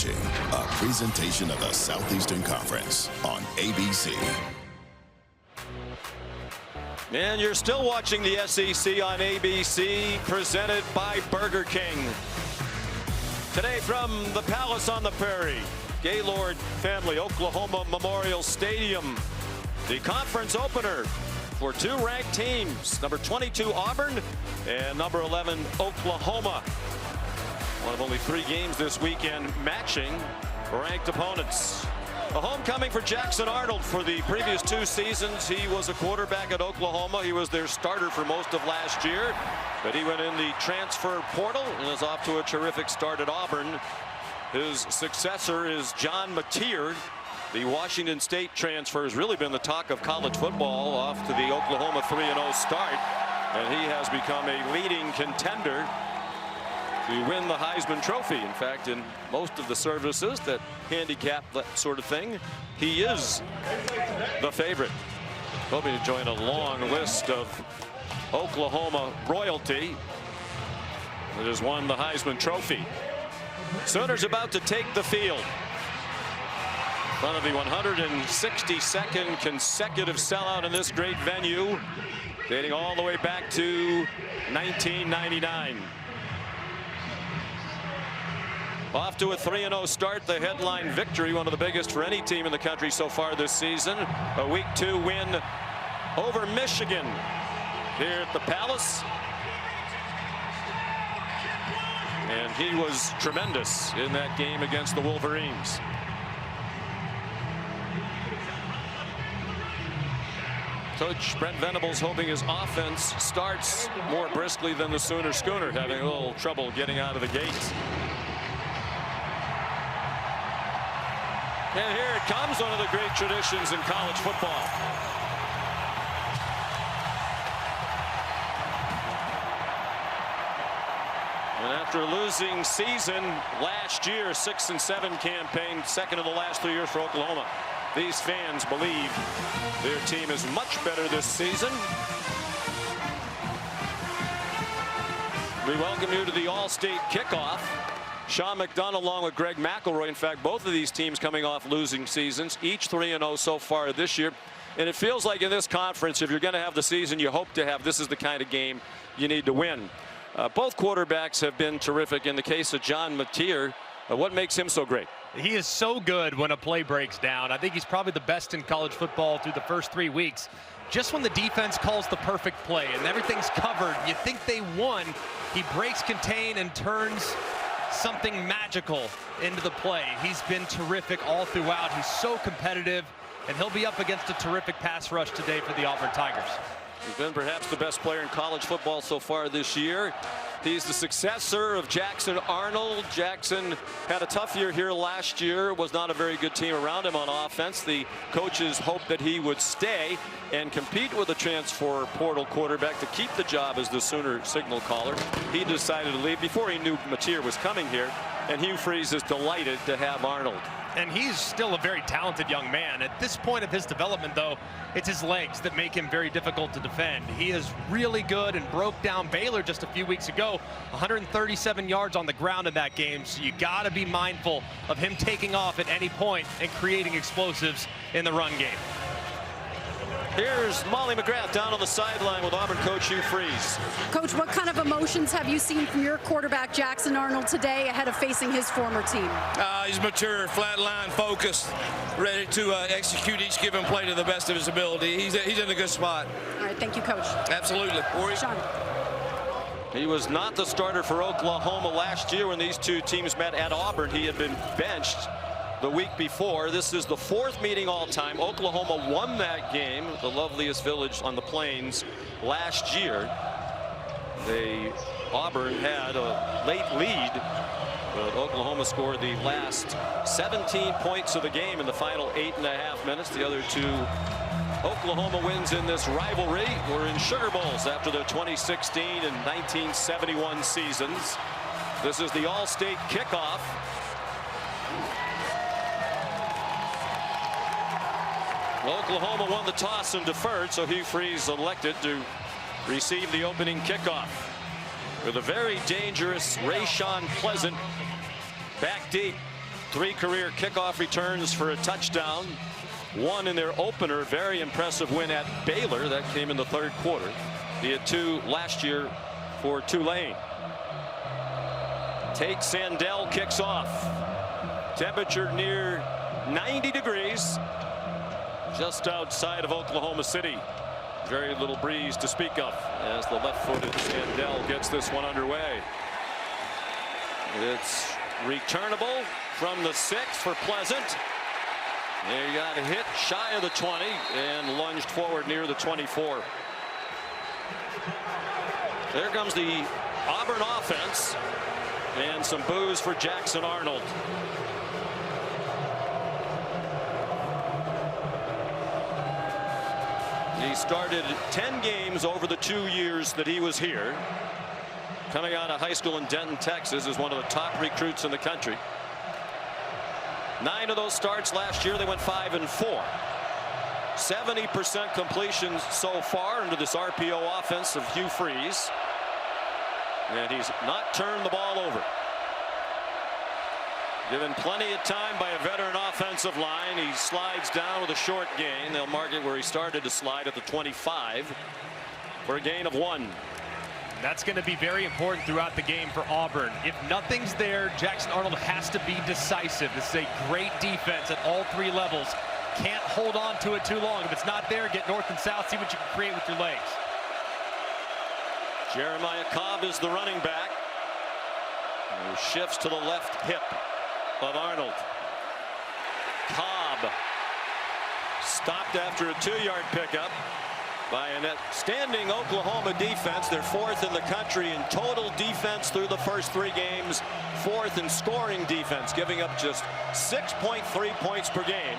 watching a presentation of the Southeastern Conference on ABC. And you're still watching the SEC on ABC, presented by Burger King. Today from the Palace on the Prairie, Gaylord Family Oklahoma Memorial Stadium, the conference opener for two ranked teams, number 22 Auburn and number 11 Oklahoma. One of only 3 games this weekend matching ranked opponents. A homecoming for Jackson Arnold. For the previous 2 seasons, he was a quarterback at Oklahoma. He was their starter for most of last year, but he went in the transfer portal and is off to a terrific start at Auburn. His successor is John Mateer. The Washington State transfer has really been the talk of college football, off to the Oklahoma 3-0 start, and he has become a leading contender to win the Heisman Trophy. In fact, in most of the services that handicap that sort of thing, he is the favorite. Hoping to join a long list of Oklahoma royalty that has won the Heisman Trophy. Sooners about to take the field in front of the 162nd consecutive sellout in this great venue, dating all the way back to 1999. Off to a 3-0 start, the headline victory, one of the biggest for any team in the country so far this season. A Week 2 win over Michigan here at the Palace. And he was tremendous in that game against the Wolverines. Coach Brent Venables hoping his offense starts more briskly than the Sooner Schooner, having a little trouble getting out of the gates. And here it comes, one of the great traditions in college football. And after a losing season last year, 6-7 campaign, second of the last 3 years for Oklahoma, these fans believe their team is much better this season. We welcome you to the All-State kickoff. Sean McDonough along with Greg McElroy. In fact, both of these teams coming off losing seasons, each 3-0 so far this year. And it feels like in this conference, if you're going to have the season you hope to have, this is the kind of game you need to win. Both quarterbacks have been terrific. In the case of John Mateer, what makes him so great? He is so good when a play breaks down. I think he's probably the best in college football through the first 3 weeks. Just when the defense calls the perfect play and everything's covered, you think they won, he breaks contain and turns something magical into the play. He's been terrific all throughout. He's so competitive, and he'll be up against a terrific pass rush today for the Auburn Tigers. He's been perhaps the best player in college football so far this year. He's the successor of Jackson Arnold. Jackson had a tough year here last year, was not a very good team around him on offense. The coaches hoped that he would stay and compete with a transfer portal quarterback to keep the job as the Sooner signal caller. He decided to leave before he knew Mateer was coming here, and Hugh Freeze is delighted to have Arnold. And he's still a very talented young man. At this point of his development, though, it's his legs that make him very difficult to defend. He is really good and broke down Baylor just a few weeks ago. 137 yards on the ground in that game. So you got to be mindful of him taking off at any point and creating explosives in the run game. Here's Molly McGrath down on the sideline with Auburn coach Hugh Freeze. Coach, what kind of emotions have you seen from your quarterback Jackson Arnold today ahead of facing his former team? He's mature, flatline, focused, ready to execute each given play to the best of his ability. He's in a good spot. All right, thank you, Coach. Absolutely. Sean. He was not the starter for Oklahoma last year when these two teams met at Auburn. He had been benched the week before. This is the 4th meeting all time. Oklahoma won that game, the loveliest village on the plains, last year. Auburn had a late lead, but Oklahoma scored the last 17 points of the game in the final 8.5 minutes. The other 2 Oklahoma wins in this rivalry were in Sugar Bowls after the 2016 and 1971 seasons. This is the All-State kickoff. Oklahoma won the toss and deferred, so Hugh Freeze elected to receive the opening kickoff with a very dangerous Rayshawn Pleasant back deep. 3 career kickoff returns for a touchdown. 1 in their opener. Very impressive win at Baylor. That came in the 3rd quarter. He had 2 last year for Tulane. Tate Sandell kicks off. Temperature near 90 degrees. Just outside of Oklahoma City. Very little breeze to speak of as the left-footed Sandell gets this one underway. It's returnable from the 6 for Pleasant. They got a hit shy of the 20 and lunged forward near the 24. There comes the Auburn offense and some boos for Jackson Arnold. He started 10 games over the 2 years that he was here. Coming out of high school in Denton, Texas, is one of the top recruits in the country. 9 of those starts last year, they went 5-4. 70% completions so far under this RPO offense of Hugh Freeze. And he's not turned the ball over. Given plenty of time by a veteran offensive line, he slides down with a short gain. They'll mark it where he started to slide at the 25 for a gain of 1. That's going to be very important throughout the game for Auburn. If nothing's there, Jackson Arnold has to be decisive. This is a great defense at all 3 levels. Can't hold on to it too long. If it's not there, get north and south, see what you can create with your legs. Jeremiah Cobb is the running back. He shifts to the left hip of Arnold. Cobb stopped after a 2-yard pickup by an outstanding Oklahoma defense. They're 4th in the country in total defense through the first 3 games. 4th in scoring defense, giving up just 6.3 points per game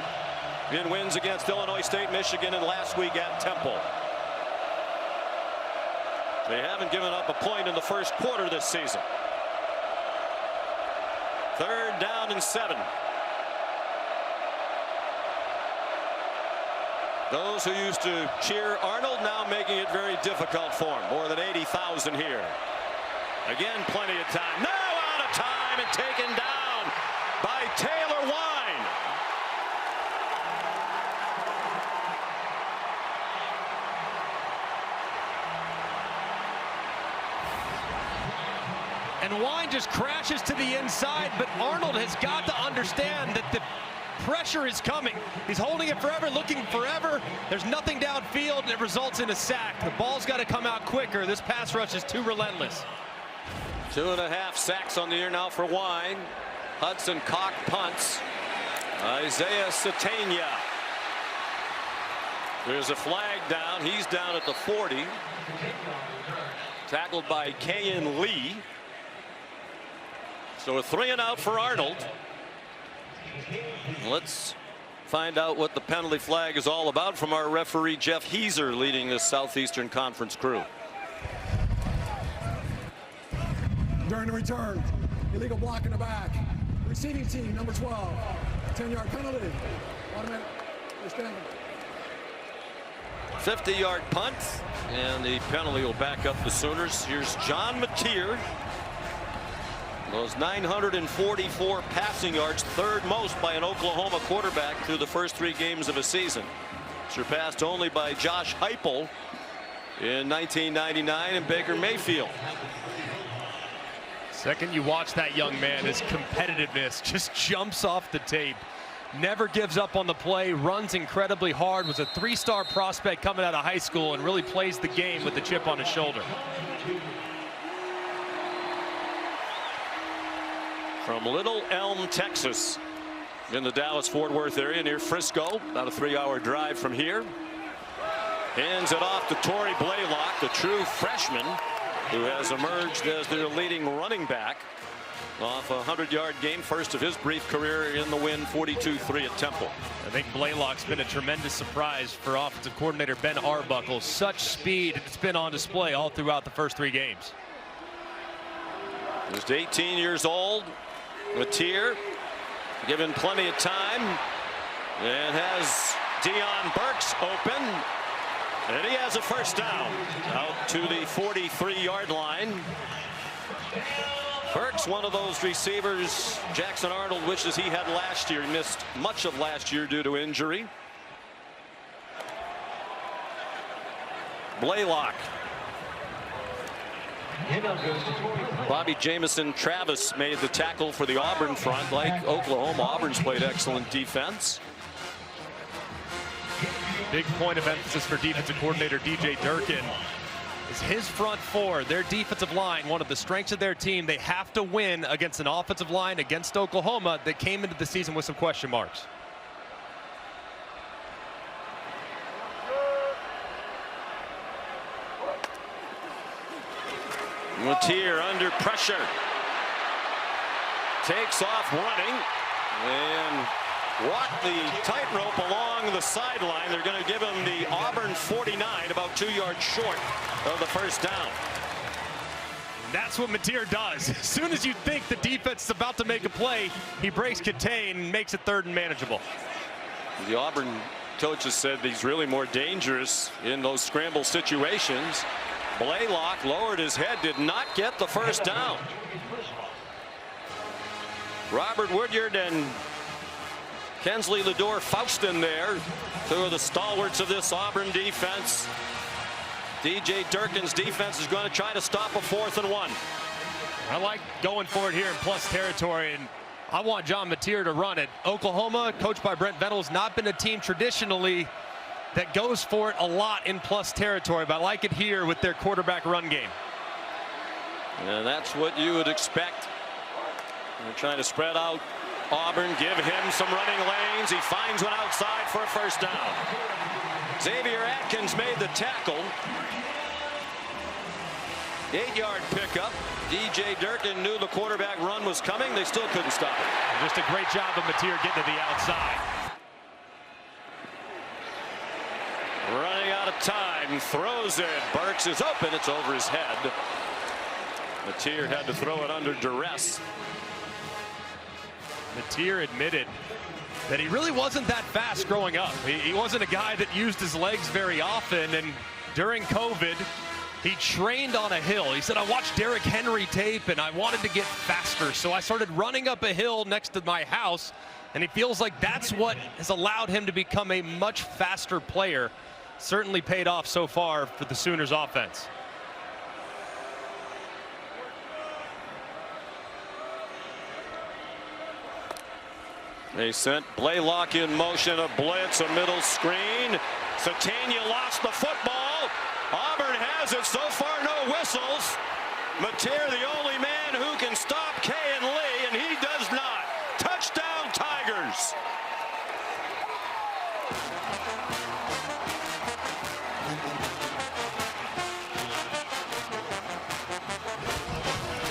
in wins against Illinois State, Michigan, and last week at Temple. They haven't given up a point in the first quarter this season. 3rd down and 7. Those who used to cheer Arnold now making it very difficult for him. More than 80,000 here. Again, plenty of time. Now out of time and taken down by Taylor Wine. And Wine just crashes to the inside, but Arnold has got to understand that the pressure is coming. He's holding it forever, looking forever. There's nothing downfield, and it results in a sack. The ball's got to come out quicker. This pass rush is too relentless. 2.5 sacks on the year now for Wine. Hudson Cock punts. Isaiah Satania. There's a flag down. He's down at the 40. Tackled by Kayan Lee. So a 3-and-out for Arnold. Let's find out what the penalty flag is all about from our referee Jeff Heiser, leading this Southeastern Conference crew. During the return, illegal block in the back. Receiving team number 12. 10-yard penalty. Automatic. 50-yard punt, and the penalty will back up the Sooners. Here's John Mateer. Those 944 passing yards, 3rd most by an Oklahoma quarterback through the first 3 games of a season. Surpassed only by Josh Heupel in 1999 and Baker Mayfield. Second you watch that young man, his competitiveness just jumps off the tape. Never gives up on the play, runs incredibly hard, was a 3-star prospect coming out of high school, and really plays the game with the chip on his shoulder. From Little Elm, Texas, in the Dallas-Fort Worth area near Frisco, about a 3-hour drive from here. Hands it off to Torrey Blaylock, the true freshman who has emerged as their leading running back off a 100-yard game, first of his brief career in the win, 42-3 at Temple. I think Blaylock's been a tremendous surprise for offensive coordinator Ben Arbuckle. Such speed, it's been on display all throughout the first 3 games. Just 18 years old. Mateer given plenty of time and has Deion Burks open, and he has a first down out to the 43-yard line. Burks, one of those receivers Jackson Arnold wishes he had last year. He missed much of last year due to injury. Blaylock. Bobby Jamison Travis made the tackle for the Auburn front. Like Oklahoma, Auburn's played excellent defense. Big point of emphasis for defensive coordinator DJ Durkin is his front four, their defensive line, one of the strengths of their team. They have to win against an offensive line against Oklahoma that came into the season with some question marks. Matier under pressure. Takes off running and walked the tightrope along the sideline. They're going to give him the Auburn 49, about 2 yards short of the first down. That's what Matier does. As soon as you think the defense is about to make a play, he breaks contain and makes it 3rd and manageable. The Auburn coaches said he's really more dangerous in those scramble situations. Blaylock lowered his head, did not get the first down. Robert Woodyard and Kensley Ledore Faustin there, 2 of the stalwarts of this Auburn defense. DJ Durkin's defense is going to try to stop a 4th and 1. I like going for it here in plus territory, and I want John Matier to run it. Oklahoma, coached by Brent Venables, not been a team traditionally that goes for it a lot in plus territory, but I like it here with their quarterback run game. And that's what you would expect. They're trying to spread out Auburn, give him some running lanes. He finds one outside for a first down. Xavier Atkins made the tackle. 8-yard pickup. DJ Durkin knew the quarterback run was coming. They still couldn't stop it. Just a great job of Matier getting to the outside. Running out of time, throws it. Burks is open. It's over his head. Matier had to throw it under duress. Matier admitted that he really wasn't that fast growing up. He wasn't a guy that used his legs very often, and during COVID, he trained on a hill. He said, I watched Derrick Henry tape, and I wanted to get faster, so I started running up a hill next to my house, and he feels like that's what has allowed him to become a much faster player. Certainly paid off so far for the Sooners offense. They sent Blaylock in motion, a blitz, a middle screen. Satania lost the football. Auburn has it. So far, no whistles. Matier, the only man who can stop Kayin Lee, and he does not. Touchdown, Tigers.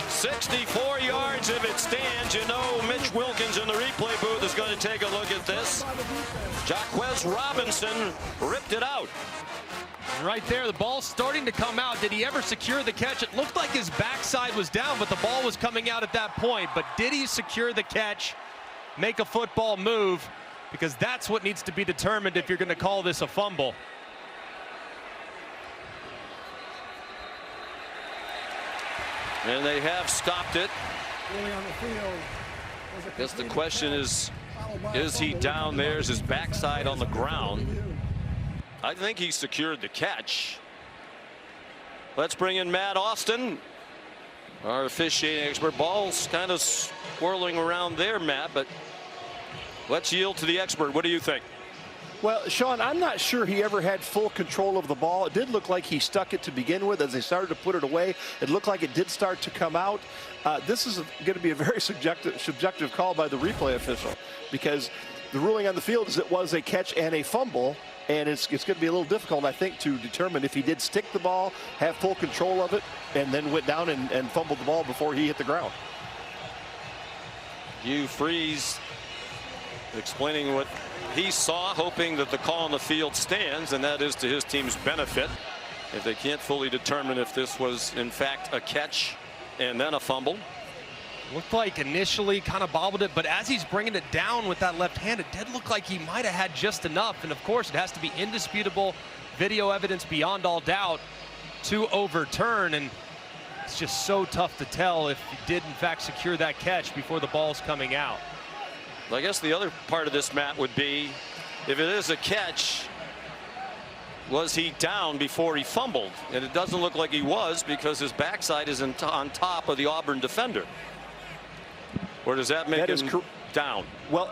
"64 yards if it stands." You know Mitch Wilkins in the replay booth is going to take a look at this. GWES Robinson ripped it out. Right there, the ball's starting to come out. Did he ever secure the catch? It looked like his backside was down, but the ball was coming out at that point. But did he secure the catch, make a football move? Because that's what needs to be determined if you're going to call this a fumble. And they have stopped it. I guess the question is he down there? Is his backside on the ground? I think he secured the catch. Let's bring in Matt Austin, our officiating expert. Ball's kind of swirling around there, Matt, but let's yield to the expert. What do you think? Well, Sean, I'm not sure he ever had full control of the ball. It did look like he stuck it to begin with. As they started to put it away, it looked like it did start to come out. This is going to be a very subjective call by the replay official, because the ruling on the field is it was a catch and a fumble, and it's going to be a little difficult, I think, to determine if he did stick the ball, have full control of it, and then went down and fumbled the ball before he hit the ground. Hugh Freeze explaining what he saw, hoping that the call on the field stands, and that is to his team's benefit if they can't fully determine if this was in fact a catch and then a fumble. Looked like initially kind of bobbled it, but as he's bringing it down with that left hand, it did look like he might have had just enough. And of course, it has to be indisputable video evidence beyond all doubt to overturn. And It's just so tough to tell if he did in fact secure that catch before the ball's coming out. I guess the other part of this, Matt, would be if it is a catch, was he down before he fumbled? And it doesn't look like he was, because his backside is on top of the Auburn defender. Or does that make him down? Well,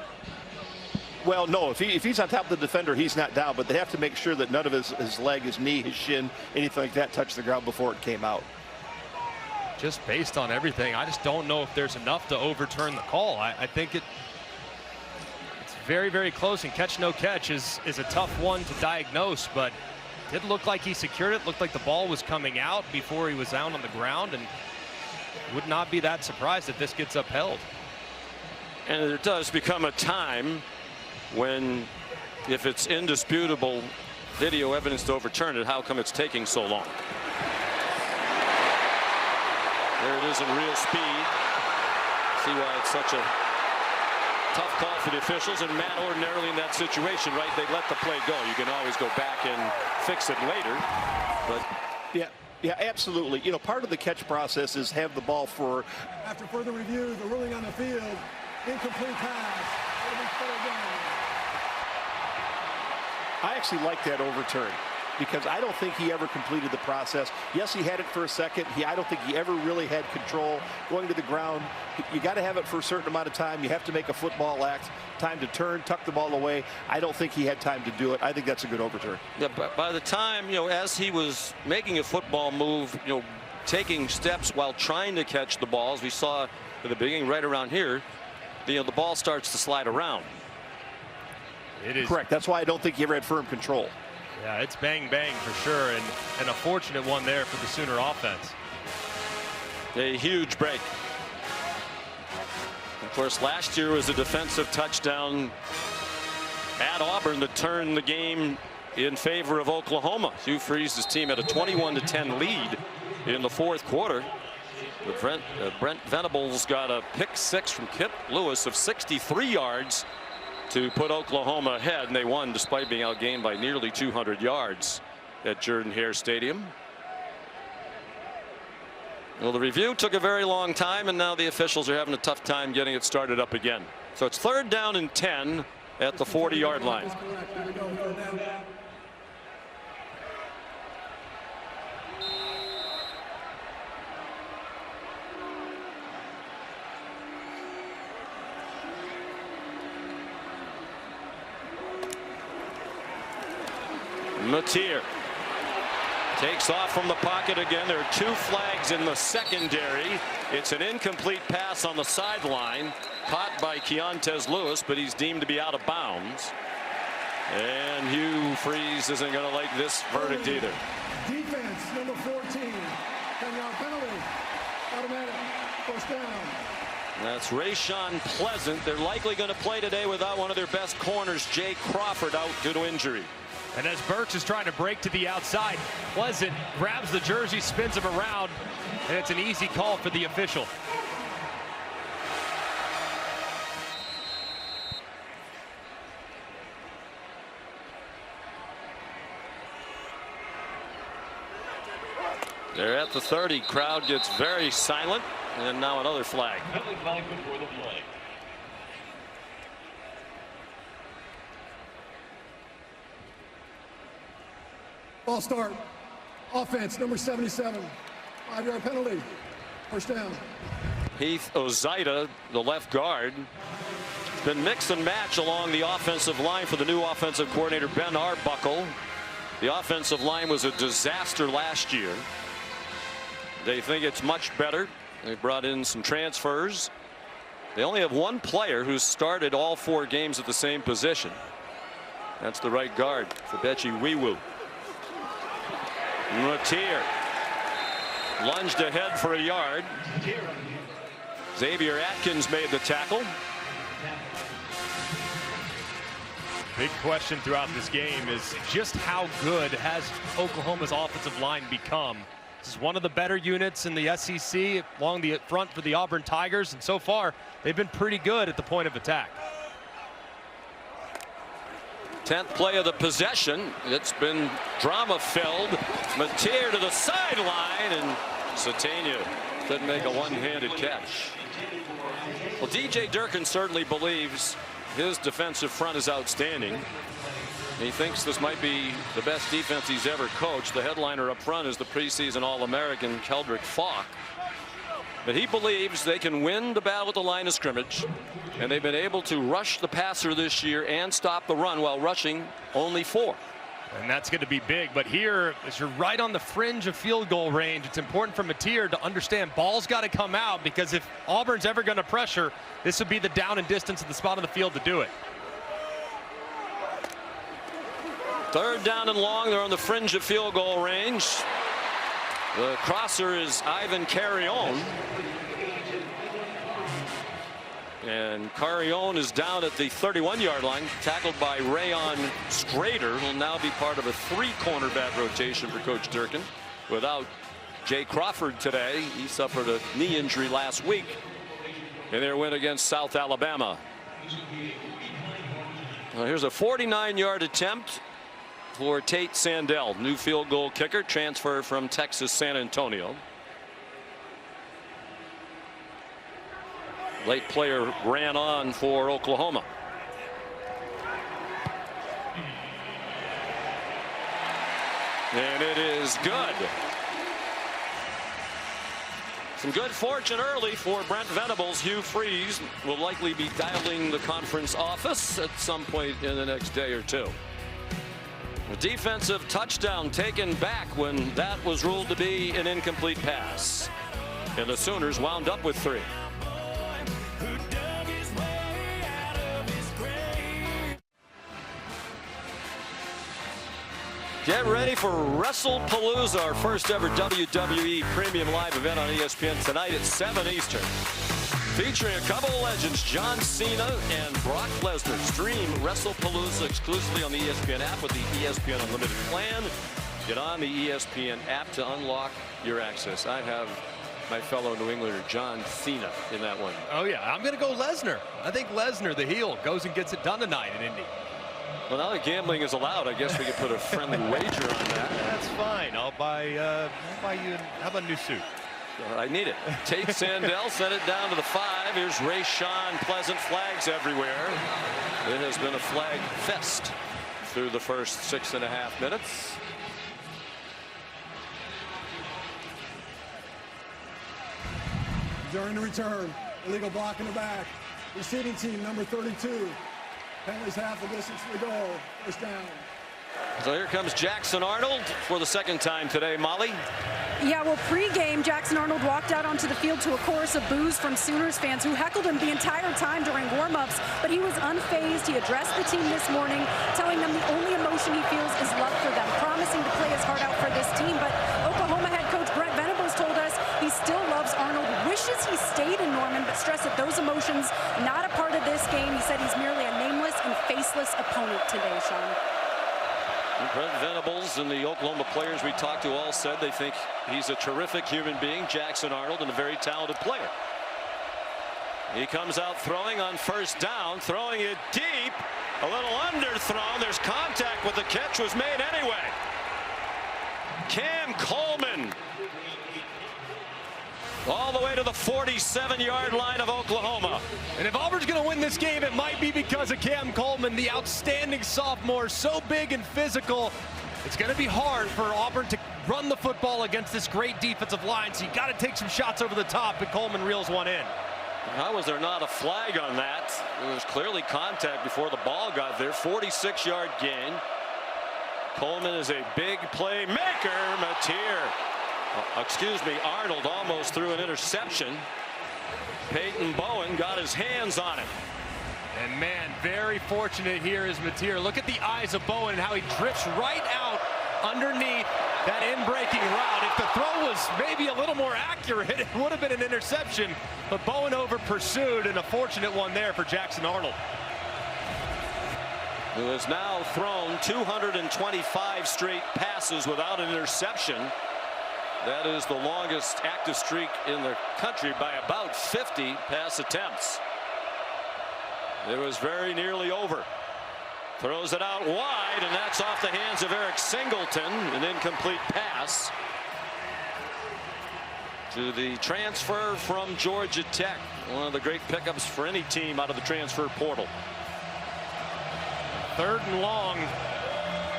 no. If he's on top of the defender, he's not down. But they have to make sure that none of his leg, his knee, his shin, anything like that touched the ground before it came out. Just based on everything, I just don't know if there's enough to overturn the call. I think it's very, very close, and catch no catch is a tough one to diagnose, but it did look like he secured it. Looked like the ball was coming out before he was down on the ground, and would not be that surprised if this gets upheld. And it does become a time when, if it's indisputable video evidence to overturn it, how come it's taking so long? There it is in real speed. See why it's such a tough call for the officials. And Matt, ordinarily in that situation, right, they let the play go. You can always go back and fix it later. But yeah, absolutely. You know, part of the catch process is have the ball for. After further review, the ruling on the field, incomplete pass. It'll be full down. I actually like that overturn, because I don't think he ever completed the process. Yes, he had it for a second. I don't think he ever really had control going to the ground. You got to have it for a certain amount of time. You have to make a football act. Time to turn, tuck the ball away. I don't think he had time to do it. I think that's a good overturn. Yeah, but by the time, you know, as he was making a football move, you know, taking steps while trying to catch the balls, we saw at the beginning right around here, the ball starts to slide around. It is correct. That's why I don't think he ever had firm control. Yeah, it's bang bang for sure, and a fortunate one there for the Sooner offense. A huge break. Of course, last year was a defensive touchdown at Auburn that turned the game in favor of Oklahoma. Hugh Freeze's team had a 21-10 lead in the fourth quarter. But Brent Venables got a pick six from Kip Lewis of 63 yards to put Oklahoma ahead, and they won despite being outgained by nearly 200 yards at Jordan-Hare Stadium. Well, the review took a very long time, and now the officials are having a tough time getting it started up again. So it's 3rd down and 10 at the 40-yard line. Mateer takes off from the pocket again. There are 2 flags in the secondary. It's an incomplete pass on the sideline, caught by Keontez Lewis, but he's deemed to be out of bounds. And Hugh Freeze isn't going to like this verdict either. Defense, number 14. 10-yard penalty. Automatic. First down. That's Rayshon Pleasant. They're likely going to play today without one of their best corners, Jay Crawford, out due to injury. And as Burks is trying to break to the outside, Pleasant grabs the jersey, spins him around, and it's an easy call for the official. They're at the 30. Crowd gets very silent, and now another flag. Ball start. Offense, number 77. 5-yard penalty. First down. Heath Ozaida, the left guard, has been mix and match along the offensive line for the new offensive coordinator, Ben Arbuckle. The offensive line was a disaster last year. They think it's much better. They brought in some transfers. They only have 1 player who's started all 4 games at the same position. That's the right guard, Febechi Wiwu. Mateer lunged ahead for a yard. Xavier Atkins made the tackle. Big question throughout this game is just how good has Oklahoma's offensive line become. This is one of the better units in the SEC along the front for the Auburn Tigers, and so far they've been pretty good at the point of attack. 10th play of the possession. It's been drama-filled. Mateer to the sideline, and Satania couldn't make a one-handed catch. Well, DJ Durkin certainly believes his defensive front is outstanding. He thinks this might be the best defense he's ever coached. The headliner up front is the preseason All-American Keldrick Falk. But he believes they can win the battle at the line of scrimmage, and they've been able to rush the passer this year and stop the run while rushing only 4. And that's going to be big. But here, as you're right on the fringe of field goal range, it's important for Mateer to understand ball's got to come out, because if Auburn's ever going to pressure, this would be the down and distance at the spot on the field to do it. 3rd down and long. They're on the fringe of field goal range. The crosser is Ivan Carrion. And Carrion is down at the 31-yard line, tackled by Rayon Strader, who will now be part of a 3-cornerback rotation for Coach Durkin. Without Jay Crawford today, he suffered a knee injury last week in their win against South Alabama. Well, here's a 49-yard attempt for Tate Sandell, new field goal kicker, transfer from Texas San Antonio. Late player ran on for Oklahoma. And it is good. Some good fortune early for Brent Venables. Hugh Freeze will likely be dialing the conference office at some point in the next day or two. A defensive touchdown taken back when that was ruled to be an incomplete pass. And the Sooners wound up with 3. Get ready for WrestlePalooza, our first ever WWE premium live event on ESPN tonight at 7 Eastern. Featuring a couple of legends, John Cena and Brock Lesnar. Stream WrestlePalooza exclusively on the ESPN app with the ESPN Unlimited plan. Get on the ESPN app to unlock your access. I have my fellow New Englander John Cena in that one. Oh yeah, I'm going to go Lesnar. I think Lesnar, the heel, goes and gets it done tonight in Indy. Well, now that gambling is allowed, I guess we could put a friendly wager on that. That's fine. I'll buy you. How about a new suit? I need it. Tate Sandell sent it down to the 5. Here's Rayshawn Pleasant. Flags everywhere. It has been a flag fest through the first 6.5 minutes. During the return, illegal block in the back. Receiving team number 32. Penalties half the distance to the goal. First down. So here comes Jackson Arnold for the 2nd time today. Molly? Yeah, well, pre-game, Jackson Arnold walked out onto the field to a chorus of boos from Sooners fans who heckled him the entire time during warm-ups, but he was unfazed. He addressed the team this morning, telling them the only emotion he feels is love for them, promising to play his heart out for this team. But Oklahoma head coach Brent Venables told us he still loves Arnold, wishes he stayed in Norman, but stressed that those emotions not a part of this game. He said he's merely a nameless and faceless opponent today, Sean. Brent Venables and the Oklahoma players we talked to all said they think he's a terrific human being, Jackson Arnold, and a very talented player. He comes out throwing on 1st down, throwing it deep, a little underthrown. There's contact, but the catch was made anyway. Cam Coleman all the way to the 47-yard line of Oklahoma. And if Auburn's going to win this game, it might be because of Cam Coleman, the outstanding sophomore, so big and physical. It's going to be hard for Auburn to run the football against this great defensive line, so you got to take some shots over the top, and Coleman reels one in. How was there not a flag on that? It was clearly contact before the ball got there. 46-yard gain. Coleman is a big playmaker. Arnold almost threw an interception. Peyton Bowen got his hands on it. And man, very fortunate here is Mateer. Look at the eyes of Bowen and how he drifts right out underneath that in-breaking route. If the throw was maybe a little more accurate, it would have been an interception. But Bowen over pursued, and a fortunate one there for Jackson Arnold, who has now thrown 225 straight passes without an interception. That is the longest active streak in the country by about 50 pass attempts. It was very nearly over. Throws it out wide, and that's off the hands of Eric Singleton. An incomplete pass. to the transfer from Georgia Tech. One of the great pickups for any team out of the transfer portal. 3rd and long.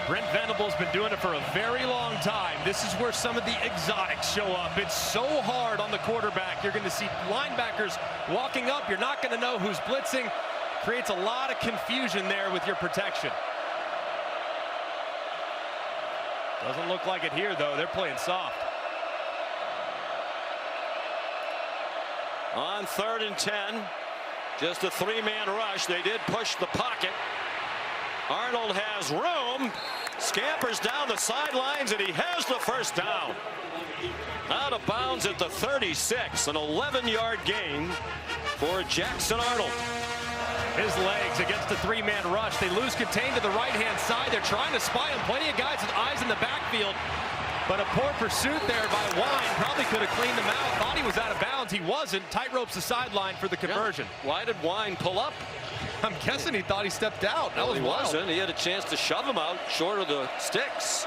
Brent Venables been doing it for a very long time. This is where some of the exotics show up. It's so hard on the quarterback. You're going to see linebackers walking up. You're not going to know who's blitzing. Creates a lot of confusion there with your protection. Doesn't look like it here, though. They're playing soft. On 3rd and 10, just a 3-man rush. They did push the pocket. Arnold has room, scampers down the sidelines, and he has the first down. Out of bounds at the 36, an 11-yard gain for Jackson Arnold. His legs against the 3-man rush. They lose contain to the right-hand side. They're trying to spy him. Plenty of guys with eyes in the backfield. But a poor pursuit there by Wine. Probably could have cleaned him out. Thought he was out of bounds. He wasn't. Tightropes the sideline for the conversion. Yeah. Why did Wine pull up? I'm guessing he thought he stepped out. That was he wild. wasn't. He had a chance to shove him out short of the sticks.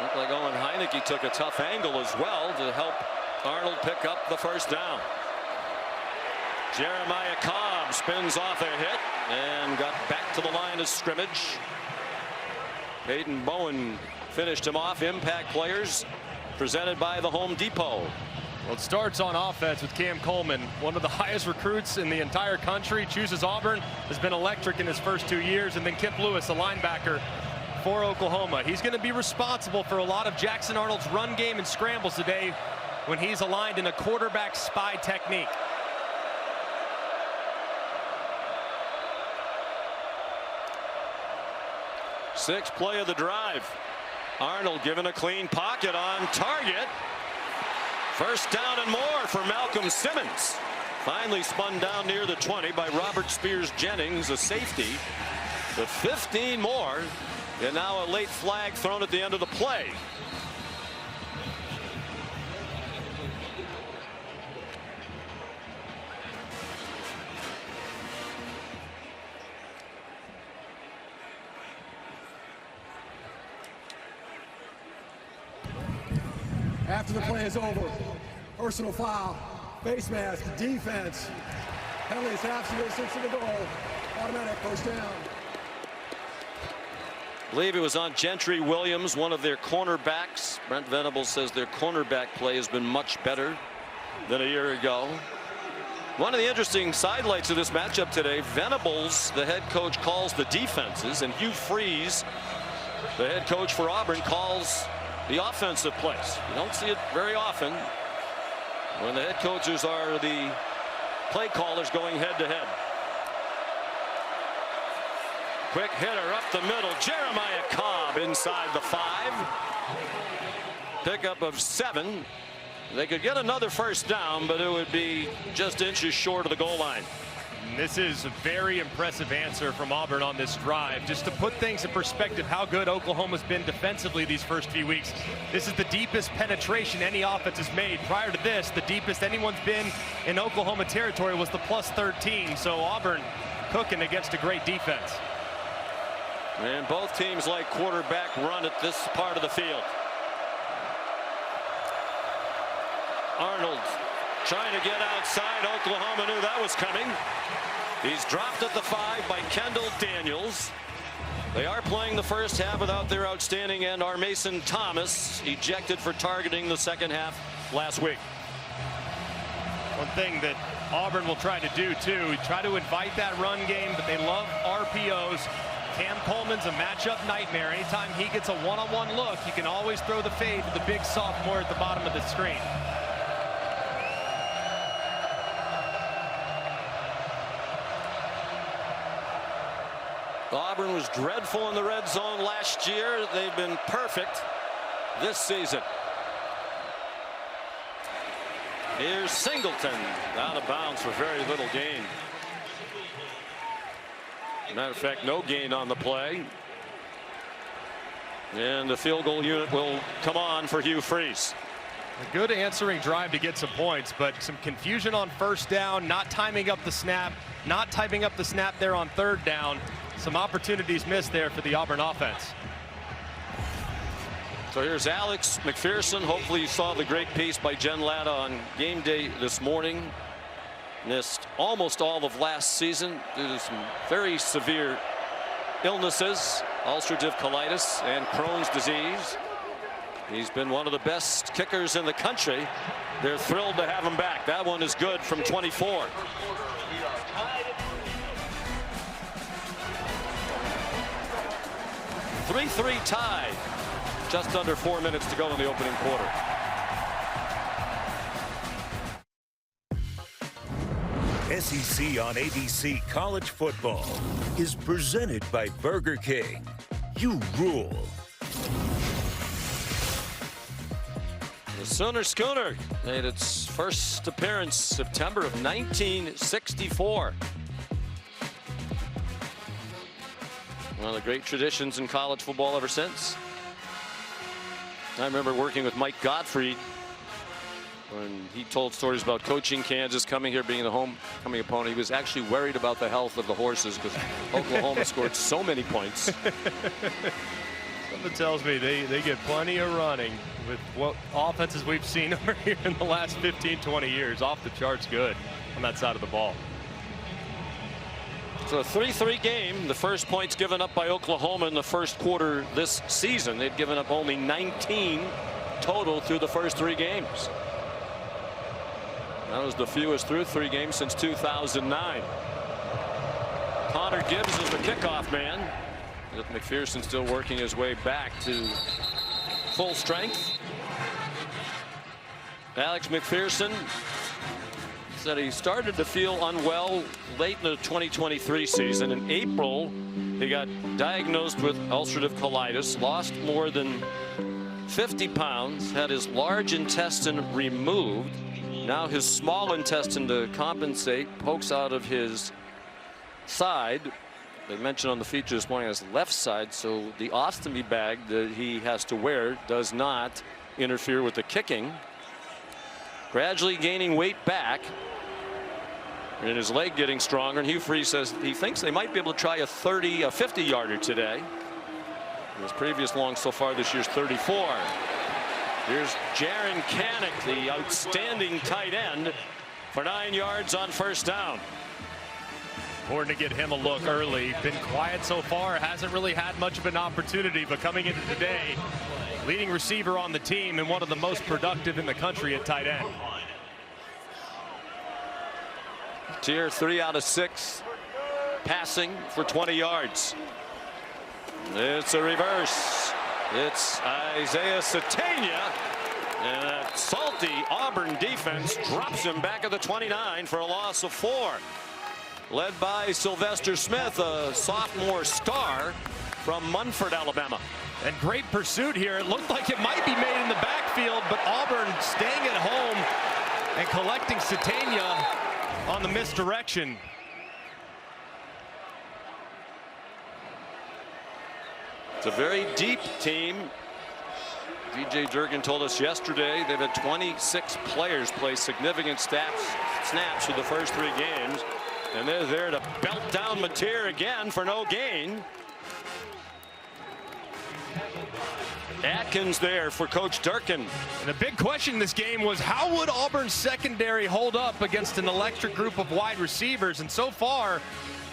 Looked like Owen Heineke took a tough angle as well to help Arnold pick up the first down. Jeremiah Cobb spins off a hit and got back to the line of scrimmage. Peyton Bowen finished him off. Impact players presented by the Home Depot. Well, it starts on offense with Cam Coleman, one of the highest recruits in the entire country. Chooses Auburn, has been electric in his first 2 years. And then Kip Lewis, a linebacker for Oklahoma. He's going to be responsible for a lot of Jackson Arnold's run game and scrambles today when he's aligned in a quarterback spy technique. Sixth play of the drive. Arnold given a clean pocket on target. First down and more for Malcolm Simmons. Finally spun down near the 20 by Robert Spears Jennings, a safety. The 15 more, and now a late flag thrown at the end of the play. After the play is over, personal foul, face mask, defense. Penalty is half the distance to the goal. Automatic first down. I believe it was on Gentry Williams, one of their cornerbacks. Brent Venables says their cornerback play has been much better than a year ago. One of the interesting sidelights of this matchup today, Venables, the head coach, calls the defenses, and Hugh Freeze, the head coach for Auburn, calls the offensive plays. You don't see it very often when the head coaches are the play callers going head to head. Quick hitter up the middle. Jeremiah Cobb inside the 5. Pickup of 7. They could get another first down, but it would be just inches short of the goal line. This is a very impressive answer from Auburn on this drive. Just to put things in perspective, how good Oklahoma's been defensively these first few weeks. This is the deepest penetration any offense has made. Prior to this, the deepest anyone's been in Oklahoma territory was the +13. So Auburn cooking against a great defense. And both teams like quarterback run at this part of the field. Arnold trying to get outside. Oklahoma knew that was coming. He's dropped at the 5 by Kendall Daniels. They are playing the first half without their outstanding end, Mason Thomas, ejected for targeting the second half last week. One thing that Auburn will try to do too, try to invite that run game, but they love RPOs. Cam Coleman's a matchup nightmare. Anytime he gets a one-on-one look, you can always throw the fade to the big sophomore at the bottom of the screen. Auburn was dreadful in the red zone last year. They've been perfect this season. Here's Singleton out of bounds for very little gain. Matter of fact, no gain on the play. And the field goal unit will come on for Hugh Freeze. A good answering drive to get some points, but some confusion on first down, not timing up the snap, not timing up the snap there on third down. Some opportunities missed there for the Auburn offense. So here's Alex McPherson. Hopefully you saw the great piece by Jen Latta on game day this morning. Missed almost all of last season due to some very severe illnesses, ulcerative colitis and Crohn's disease. He's been one of the best kickers in the country. They're thrilled to have him back. That one is good from 24. Three tie. Just under 4 minutes to go in the opening quarter. SEC on ABC College Football is presented by Burger King. You rule. The Sooner Schooner made its first appearance September of 1964. One of the great traditions in college football ever since. I remember working with Mike Gottfried when he told stories about coaching Kansas, coming here, being the homecoming opponent. He was actually worried about the health of the horses because Oklahoma scored so many points. Something tells me they get plenty of running with what offenses we've seen over here in the last 15-20 years. Off the charts good on that side of the ball. So a 3-3 game. The first points given up by Oklahoma in the first quarter this season. They've given up only 19 total through the first 3 games. That was the fewest through 3 games since 2009. Connor Gibbs is the kickoff man. With McPherson still working his way back to full strength. Alex McPherson said he started to feel unwell late in the 2023 season. In April, he got diagnosed with ulcerative colitis, lost more than 50 pounds, had his large intestine removed. Now his small intestine, to compensate, pokes out of his side. They mentioned on the feature this morning his left side, so the ostomy bag that he has to wear does not interfere with the kicking. Gradually gaining weight back, and his leg getting stronger. And Hugh Freeze says he thinks they might be able to try a 50-yarder today. His previous long so far this year's 34. Here's Jaron Kanik, the outstanding tight end, for 9 yards on first down. Important to get him a look early. Been quiet so far. Hasn't really had much of an opportunity, but coming into today, leading receiver on the team and one of the most productive in the country at tight end. Tier 3 out of 6 passing for 20 yards. It's a reverse. It's Isaiah Satania, and that salty Auburn defense drops him back at the 29 for a loss of 4. Led by Sylvester Smith, a sophomore star from Munford, Alabama. And great pursuit here. It looked like it might be made in the backfield, but Auburn staying at home and collecting Satania on the misdirection. It's a very deep team. DJ Durkin told us yesterday they've had 26 players play significant snaps through the first 3 games. And they're there to belt down Mateer again for no gain. Atkins there for Coach Durkin. And the big question in this game was, how would Auburn's secondary hold up against an electric group of wide receivers? And so far,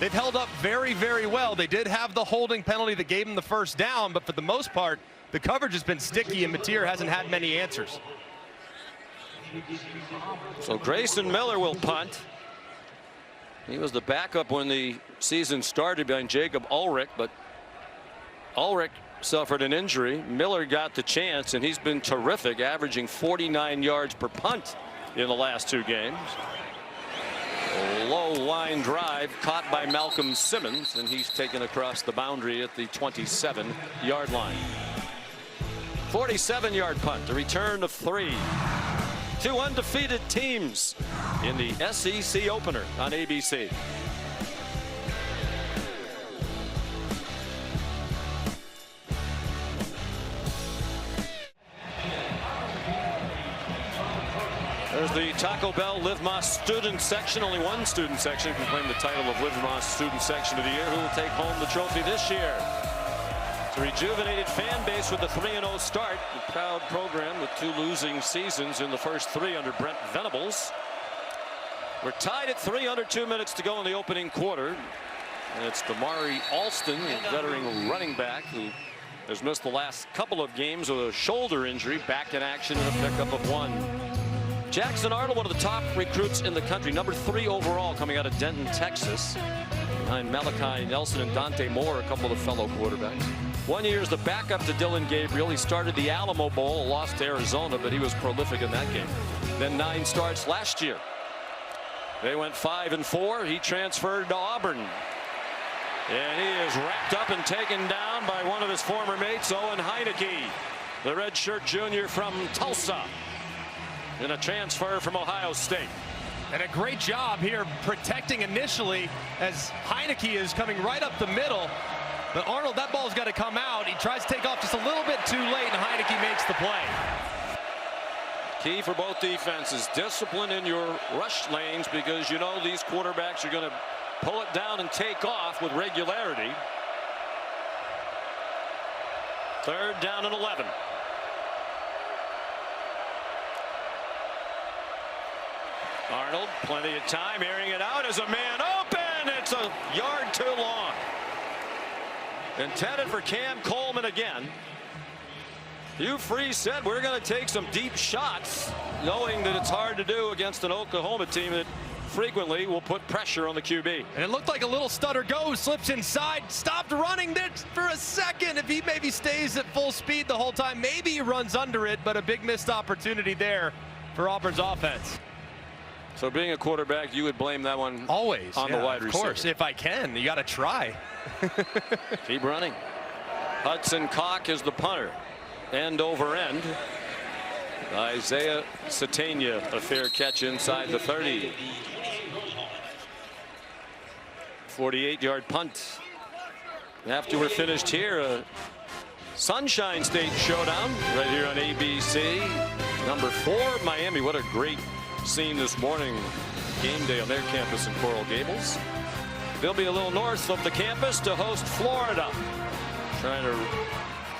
they've held up very, very well. They did have the holding penalty that gave them the first down, but for the most part, the coverage has been sticky and Mateer hasn't had many answers. So Grayson Miller will punt. He was the backup when the season started behind Jacob Ulrich, but Ulrich suffered an injury. Miller got the chance, and he's been terrific, averaging 49 yards per punt in the last 2 games. A low line drive caught by Malcolm Simmons, and he's taken across the boundary at the 27-yard line. 47-yard punt, a return of 3. 2 undefeated teams in the SEC opener on ABC. There's the Taco Bell Live Más student section. Only one student section can claim the title of Live Más student section of the year. Who will take home the trophy this year? The rejuvenated fan base with the 3-0 start. The proud program with 2 losing seasons in the first 3 under Brent Venables. We're tied at 3 under 2 minutes to go in the opening quarter. And it's Damari Alston, a veteran running back who has missed the last couple of games with a shoulder injury, back in action in a pickup of 1. Jackson Arnold, one of the top recruits in the country, number 3 overall, coming out of Denton, Texas. Behind Malachi Nelson and Dante Moore, a couple of fellow quarterbacks. 1 year as the backup to Dylan Gabriel. He started the Alamo Bowl, lost to Arizona, but he was prolific in that game. Then 9 starts last year. They went 5-4. He transferred to Auburn. And he is wrapped up and taken down by one of his former mates, Owen Heineke, the redshirt junior from Tulsa, in a transfer from Ohio State. And a great job here protecting initially as Heineke is coming right up the middle. But Arnold, that ball's got to come out. He tries to take off just a little bit too late, and Heineke makes the play. Key for both defenses, discipline in your rush lanes, because you know these quarterbacks are going to pull it down and take off with regularity. 3rd down and 11. Arnold, plenty of time, airing it out as a man open. It's a yard too long. Intended for Cam Coleman again. Hugh Freeze said we're going to take some deep shots, knowing that it's hard to do against an Oklahoma team that frequently will put pressure on the QB. And it looked like a little stutter go, slips inside, stopped running there for a second. If he maybe stays at full speed the whole time, maybe he runs under it, but a big missed opportunity there for Auburn's offense. So being a quarterback, you would blame that one always on the wide receiver. Of course, if I can. You got to try. Keep running. Hudson Cock is the punter. End over end. Isaiah Satania, a fair catch inside the 30. 48-yard punt. After we're finished here, a Sunshine State showdown right here on ABC. Number 4, Miami. What a great scene this morning. Game day on their campus in Coral Gables. They'll be a little north of the campus to host Florida. Trying to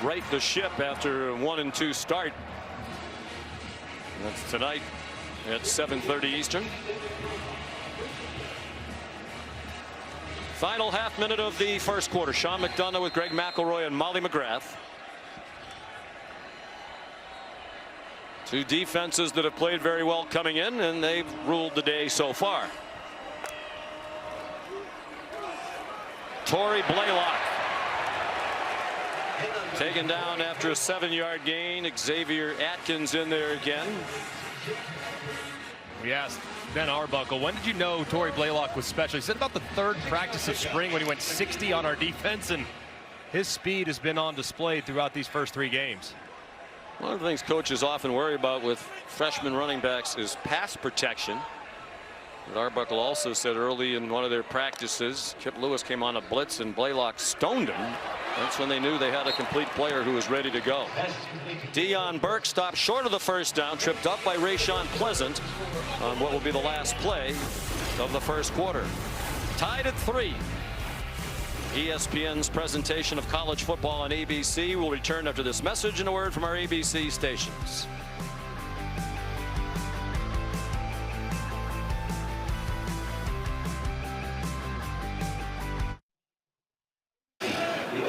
right the ship after a 1-2 start. That's tonight at 7:30 Eastern. Final half minute of the first quarter. Sean McDonough with Greg McElroy and Molly McGrath. 2 defenses that have played very well coming in, and they've ruled the day so far. Torrey Blaylock taken down after a 7-yard gain. Xavier Atkins in there again. We asked Ben Arbuckle, when did you know Torrey Blaylock was special? He said about the 3rd practice of spring when he went 60 on our defense, and his speed has been on display throughout these first 3 games. One of the things coaches often worry about with freshman running backs is pass protection. But Arbuckle also said early in one of their practices, Kip Lewis came on a blitz and Blaylock stoned him. That's when they knew they had a complete player who was ready to go. Deion Burke stopped short of the first down, tripped up by Rayshawn Pleasant on what will be the last play of the first quarter. Tied at 3. ESPN's presentation of college football on ABC will return after this message and a word from our ABC stations.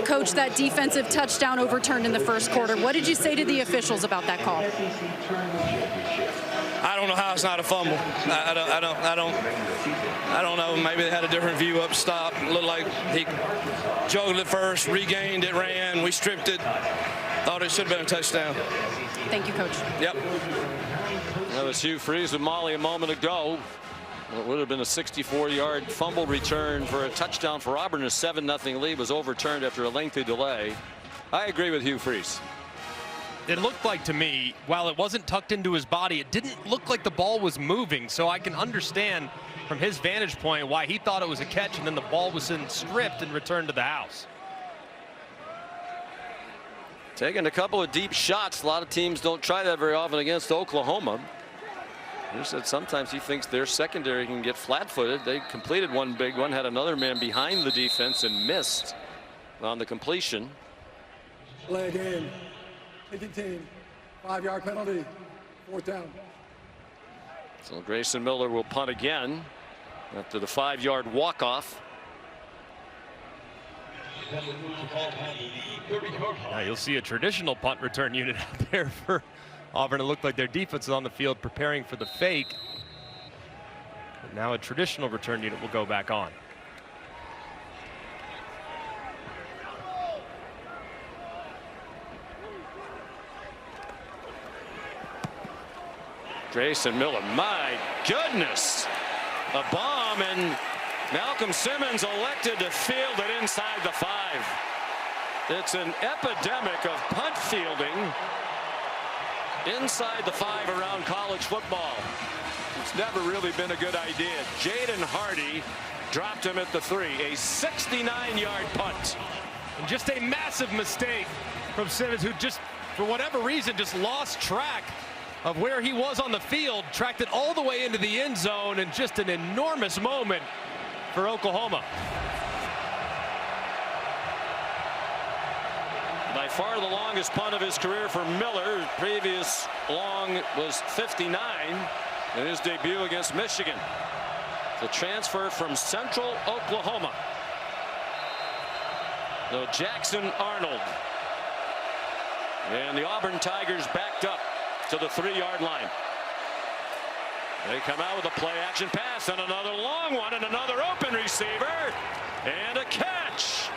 Coach, that defensive touchdown overturned in the first quarter. What did you say to the officials about that call? I don't know how it's not a fumble. I don't know. Maybe they had a different view up stop. It looked like he juggled it first, regained it, ran. We stripped it. Thought it should have been a touchdown. Thank you, Coach. Yep. That was Hugh Freeze with Molly a moment ago. What would have been a 64-yard fumble return for a touchdown for Auburn. A 7-0 lead was overturned after a lengthy delay. I agree with Hugh Freeze. It looked like to me, while it wasn't tucked into his body, it didn't look like the ball was moving. So I can understand from his vantage point why he thought it was a catch, and then the ball was then stripped and returned to the house. Taking a couple of deep shots. A lot of teams don't try that very often against Oklahoma. He said sometimes he thinks their secondary can get flat-footed. They completed one big one, had another man behind the defense and missed on the completion. Delay game. Kicking team. 5-yard penalty. 4th down. So Grayson Miller will punt again after the 5-yard walk-off. Now you'll see a traditional punt return unit out there for Auburn. It looked like their defense is on the field preparing for the fake. But now a traditional return unit will go back on. Grayson Miller, my goodness, a bomb, and Malcolm Simmons elected to field it inside the 5. It's an epidemic of punt fielding inside the 5 around college football. It's never really been a good idea. Jaden Hardy dropped him at the 3, a 69-yard punt. And just a massive mistake from Simmons, who just, for whatever reason, just lost track of where he was on the field, tracked it all the way into the end zone, and just an enormous moment for Oklahoma. By far the longest punt of his career for Miller. Previous long was 59 in his debut against Michigan. The transfer from Central Oklahoma. So Jackson Arnold. And the Auburn Tigers backed up to the 3-yard line. They come out with a play action pass and another long one and another open receiver and a catch.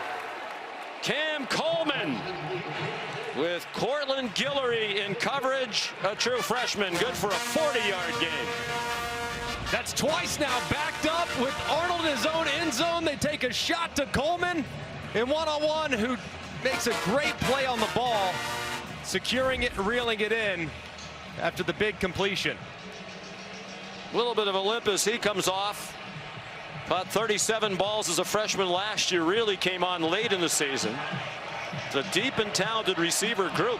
Cam Coleman with Cortland Guillory in coverage, a true freshman, good for a 40-yard gain. That's twice now, backed up with Arnold in his own end zone. They take a shot to Coleman in one-on-one, who makes a great play on the ball, securing it and reeling it in after the big completion. A little bit of a limp as he comes off. Caught 37 balls as a freshman last year. Really came on late in the season. It's a deep and talented receiver group.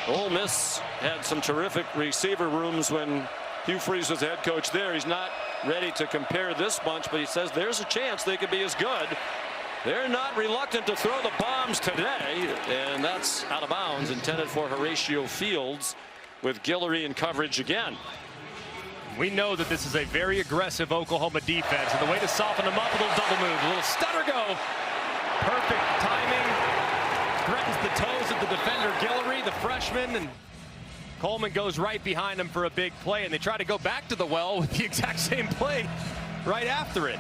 Ole Miss had some terrific receiver rooms when Hugh Freeze was the head coach there. He's not ready to compare this bunch, but he says there's a chance they could be as good. They're not reluctant to throw the bombs today, and that's out of bounds, intended for Horatio Fields, with Guillory in coverage again. We know that this is a very aggressive Oklahoma defense, and the way to soften them up, a little double move, a little stutter go. Perfect timing. Threatens the toes of the defender Guillory, the freshman, and Coleman goes right behind him for a big play, and they try to go back to the well with the exact same play right after it.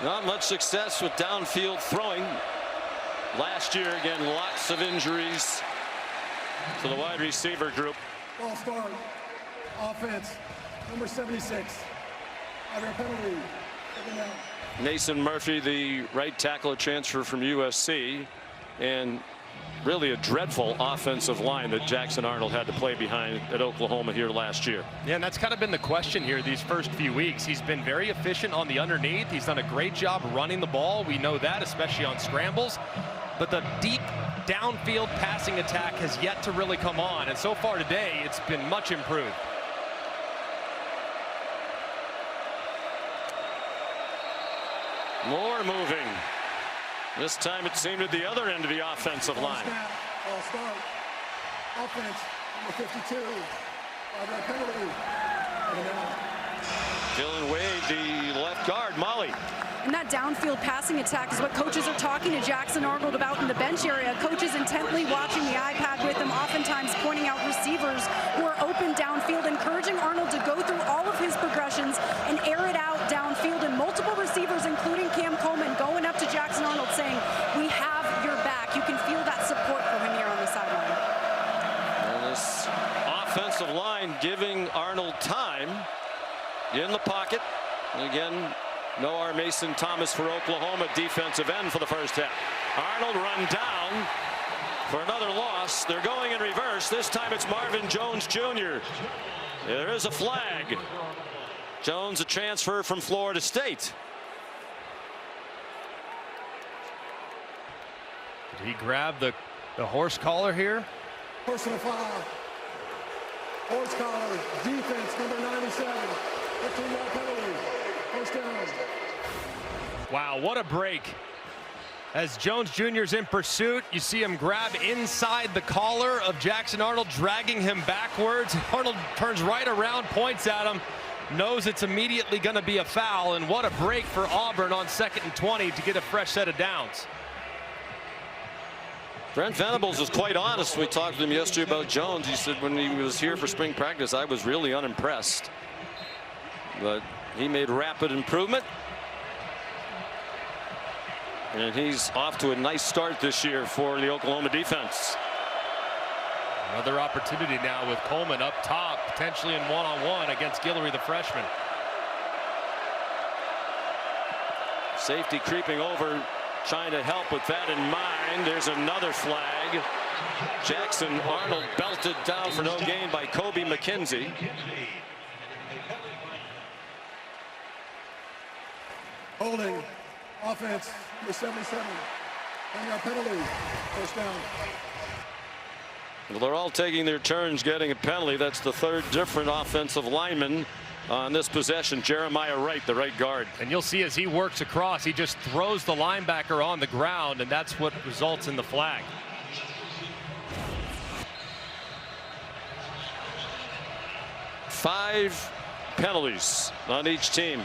Not much success with downfield throwing. Last year, again, lots of injuries to the wide receiver group. Ball start. Offense. Number 76. 5-yard penalty. Mason Murphy, the right tackle, a transfer from USC, and really a dreadful offensive line that Jackson Arnold had to play behind at Oklahoma here last year. Yeah, and that's kind of been the question here these first few weeks. He's been very efficient on the underneath. He's done a great job running the ball. We know that, especially on scrambles. But the deep downfield passing attack has yet to really come on. And so far today, it's been much improved. More moving. This time it seemed at the other end of the offensive line. Ball start. Offense. Number 52. 5-yard penalty. Dylan Wade, the left guard. Molly. And that downfield passing attack is what coaches are talking to Jackson Arnold about in the bench area. Coaches intently watching the iPad with him, oftentimes pointing out receivers who are open downfield, encouraging Arnold to go through all of his progressions and air it out downfield. And multiple receivers, including Cam Coleman, going up to Jackson Arnold saying, "We have your back." You can feel that support for him here on the sideline. And this offensive line giving Arnold time in the pocket. And again, no R. Mason Thomas for Oklahoma, defensive end for the first half. Arnold run down for another loss. They're going in reverse. This time it's Marvin Jones Jr. There is a flag. Jones, a transfer from Florida State. Did he grab the horse collar here? Personal foul. Horse collar. Defense, number 97. 15-yard penalty. First down. Wow, what a break. As Jones Jr.'s in pursuit, you see him grab inside the collar of Jackson Arnold, dragging him backwards. Arnold turns right around, points at him, knows it's immediately going to be a foul, and what a break for Auburn on 2nd and 20 to get a fresh set of downs. Brent Venables was quite honest. We talked to him yesterday about Jones. He said when he was here for spring practice, I was really unimpressed. But he made rapid improvement. And he's off to a nice start this year for the Oklahoma defense. Another opportunity now with Coleman up top, potentially in one-on-one against Guillory, the freshman. Safety creeping over, trying to help with that in mind. There's another flag. Jackson Arnold belted down for no gain by Kobe McKenzie. Holding. Offense. Number 77. And our penalty. First down. Well, they're all taking their turns getting a penalty. That's the third different offensive lineman on this possession. Jeremiah Wright, the right guard. And you'll see as he works across, he just throws the linebacker on the ground, and that's what results in the flag. Five penalties on each team.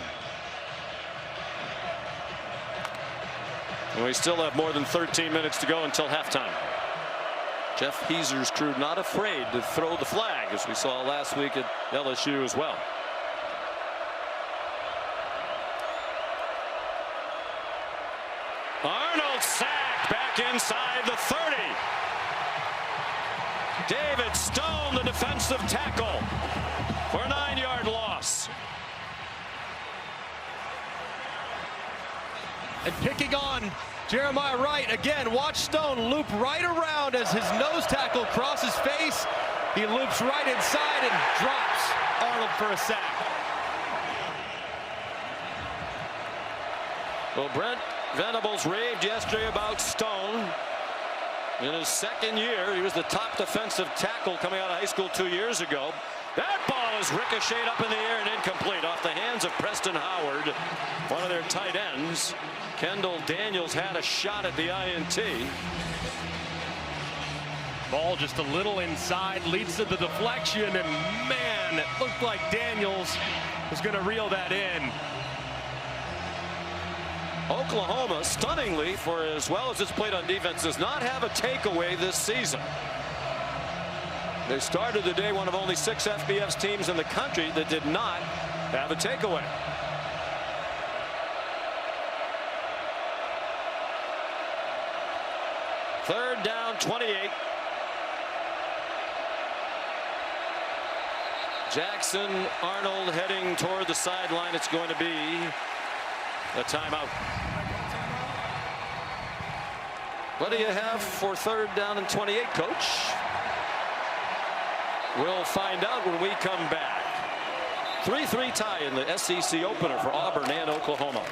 And we still have more than 13 minutes to go until halftime. Jeff Heeser's crew not afraid to throw the flag, as we saw last week at LSU as well. Arnold sacked back inside the 30. David Stone, the defensive tackle, for a 9-yard loss. And picking on Jeremiah Wright again. Watch Stone loop right around as his nose tackle crosses face. He loops right inside and drops Arnold for a sack. Well, Brent Venables raved yesterday about Stone. In his second year, he was the top defensive tackle coming out of high school 2 years ago. That ball is ricocheted up in the air and incomplete off the hands of Preston Howard, one of their tight ends. Kendall Daniels had a shot at the INT. Ball just a little inside, leads to the deflection, and man, it looked like Daniels was going to reel that in. Oklahoma, stunningly, for as well as it's played on defense, does not have a takeaway this season. They started the day one of only 6 FBS teams in the country that did not have a takeaway. Third down, 28. Jackson Arnold heading toward the sideline. It's going to be a timeout. What do you have for third down and 28, Coach? We'll find out when we come back. 3-3 tie in the SEC opener for Auburn and Oklahoma.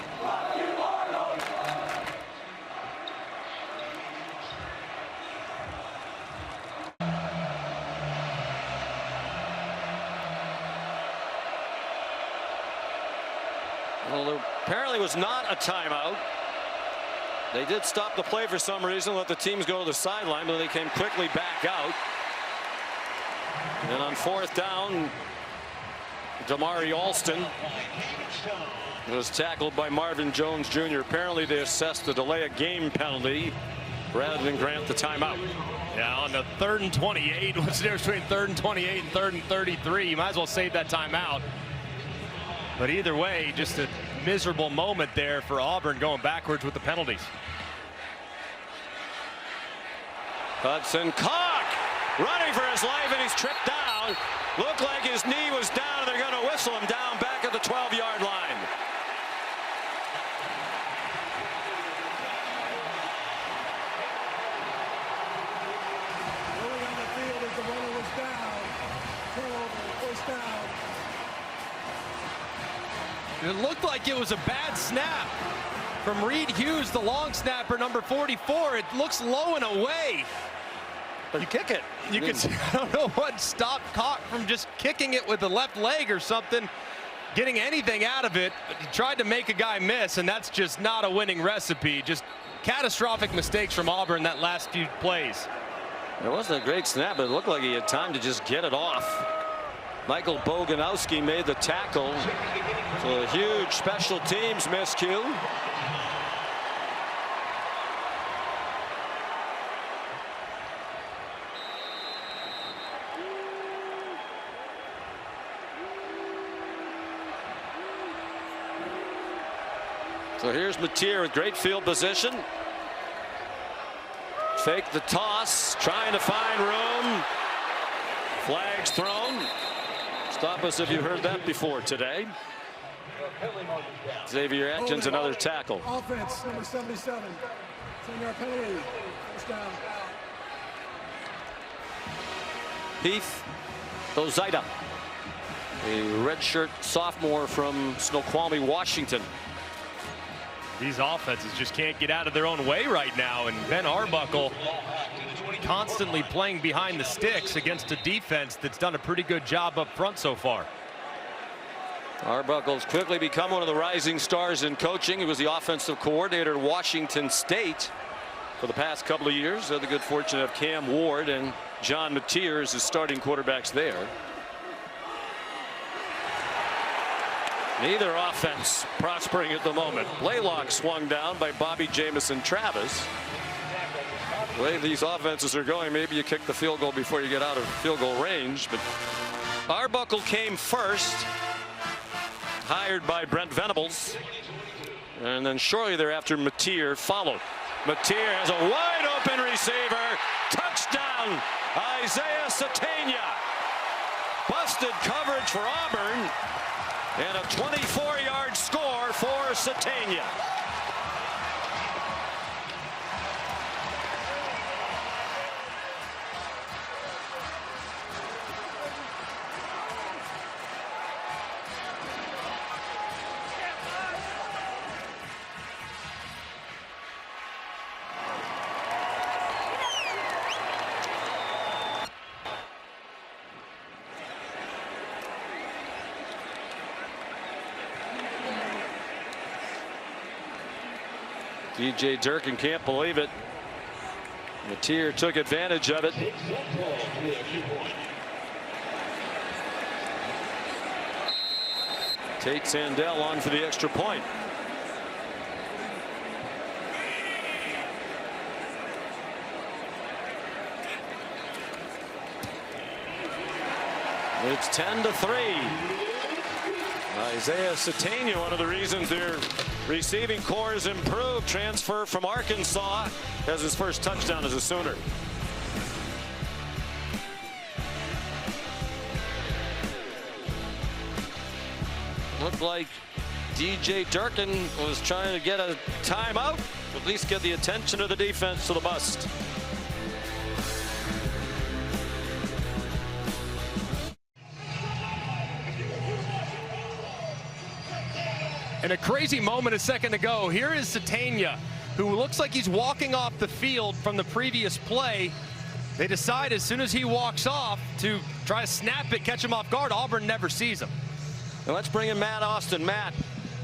Well, there apparently was not a timeout. They did stop the play for some reason, let the teams go to the sideline, but they came quickly back out. And on fourth down, Damari Alston was tackled by Marvin Jones Jr. Apparently they assessed the delay of game penalty rather than grant the timeout. Yeah, on the 3rd and 28, what's the difference between 3rd and 28 and 3rd and 33? You might as well save that timeout. But either way, just a miserable moment there for Auburn going backwards with the penalties. Hudson Cock running for his life, and he's tripped down. Looked like his knee was down, and they're going to whistle him down back at the 12-yard line. Rolling on the field as the runner was down. Turnover, first down. It looked like it was a bad snap from Reed Hughes, the long snapper, number 44. It looks low and away. But you kick it. You can see, I don't know what stopped Cock from just kicking it with the left leg or something. getting anything out of it. He tried to make a guy miss, and that's just not a winning recipe. Just catastrophic mistakes from Auburn that last few plays. It wasn't a great snap, but it looked like he had time to just get it off. Michael Boganowski made the tackle. So a huge special teams miscue. So here's Mateer with great field position. Fake the toss, trying to find room. Flags thrown. Stop us if you heard that before today. Xavier Atkins, another tackle. Offense, number 77. 10-yard penalty. First down. Heath Ozaida, a redshirt sophomore from Snoqualmie, Washington. These offenses just can't get out of their own way right now, and Ben Arbuckle constantly playing behind the sticks against a defense that's done a pretty good job up front so far. Arbuckle's quickly become one of the rising stars in coaching. He was the offensive coordinator at Washington State for the past couple of years. Had the good fortune of Cam Ward and John Mateer as his starting quarterbacks there. Neither offense prospering at the moment. Blaylock swung down by Bobby Jamison Travis. The way these offenses are going, maybe you kick the field goal before you get out of field goal range. But Arbuckle came first, hired by Brent Venables. And then shortly thereafter, Mateer followed. Mateer has a wide open receiver. Touchdown, Isaiah Satania. Busted coverage for Auburn. And a 24-yard score for Satania. DJ Durkin can't believe it. Mateer took advantage of it. Tate Sandell on for the extra point. It's 10-3. Isaiah Satania, one of the reasons their receiving corps has improved. Transfer from Arkansas, has his first touchdown as a Sooner. Looked like DJ Durkin was trying to get a timeout, at least get the attention of the defense to the bust. And a crazy moment a second ago. Here is Satania, who looks like he's walking off the field from the previous play. They decide as soon as he walks off to try to snap it, catch him off guard. Auburn never sees him. And let's bring in Matt Austin. Matt,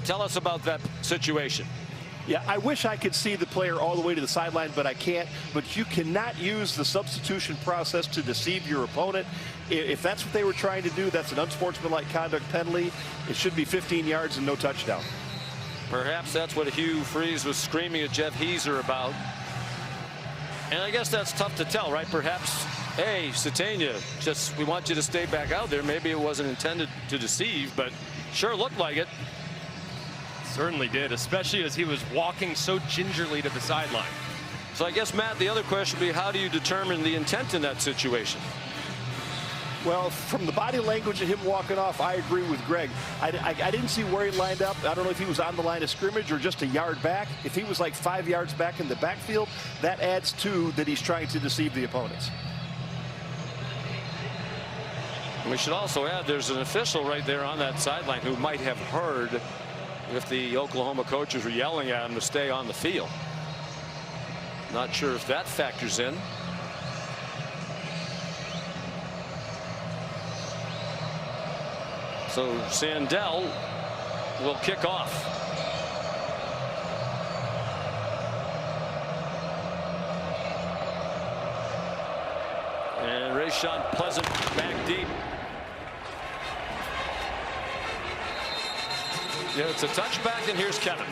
tell us about that situation. Yeah, I wish I could see the player all the way to the sideline, but I can't. But you cannot use the substitution process to deceive your opponent. If that's what they were trying to do, that's an unsportsmanlike conduct penalty. It should be 15 yards and no touchdown. Perhaps that's what Hugh Freeze was screaming at Jeff Heezer about. And I guess that's tough to tell, right? Perhaps, hey, Satania, just we want you to stay back out there. Maybe it wasn't intended to deceive, but sure looked like it. Certainly did, especially as he was walking so gingerly to the sideline. So I guess, Matt, the other question would be, how do you determine the intent in that situation? Well, from the body language of him walking off, I agree with Greg. I didn't see where he lined up. I don't know if he was on the line of scrimmage or just a yard back. If he was like 5 yards back in the backfield, that adds to that he's trying to deceive the opponents. We should also add there's an official right there on that sideline who might have heard if the Oklahoma coaches were yelling at him to stay on the field. Not sure if that factors in. So Sandell will kick off. And Rayshon Pleasant back deep. Yeah, it's a touchback, and here's Kevin.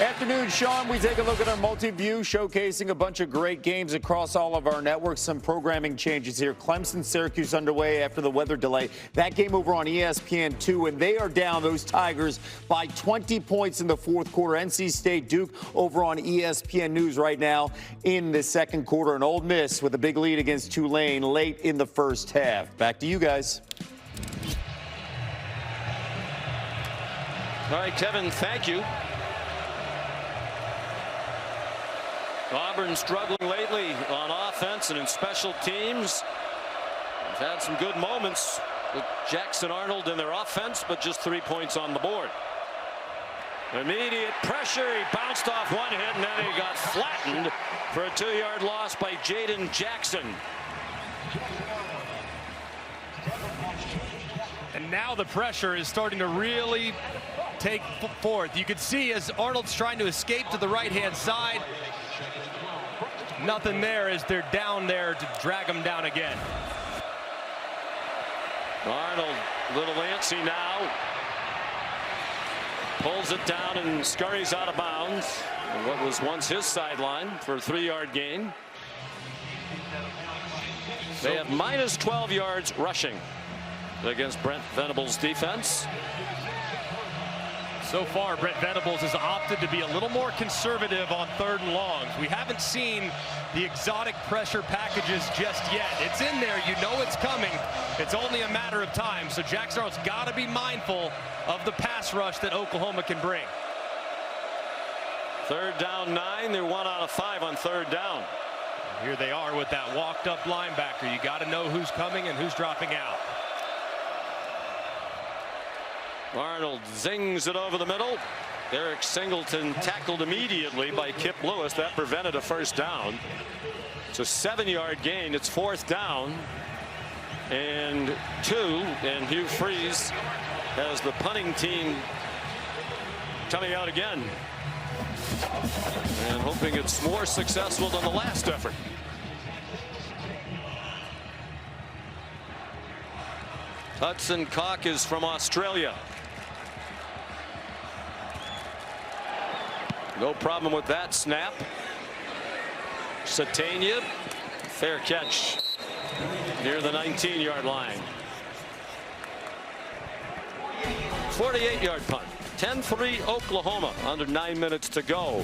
Afternoon, Sean. We take a look at our multi-view showcasing a bunch of great games across all of our networks. Some programming changes here. Clemson, Syracuse underway after the weather delay. That game over on ESPN2, and they are down, those Tigers, by 20 points in the fourth quarter. NC State, Duke over on ESPN News right now in the second quarter. And Ole Miss with a big lead against Tulane late in the first half. Back to you guys. All right, Kevin, thank you. Auburn struggling lately on offense and in special teams. They've had some good moments with Jackson Arnold in their offense, but just 3 points on the board. Immediate pressure. He bounced off one hit, and then he got flattened for a 2-yard loss by Jaden Jackson. And now the pressure is starting to really take forth. You could see as Arnold's trying to escape to the right-hand side. Nothing there as they're down there to drag him down again. Arnold, a little antsy now. Pulls it down and scurries out of bounds. And what was once his sideline for a 3-yard gain. They have minus 12 yards rushing against Brent Venables' defense. So far, Brent Venables has opted to be a little more conservative on 3rd and longs. We haven't seen the exotic pressure packages just yet. It's in there. You know it's coming. It's only a matter of time. So Jackson Arnold's got to be mindful of the pass rush that Oklahoma can bring. 3rd down 9. They're 1 out of 5 on 3rd down. Here they are with that walked up linebacker. You got to know who's coming and who's dropping out. Arnold zings it over the middle. Eric Singleton tackled immediately by Kip Lewis. That prevented a 1st down. It's a 7-yard gain. It's 4th down and 2. And Hugh Freeze has the punting team coming out again and hoping it's more successful than the last effort. Hudson Cock is from Australia. No problem with that snap. Satania, fair catch near the 19-yard line. 48-yard punt. 10-3 Oklahoma, under 9 minutes to go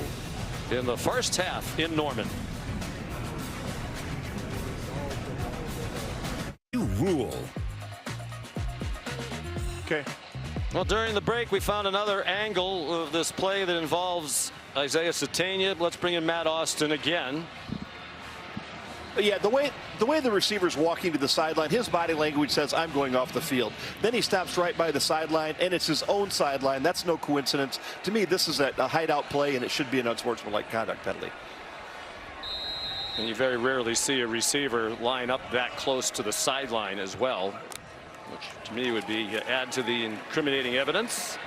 in the first half in Norman. You rule. Okay. Well, during the break, we found another angle of this play that involves Isaiah Satania. Let's bring in Matt Austin again. Yeah, the way the receiver's walking to the sideline, his body language says, I'm going off the field. Then he stops right by the sideline, and it's his own sideline. That's no coincidence. To me, this is a hideout play, and it should be an unsportsmanlike conduct penalty. And you very rarely see a receiver line up that close to the sideline as well, which to me would be add to the incriminating evidence.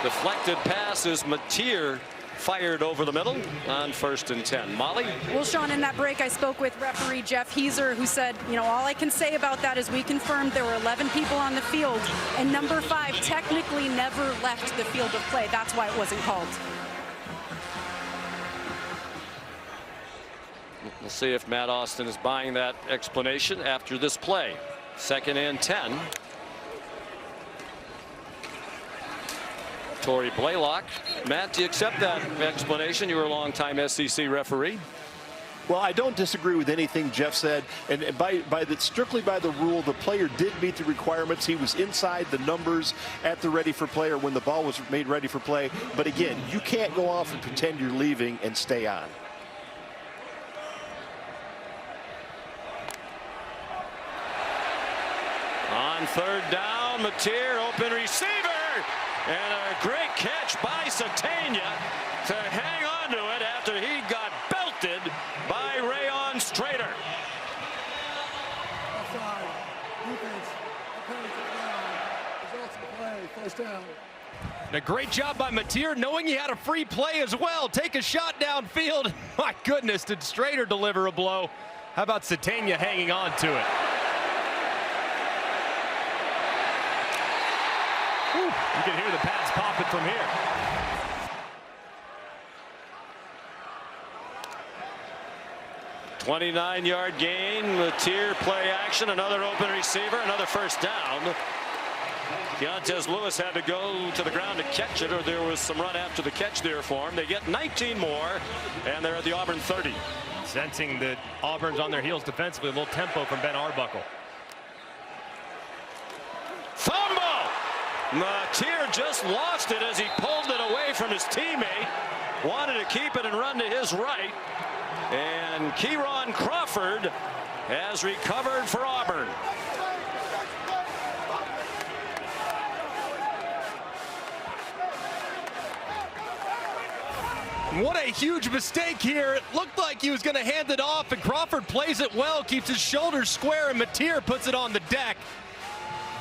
Deflected pass is Mateer, fired over the middle on 1st and 10. Molly? Well, Sean, in that break, I spoke with referee Jeff Heiser, who said, you know, all I can say about that is we confirmed there were 11 people on the field, and number 5 technically never left the field of play. That's why it wasn't called. We'll see if Matt Austin is buying that explanation after this play. 2nd and 10. Torrey Blaylock. Matt, do you accept that explanation? You were a longtime SEC referee. Well, I don't disagree with anything Jeff said, and strictly by the rule, the player did meet the requirements. He was inside the numbers at the ready for play, or when the ball was made ready for play. But again, you can't go off and pretend you're leaving and stay on. On 3rd down, Mateer, open receiver, and a great catch by Satania to hang on to it after he got belted by Rayon Strader. Offside. Defense. Penalty down. Results of the play. first down. And a great job by Mateer, knowing he had a free play as well. Take a shot downfield. My goodness, did Strader deliver a blow? How about Satania hanging on to it? Whew, you can hear the pads popping from here. "29-yard gain. Mateer play action. Another open receiver. Another first down. Keontez Lewis had to go to the ground to catch it, or there was some run after the catch there for him. They get 19 more, and they're at the Auburn 30. Sensing that Auburn's on their heels defensively, a little tempo from Ben Arbuckle. Fumble! Mateer just lost it as he pulled it away from his teammate. Wanted to keep it and run to his right. And Kieron Crawford has recovered for Auburn. What a huge mistake here. It looked like he was going to hand it off, and Crawford plays it well, keeps his shoulders square, and Mateer puts it on the deck.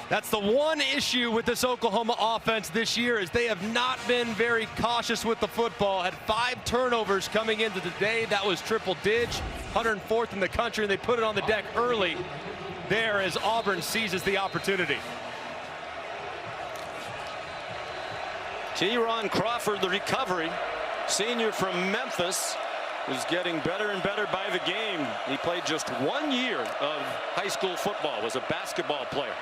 That's the one issue with this Oklahoma offense this year, is they have not been very cautious with the football. Had 5 turnovers coming into the day. That was triple dig, 104th in the country, and they put it on the deck early there as Auburn seizes the opportunity. Kieron Crawford, the recovery. Senior from Memphis, is getting better and better by the game. He played just 1 year of high school football, was a basketball player.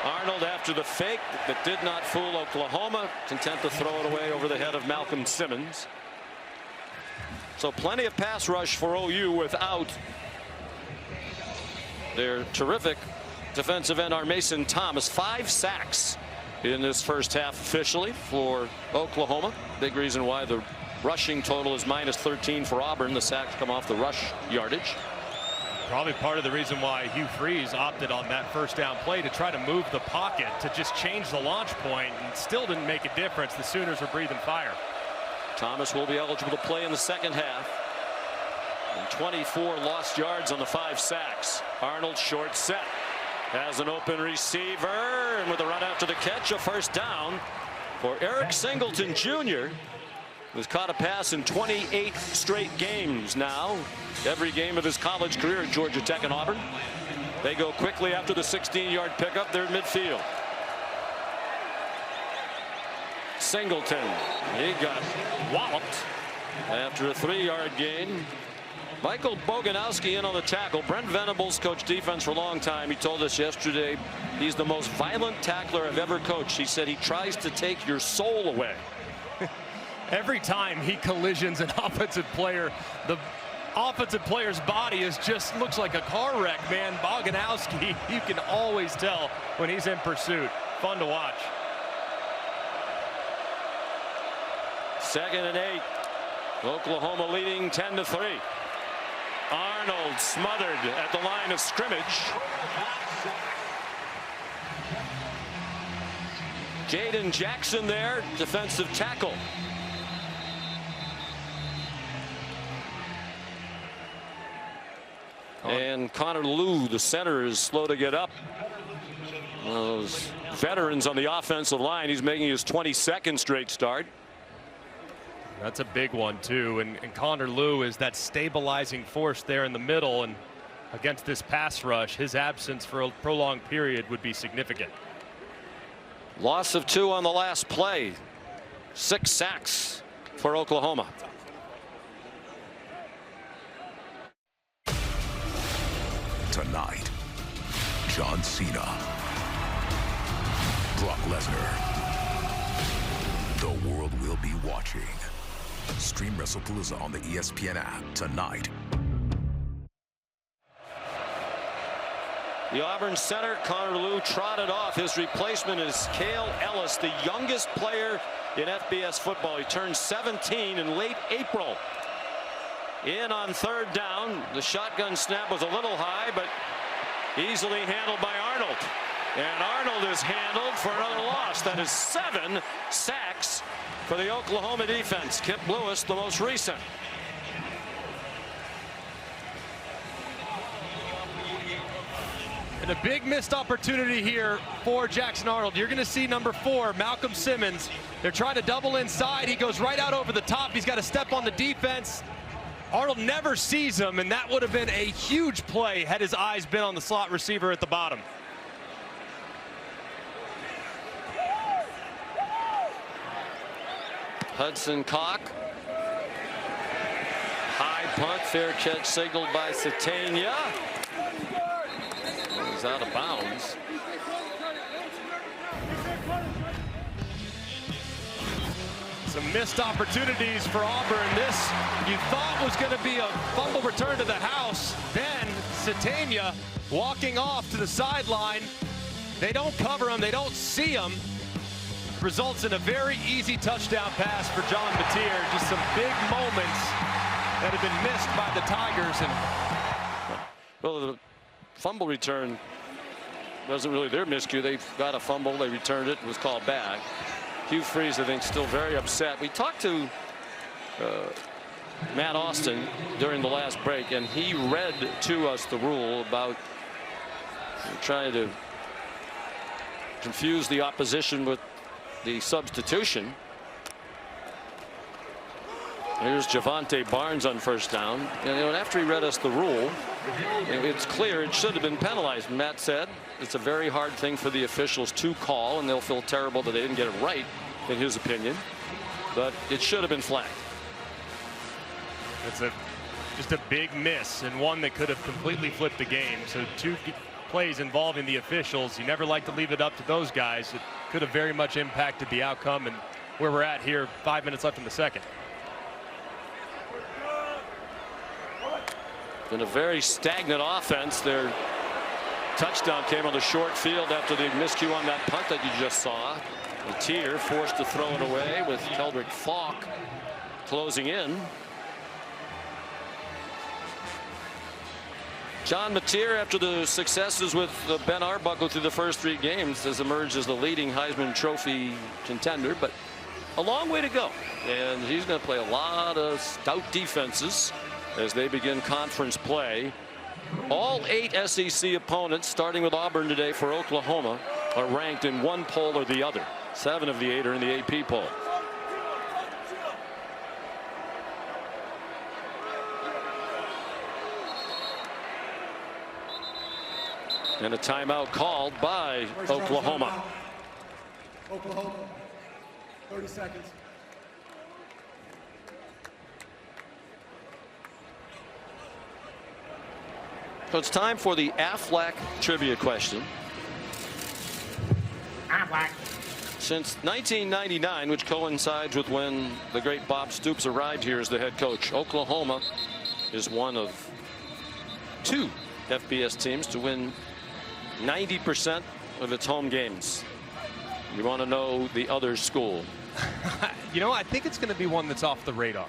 Arnold after the fake that did not fool Oklahoma, content to throw it away over the head of Malcolm Simmons. So plenty of pass rush for OU without their terrific defensive end, Mason Thomas. 5 sacks in this first half officially for Oklahoma. Big reason why the rushing total is -13 for Auburn. The sacks come off the rush yardage. Probably part of the reason why Hugh Freeze opted on that first down play to try to move the pocket, to just change the launch point, and still didn't make a difference. The Sooners were breathing fire. Thomas will be eligible to play in the second half. And 24 lost yards on the 5 sacks. Arnold short set. Has an open receiver, and with a run after the catch, a first down for Eric Singleton Jr., who's caught a pass in 28 straight games now. Every game of his college career at Georgia Tech and Auburn. They go quickly after the 16-yard pickup. They're in midfield. Singleton, he got walloped after a 3-yard gain. Michael Boganowski in on the tackle. Brent Venables coached defense for a long time. He told us yesterday he's the most violent tackler I've ever coached. He said he tries to take your soul away. Every time he collisions an offensive player, the offensive player's body is just looks like a car wreck, man. Boganowski, you can always tell when he's in pursuit. Fun to watch. 2nd and 8. Oklahoma leading 10-3. Arnold smothered at the line of scrimmage. Jaden Jackson there, defensive tackle. And Connor Lew, the center, is slow to get up. One of those veterans on the offensive line. He's making his 22nd straight start. That's a big one, too. And Connor Lew is that stabilizing force there in the middle. And against this pass rush, his absence for a prolonged period would be significant. Loss of 2 on the last play. 6 sacks for Oklahoma. Tonight, John Cena, Brock Lesnar. The world will be watching. Stream WrestlePalooza on the ESPN app tonight. The Auburn center, Connor Lew, trotted off. His replacement is Cale Ellis, the youngest player in FBS football. He turned 17 in late April. In on 3rd down. The shotgun snap was a little high, but easily handled by Arnold. And Arnold is handled for another loss. That is 7 sacks for the Oklahoma defense. Kip Lewis, the most recent. And a big missed opportunity here for Jackson Arnold. You're going to see number 4, Malcolm Simmons. They're trying to double inside. He goes right out over the top. He's got to step on the defense. Arnold never sees him, and that would have been a huge play had his eyes been on the slot receiver at the bottom. Hudson Cock. High punt, fair catch signaled by Satania. He's out of bounds. Some missed opportunities for Auburn. This you thought was going to be a fumble return to the house. Then Satania walking off to the sideline. They don't cover him. They don't see him. Results in a very easy touchdown pass for John Mateer. Just some big moments that have been missed by the Tigers. And well, the fumble return wasn't really their miscue. They got a fumble. They returned it. It was called back. Hugh Freeze, I think, still very upset. We talked to Matt Austin during the last break, and he read to us the rule about trying to confuse the opposition with the substitution. Here's Javante Barnes on first down. And after he read us the rule, it's clear it should have been penalized. Matt said it's a very hard thing for the officials to call, and they'll feel terrible that they didn't get it right, in his opinion. But it should have been flagged. It's just a big miss, and one that could have completely flipped the game. So 2 plays involving the officials. You never like to leave it up to those guys. It could have very much impacted the outcome and where we're at here, 5 minutes left in the second. In a very stagnant offense, their touchdown came on the short field after the miscue on that punt that you just saw. Mateer forced to throw it away with Keldrick Falk closing in. John Mateer, after the successes with Ben Arbuckle through the first 3 games, has emerged as the leading Heisman Trophy contender, but a long way to go. And he's going to play a lot of stout defenses as they begin conference play. All 8 SEC opponents, starting with Auburn today for Oklahoma, are ranked in one poll or the other. 7 of the 8 are in the AP poll. And a timeout called by Oklahoma. Oklahoma, 30 seconds. So it's time for the Aflac trivia question. Aflac. Since 1999, which coincides with when the great Bob Stoops arrived here as the head coach, Oklahoma is one of 2 FBS teams to win 90% of its home games. You want to know the other school? You know, I think it's going to be one that's off the radar.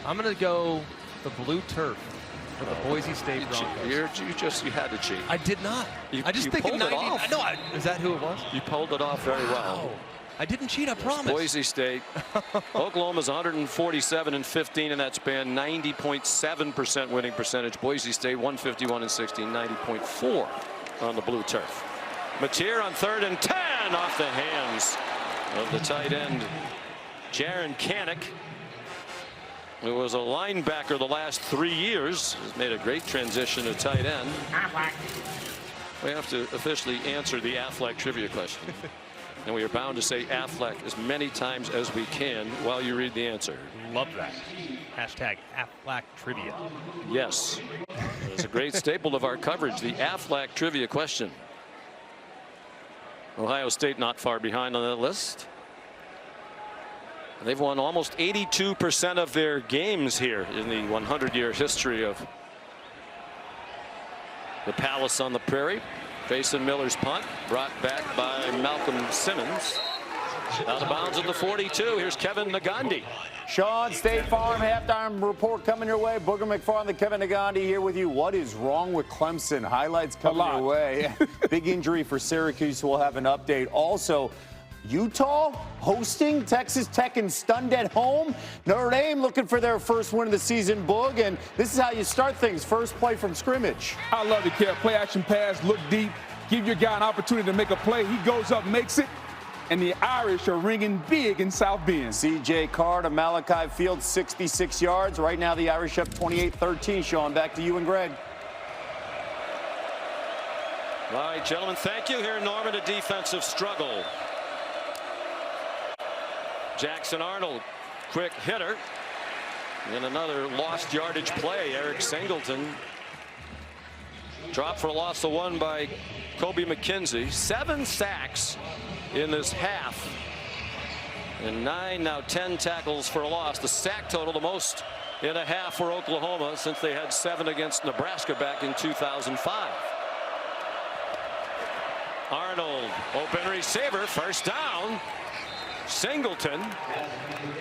I'm going to go the blue turf for the Boise State Broncos. You had to cheat. I did not. I just think pulled 90. it off. No, is that who it was? You pulled it off very well. I didn't cheat, I promise. Boise State. Oklahoma's 147-15 in that span, 90.7% winning percentage. Boise State 151-16, 90.4 on the blue turf. Mateer on 3rd and 10 off the hands of the tight end Jaron Kanik, who was a linebacker the last 3 years. Has made a great transition to tight end. We have to officially answer the Aflac trivia question. And we are bound to say Aflac as many times as we can while you read the answer. Love that. Hashtag Aflac trivia. Yes. It's a great staple of our coverage, the Aflac trivia question. Ohio State not far behind on that list. They've won almost 82% of their games here in the 100-year history of the Palace on the Prairie. Jason Miller's punt brought back by Malcolm Simmons. Out of bounds at the 42. Here's Kevin Nagandi. Sean, State Farm halftime report coming your way. Booger McFarland, Kevin Nagandi here with you. What is wrong with Clemson? Highlights coming your way. Big injury for Syracuse. We'll have an update. Also, Utah hosting Texas Tech and stunned at home. Notre Dame looking for their first win of the season, Boog, and this is how you start things. First play from scrimmage. I love it, Kev. Play action pass, look deep, give your guy an opportunity to make a play. He goes up, makes it, and the Irish are ringing big in South Bend. C.J. Carr to Malachi Field, 66 yards. Right now the Irish up 28-13. Sean, back to you and Greg. All right, gentlemen, thank you. Here in Norman, a defensive struggle. Jackson Arnold, quick hitter. And another lost yardage play. Eric Singleton dropped for a loss of 1 by Kobe McKenzie. 7 sacks in this half. And 9, now 10 tackles for a loss. The sack total, the most in a half for Oklahoma since they had 7 against Nebraska back in 2005. Arnold, open receiver, first down. Singleton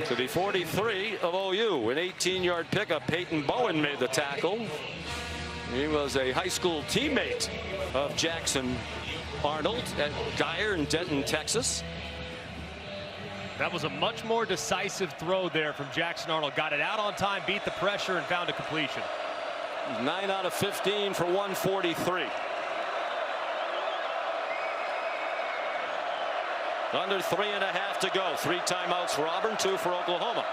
to the 43 of OU. An 18-yard pickup. Peyton Bowen made the tackle. He was a high school teammate of Jackson Arnold at Dyer in Denton, Texas. That was a much more decisive throw there from Jackson Arnold. Got it out on time, beat the pressure, and found a completion. 9 out of 15 for 143. Under 3.5 to go. 3 timeouts for Auburn, 2 for Oklahoma.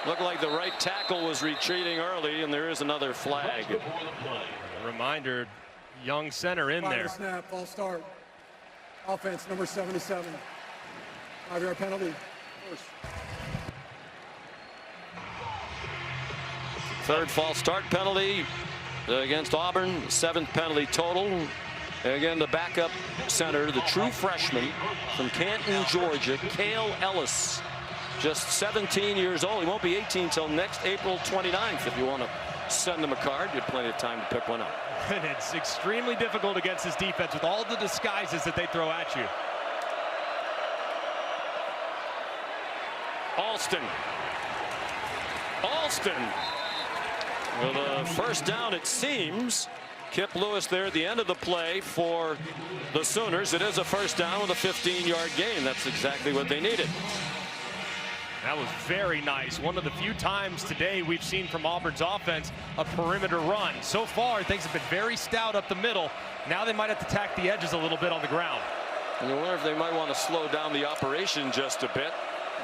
Looked like the right tackle was retreating early, and there is another flag. Reminder, young center in there. Snap, false start. Offense, number 77. 5-yard penalty. First. Third false start penalty against Auburn. 7th penalty total. And again, the backup center, the true freshman from Canton, Georgia, Cale Ellis. Just 17 years old. He won't be 18 until next April 29th. If you want to send him a card, you have plenty of time to pick one up. And it's extremely difficult against this defense with all the disguises that they throw at you. Alston. With a first down, it seems. Kip Lewis there at the end of the play for the Sooners. It is a first down with a 15-yard gain. That's exactly what they needed. That was very nice. One of the few times today we've seen from Auburn's offense a perimeter run. So far, things have been very stout up the middle. Now they might have to tack the edges a little bit on the ground. And you wonder if they might want to slow down the operation just a bit.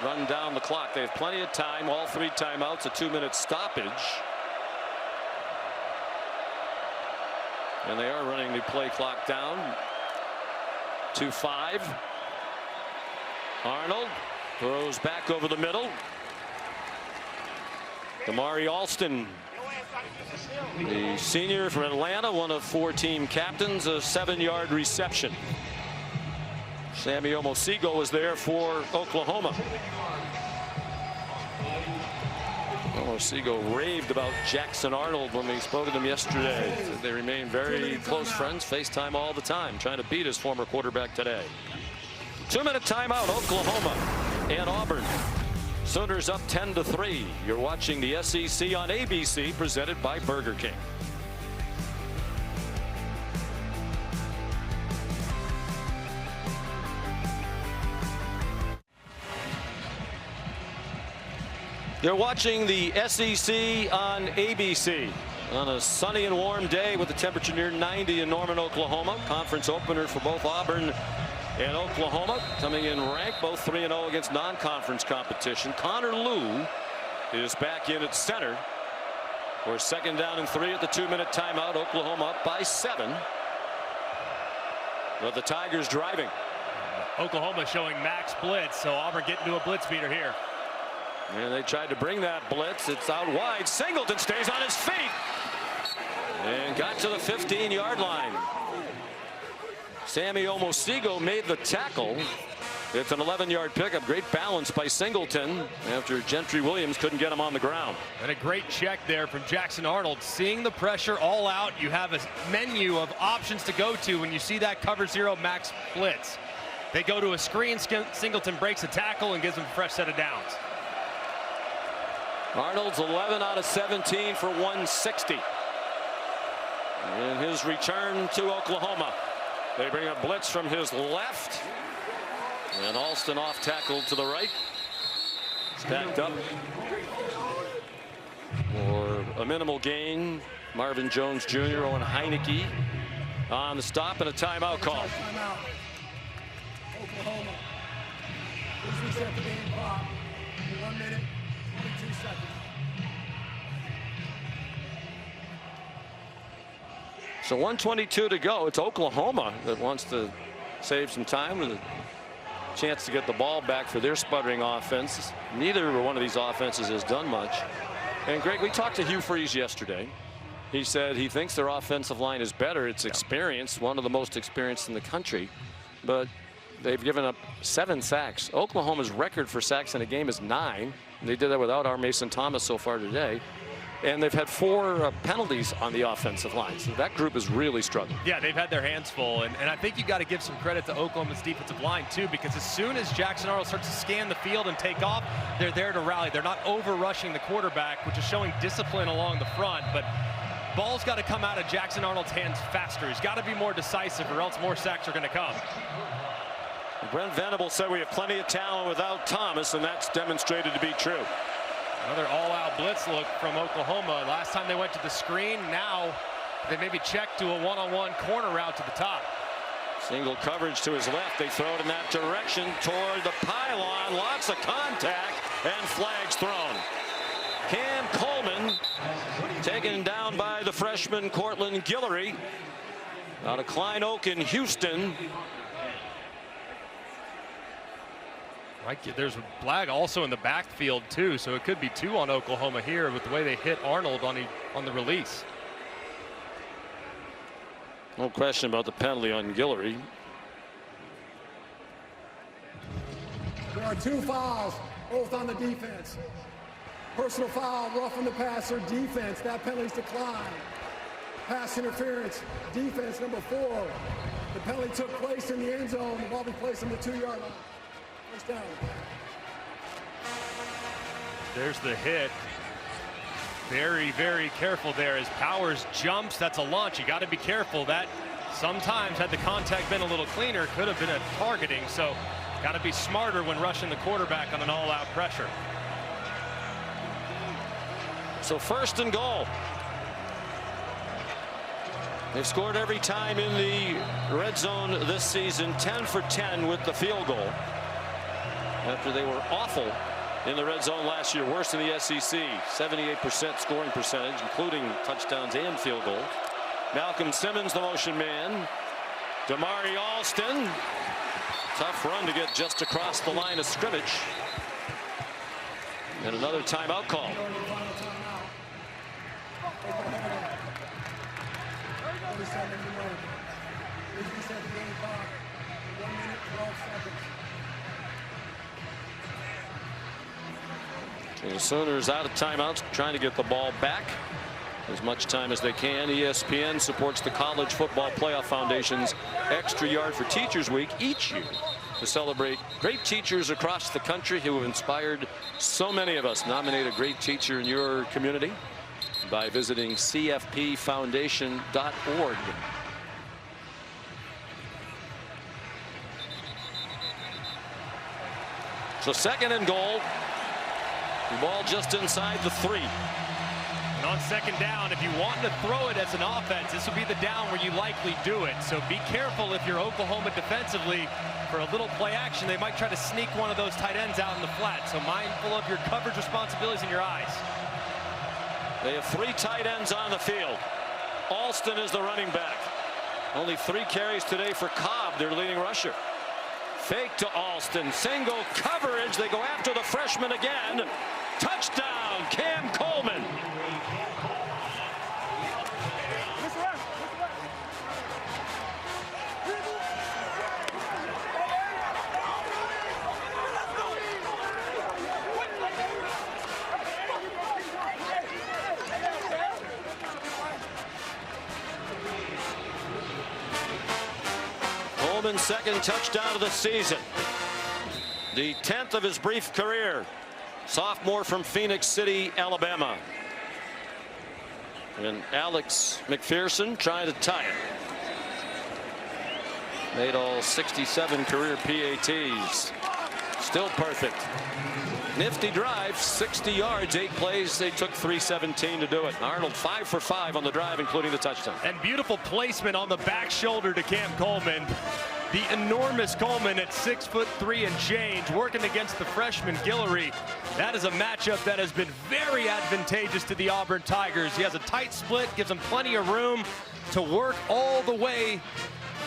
Run down the clock. They have plenty of time. All 3 timeouts, a 2-minute stoppage. And they are running the play clock down to 5. Arnold throws back over the middle. Damari Alston, the senior from Atlanta, one of 4 team captains, a 7-yard reception. Sammy Omosigo was there for Oklahoma. Omosigo raved about Jackson Arnold when we spoke to them yesterday. Said they remain very close friends, FaceTime all the time, trying to beat his former quarterback today. 2-minute timeout, Oklahoma and Auburn. Sooners up 10-3. You're watching the SEC on ABC, presented by Burger King. You're watching the SEC on ABC on a sunny and warm day with the temperature near 90 in Norman, Oklahoma. Conference opener for both Auburn and Oklahoma, coming in ranked, both 3-0 against non-conference competition. Connor Lew is back in at center for 2nd down and 3 at the 2-minute timeout. Oklahoma up by 7. But the Tigers driving. Oklahoma showing max blitz, so Auburn getting to a blitz beater here. And they tried to bring that blitz. It's out wide. Singleton stays on his feet and got to the 15-yard line. Sammy Omosigo made the tackle. It's an 11-yard pickup. Great balance by Singleton after Gentry Williams couldn't get him on the ground. And a great check there from Jackson Arnold. Seeing the pressure all out, you have a menu of options to go to when you see that cover 0 max blitz. They go to a screen. Singleton breaks a tackle and gives them a fresh set of downs. Arnold's 11 out of 17 for 160. In his return to Oklahoma, they bring a blitz from his left. And Alston off tackle to the right. Stacked up for a minimal gain. Marvin Jones Jr., Owen Heineke on the stop, and a timeout call. Timeout. Oklahoma. Please reset the game clock. 1 minute, 22 seconds. So 1:22 to go. It's Oklahoma that wants to save some time with a chance to get the ball back for their sputtering offense. Neither one of these offenses has done much. And Greg, we talked to Hugh Freeze yesterday. He said he thinks their offensive line is better. It's experienced, one of the most experienced in the country, but they've given up 7 sacks. Oklahoma's record for sacks in a game is 9. They did that without our Mason Thomas so far today. And they've had 4 penalties on the offensive line. So that group is really struggling. Yeah, they've had their hands full. And I think you got to give some credit to Oklahoma's defensive line, too, because as soon as Jackson Arnold starts to scan the field and take off, they're there to rally. They're not over-rushing the quarterback, which is showing discipline along the front. But ball's got to come out of Jackson Arnold's hands faster. He's got to be more decisive, or else more sacks are going to come. Brent Venable said we have plenty of talent without Thomas, and that's demonstrated to be true. Another all-out blitz look from Oklahoma. Last time they went to the screen, now they maybe check to a one-on-one corner route to the top. Single coverage to his left. They throw it in that direction toward the pylon. Lots of contact and flags thrown. Cam Coleman taken down by the freshman Cortland Guillory out of Klein Oak in Houston. Right, there's a flag also in the backfield too, so it could be 2 on Oklahoma here with the way they hit Arnold on the release. No question about the penalty on Guillory. There are 2 fouls, both on the defense. Personal foul, roughing the passer, defense. That penalty's declined. Pass interference, defense number 4. The penalty took place in the end zone. The ball be placed on the 2-yard line. First down. There's the hit. Very, very careful there as Powers jumps. That's a launch. You got to be careful. That sometimes, had the contact been a little cleaner, could have been a targeting. So got to be smarter when rushing the quarterback on an all-out pressure. So 1st and goal. They've scored every time in the red zone this season, 10 for 10 with the field goal. After they were awful in the red zone last year, worse in the SEC, 78% scoring percentage, including touchdowns and field goals. Malcolm Simmons, the motion man. Damari Alston, tough run to get just across the line of scrimmage. And another timeout call. The Sooners out of timeouts, trying to get the ball back as much time as they can. ESPN supports the College Football Playoff Foundation's Extra Yard for Teachers Week each year to celebrate great teachers across the country who have inspired so many of us. Nominate a great teacher in your community by visiting cfpfoundation.org. So 2nd and goal. The ball just inside the 3. And on 2nd down, if you want to throw it as an offense, this would be the down where you likely do it. So be careful if you're Oklahoma defensively. For a little play action, they might try to sneak one of those tight ends out in the flat. So mindful of your coverage responsibilities in your eyes. They have 3 tight ends on the field. Alston is the running back. Only 3 carries today for Cobb, their leading rusher. Fake to Alston, single coverage. They go after the freshman again. Touchdown, Cam Coleman. Coleman's 2nd touchdown of the season. The 10th of his brief career. Sophomore from Phoenix City, Alabama. And Alex McPherson trying to tie it. Made all 67 career PATs. Still perfect. Nifty drive, 60 yards, 8 plays. They took 3:17 to do it. Arnold 5 for 5 on the drive, including the touchdown. And beautiful placement on the back shoulder to Cam Coleman. The enormous Coleman at 6'3" and change, working against the freshman Guillory. That is a matchup that has been very advantageous to the Auburn Tigers. He has a tight split, gives him plenty of room to work all the way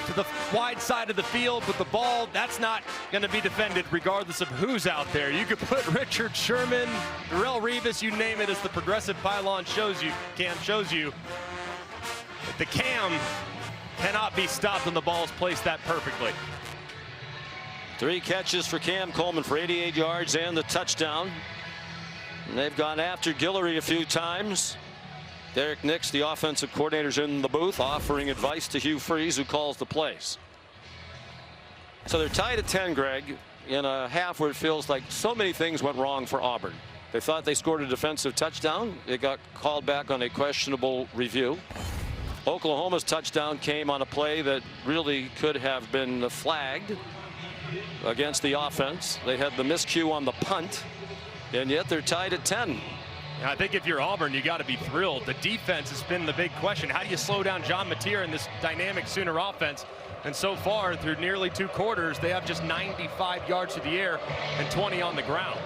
to the wide side of the field with the ball. That's not going to be defended regardless of who's out there. You could put Richard Sherman, Darrell Revis, you name it, as the progressive pylon shows you, Cam shows you. But the Cam cannot be stopped when the ball is placed that perfectly. 3 catches for Cam Coleman for 88 yards and the touchdown. And they've gone after Guillory a few times. Derek Nix, the offensive coordinator's in the booth, offering advice to Hugh Freeze, who calls the plays. So they're tied at 10, Greg, in a half where it feels like so many things went wrong for Auburn. They thought they scored a defensive touchdown. It got called back on a questionable review. Oklahoma's touchdown came on a play that really could have been flagged against the offense. They had the miscue on the punt, and yet they're tied at 10. I think if you're Auburn, you got to be thrilled. The defense has been the big question. How do you slow down John Mateer in this dynamic Sooner offense? And so far, through nearly 2 quarters, they have just 95 yards to the air and 20 on the ground.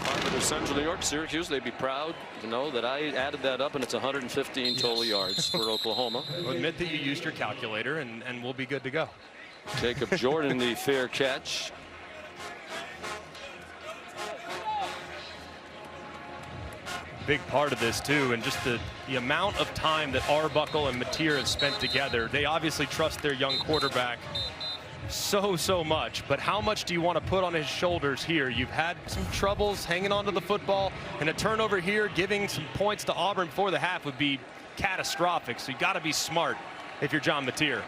Harvard of Central New York, Syracuse, they'd be proud to know that I added that up, and it's 115 total yards for Oklahoma. Well, admit that you used your calculator, and we'll be good to go. Jacob Jordan, the fair catch. Big part of this too, and just the amount of time that Arbuckle and Mateer have spent together. They obviously trust their young quarterback so much, but how much do you want to put on his shoulders here? You've had some troubles hanging onto the football, and a turnover here giving some points to Auburn before the half would be catastrophic. So you got to be smart if you're John Mateer.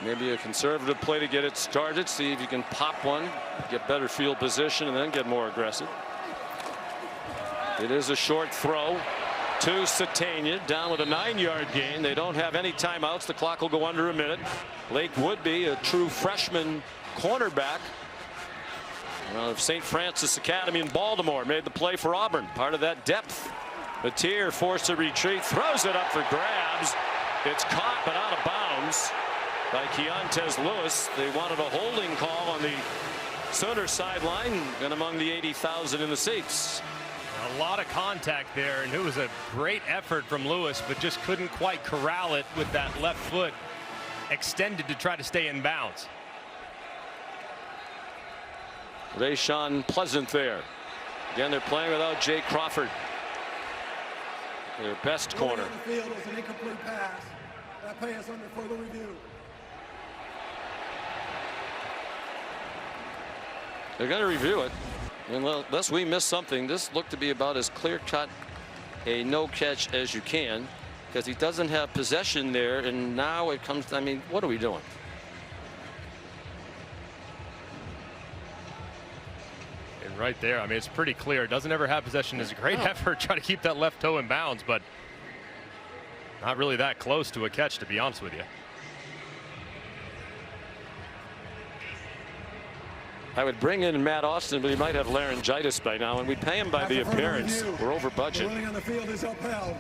Maybe a conservative play to get it started, see if you can pop one, get better field position, and then get more aggressive. It is a short throw to Satania, down with a 9-yard gain. They don't have any timeouts. The clock will go under a minute. Blake Woodby, a true freshman cornerback of St. Francis Academy in Baltimore, made the play for Auburn. Part of that depth. Mateer forced to retreat, throws it up for grabs. It's caught but out of bounds by Keontez Lewis. They wanted a holding call on the Sooner sideline and among the 80,000 in the seats. A lot of contact there, and it was a great effort from Lewis, but just couldn't quite corral it with that left foot extended to try to stay in bounds. Rayshawn Pleasant there. Again, they're playing without Jay Crawford, their best corner. The field is an incomplete pass. That play is under further review. They're going to review it. Unless we miss something, this looked to be about as clear-cut a no catch as you can, because he doesn't have possession there, and now it comes to, I mean, what are we doing? And right there, I mean, it's pretty clear. Doesn't ever have possession. It's a great effort trying to keep that left toe in bounds, but not really that close to a catch, to be honest with you. I would bring in Matt Austin, but he might have laryngitis by now, and we pay him by the appearance. We're over budget. The ruling on the field is upheld.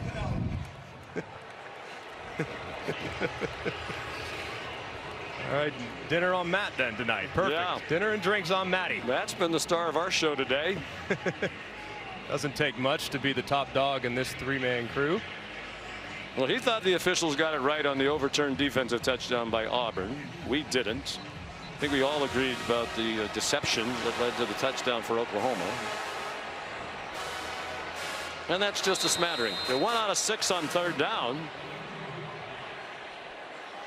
All right, dinner on Matt then tonight. Perfect. Yeah. Dinner and drinks on Matty. Matt's been the star of our show today. Doesn't take much to be the top dog in this 3-man crew. Well, he thought the officials got it right on the overturned defensive touchdown by Auburn. We didn't. I think we all agreed about the deception that led to the touchdown for Oklahoma. And that's just a smattering. They're 1 out of 6 on 3rd down.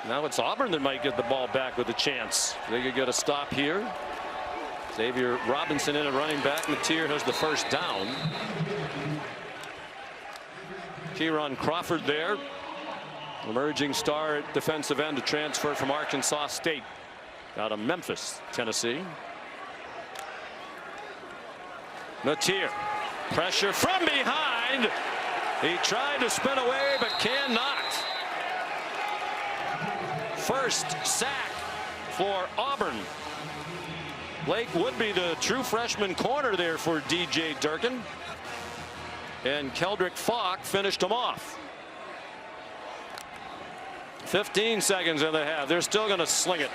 Now it's Auburn that might get the ball back with a chance. They could get a stop here. Xavier Robinson in at running back. Mateer has the first down. Kieron Crawford there. Emerging star at defensive end to transfer from Arkansas State out of Memphis, Tennessee. Mateer, pressure from behind, He tried to spin away, but cannot. First sack for Auburn. Blake would be the true freshman corner there for DJ Durkin. And Keldrick Falk finished him off. 15 seconds in the half. They're still going to sling it.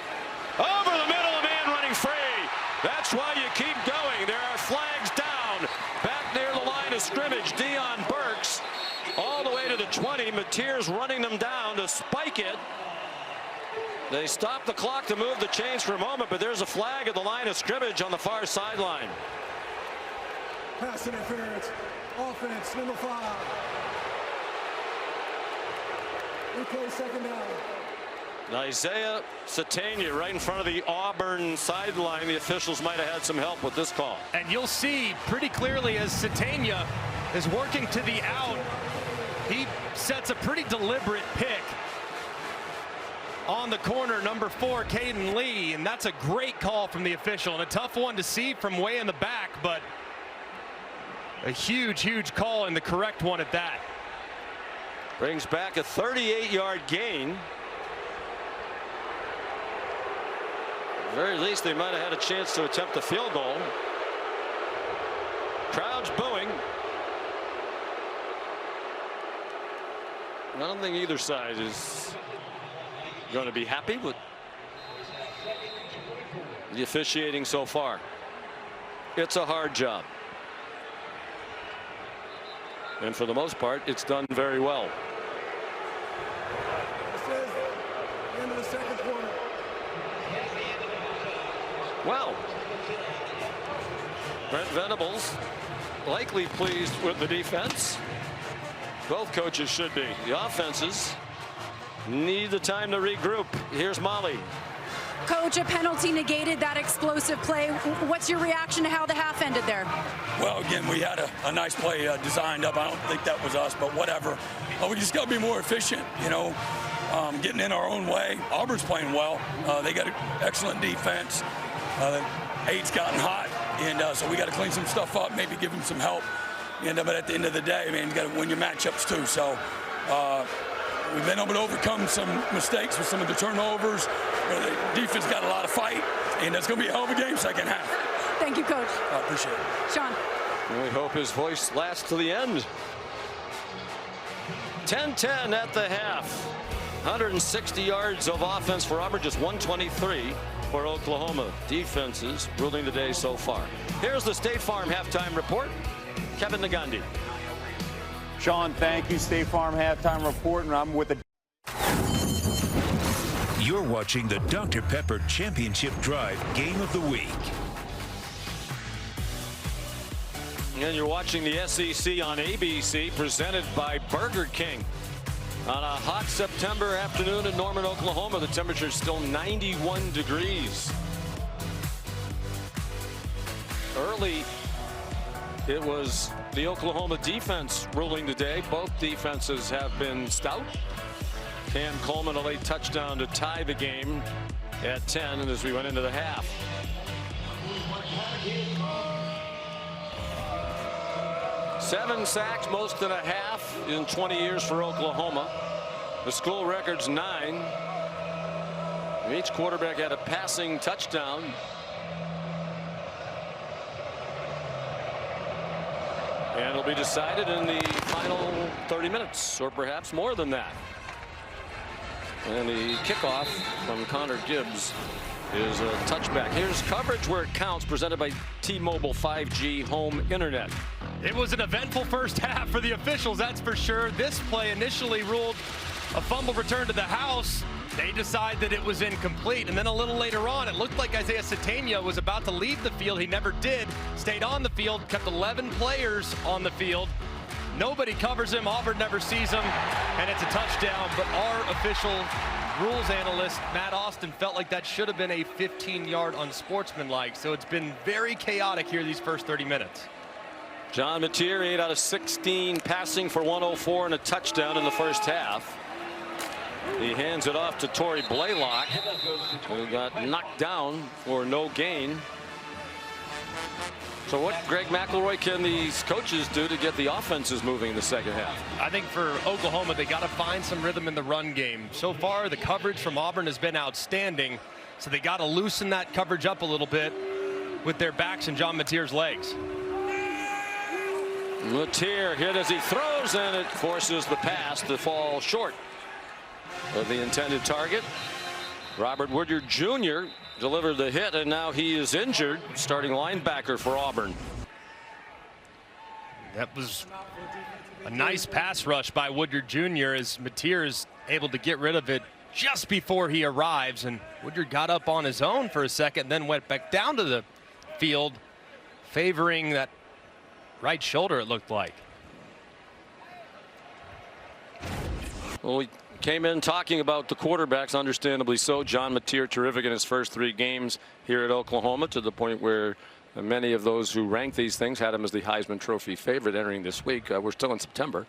Over the middle, a man running free. That's why you keep going. There are flags down. Back near the line of scrimmage, Dion Burks. All the way to the 20. Mateer's running them down to spike it. They stop the clock to move the chains for a moment, but there's a flag at the line of scrimmage on the far sideline. Pass interference. Offense, number 5. Replay second down. Isaiah Satania right in front of the Auburn sideline. The officials might have had some help with this call. And you'll see pretty clearly as Satania is working to the out, he sets a pretty deliberate pick on the corner, number 4, Caden Lee, and that's a great call from the official and a tough one to see from way in the back, but a huge call and the correct one at that. Brings back a 38-yard gain. At the very least, they might have had a chance to attempt a field goal. Crowd's booing. I don't think either side is going to be happy with the officiating so far. It's a hard job. And for the most part, it's done very well. This is the end of the second quarter. Well, Brent Venables likely pleased with the defense. Both coaches should be. The offenses need the time to regroup. Here's Molly. Coach, a penalty negated that explosive play. What's your reaction to how the half ended there? Well, again, we had a nice play designed up. I don't think that was us, but whatever. We just got to be more efficient, you know, getting in our own way. Auburn's playing well. They got an excellent defense. The 8's gotten hot, and so we got to clean some stuff up, maybe give them some help. But at the end of the day, man, you got to win your matchups too. So we've been able to overcome some mistakes with some of the turnovers. The defense got a lot of fight, and it's going to be a hell of a game second half. Thank you, Coach. I appreciate it. Sean. We hope his voice lasts to the end. 10-10 at the half. 160 yards of offense for Auburn, just 123 for Oklahoma. Defenses ruling the day so far. Here's the State Farm halftime report. Kevin Nagandi. Sean, thank you. State Farm halftime report, and I'm with the. You're watching the Dr. Pepper Championship Drive Game of the Week. And you're watching the SEC on ABC, presented by Burger King. On a hot September afternoon in Norman, Oklahoma, the temperature is still 91 degrees. Early, it was the Oklahoma defense ruling today. Both defenses have been stout. Cam Coleman a late touchdown to tie the game at 10, and as we went into the half. Seven sacks, most in a half in 20 years for Oklahoma. The school record's 9. Each quarterback had a passing touchdown. And it'll be decided in the final 30 minutes, or perhaps more than that. And the kickoff from Connor Gibbs is a touchback. Here's coverage where it counts, presented by T-Mobile 5G home internet. It was an eventful first half for the officials, that's for sure. This play initially ruled a fumble return to the house. They decide that it was incomplete, and then a little later on, it looked like Isaiah Satania was about to leave the field. He never did. Stayed on the field, kept 11 players on the field. Nobody covers him. Auburn never sees him, and it's a touchdown. But our official rules analyst, Matt Austin, felt like that should have been a 15-yard unsportsmanlike. So it's been very chaotic here these first 30 minutes. John Mateer, 8 out of 16 passing for 104 and a touchdown in the first half. He hands it off to Torrey Blaylock, who got knocked down for no gain. So what, Greg McElroy, can these coaches do to get the offenses moving in the second half? I think for Oklahoma, they got to find some rhythm in the run game. So far, the coverage from Auburn has been outstanding, so they got to loosen that coverage up a little bit with their backs and John Mateer's legs. Mateer hit as he throws, and it forces the pass to fall short of the intended target. Robert Woodyard Jr. delivered the hit, and now he is injured, starting linebacker for Auburn. That was a nice pass rush by Woodyard Jr. as Mateer is able to get rid of it just before he arrives, and Woodyard got up on his own for a second, then went back down to the field, favoring that right shoulder, it looked like. Well, we came in talking about the quarterbacks, understandably so. John Mateer, terrific in his first 3 games here at Oklahoma, to the point where many of those who rank these things had him as the Heisman Trophy favorite entering this week. We're still in September.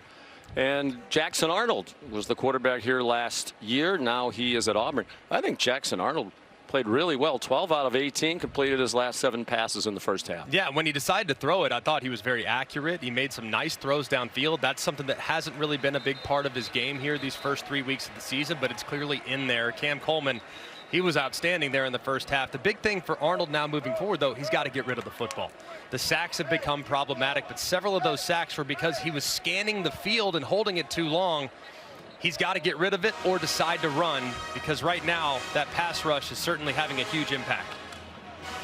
And Jackson Arnold was the quarterback here last year. Now he is at Auburn. I think Jackson Arnold played really well. 12 out of 18, completed his last 7 passes in the first half. Yeah, when he decided to throw it, I thought he was very accurate. He made some nice throws downfield. That's something that hasn't really been a big part of his game here these first 3 weeks of the season, but it's clearly in there. Cam Coleman, he was outstanding there in the first half. The big thing for Arnold now moving forward, though, he's got to get rid of the football. The sacks have become problematic, but several of those sacks were because he was scanning the field and holding it too long. He's got to get rid of it or decide to run, because right now that pass rush is certainly having a huge impact.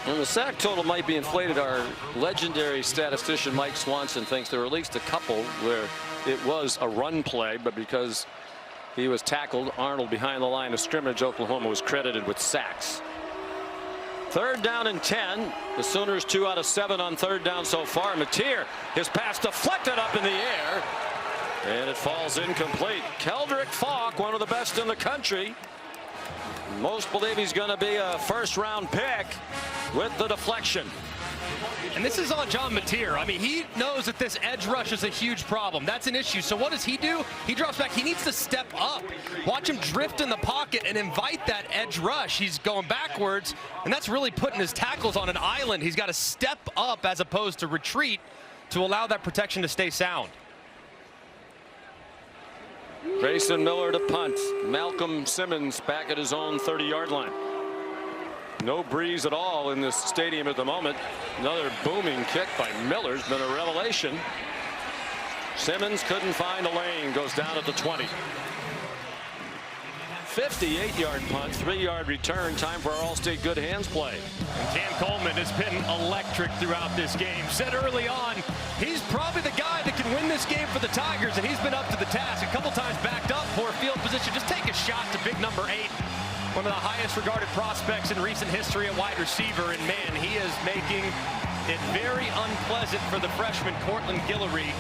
And the sack total might be inflated. Our legendary statistician Mike Swanson thinks there were at least a couple where it was a run play, but because he was tackled, Arnold behind the line of scrimmage, Oklahoma was credited with sacks. 3rd down and 10. The Sooners 2 out of 7 on 3rd down so far. Mateer, his pass deflected up in the air, and it falls incomplete. Keldrick Falk, one of the best in the country. Most believe he's going to be a first-round pick with the deflection. And this is on John Mateer. I mean, he knows that this edge rush is a huge problem. That's an issue. So what does he do? He drops back. He needs to step up. Watch him drift in the pocket and invite that edge rush. He's going backwards, and that's really putting his tackles on an island. He's got to step up as opposed to retreat to allow that protection to stay sound. Grayson Miller to punt. Malcolm Simmons back at his own 30-yard line. No breeze at all in this stadium at the moment. Another booming kick by Miller's been a revelation. Simmons couldn't find a lane. Goes down at the 20. 58-yard punt, 3-yard return. Time for our All-State good hands play. And Cam Coleman has been electric throughout this game. Said early on, he's probably the guy that can win this game for the Tigers, and he's been up to the task. A couple times backed up, poor field position. Just take a shot to big number 8. One of the highest regarded prospects in recent history at wide receiver, and man, he is making it very unpleasant for the freshman Cortland Guillory,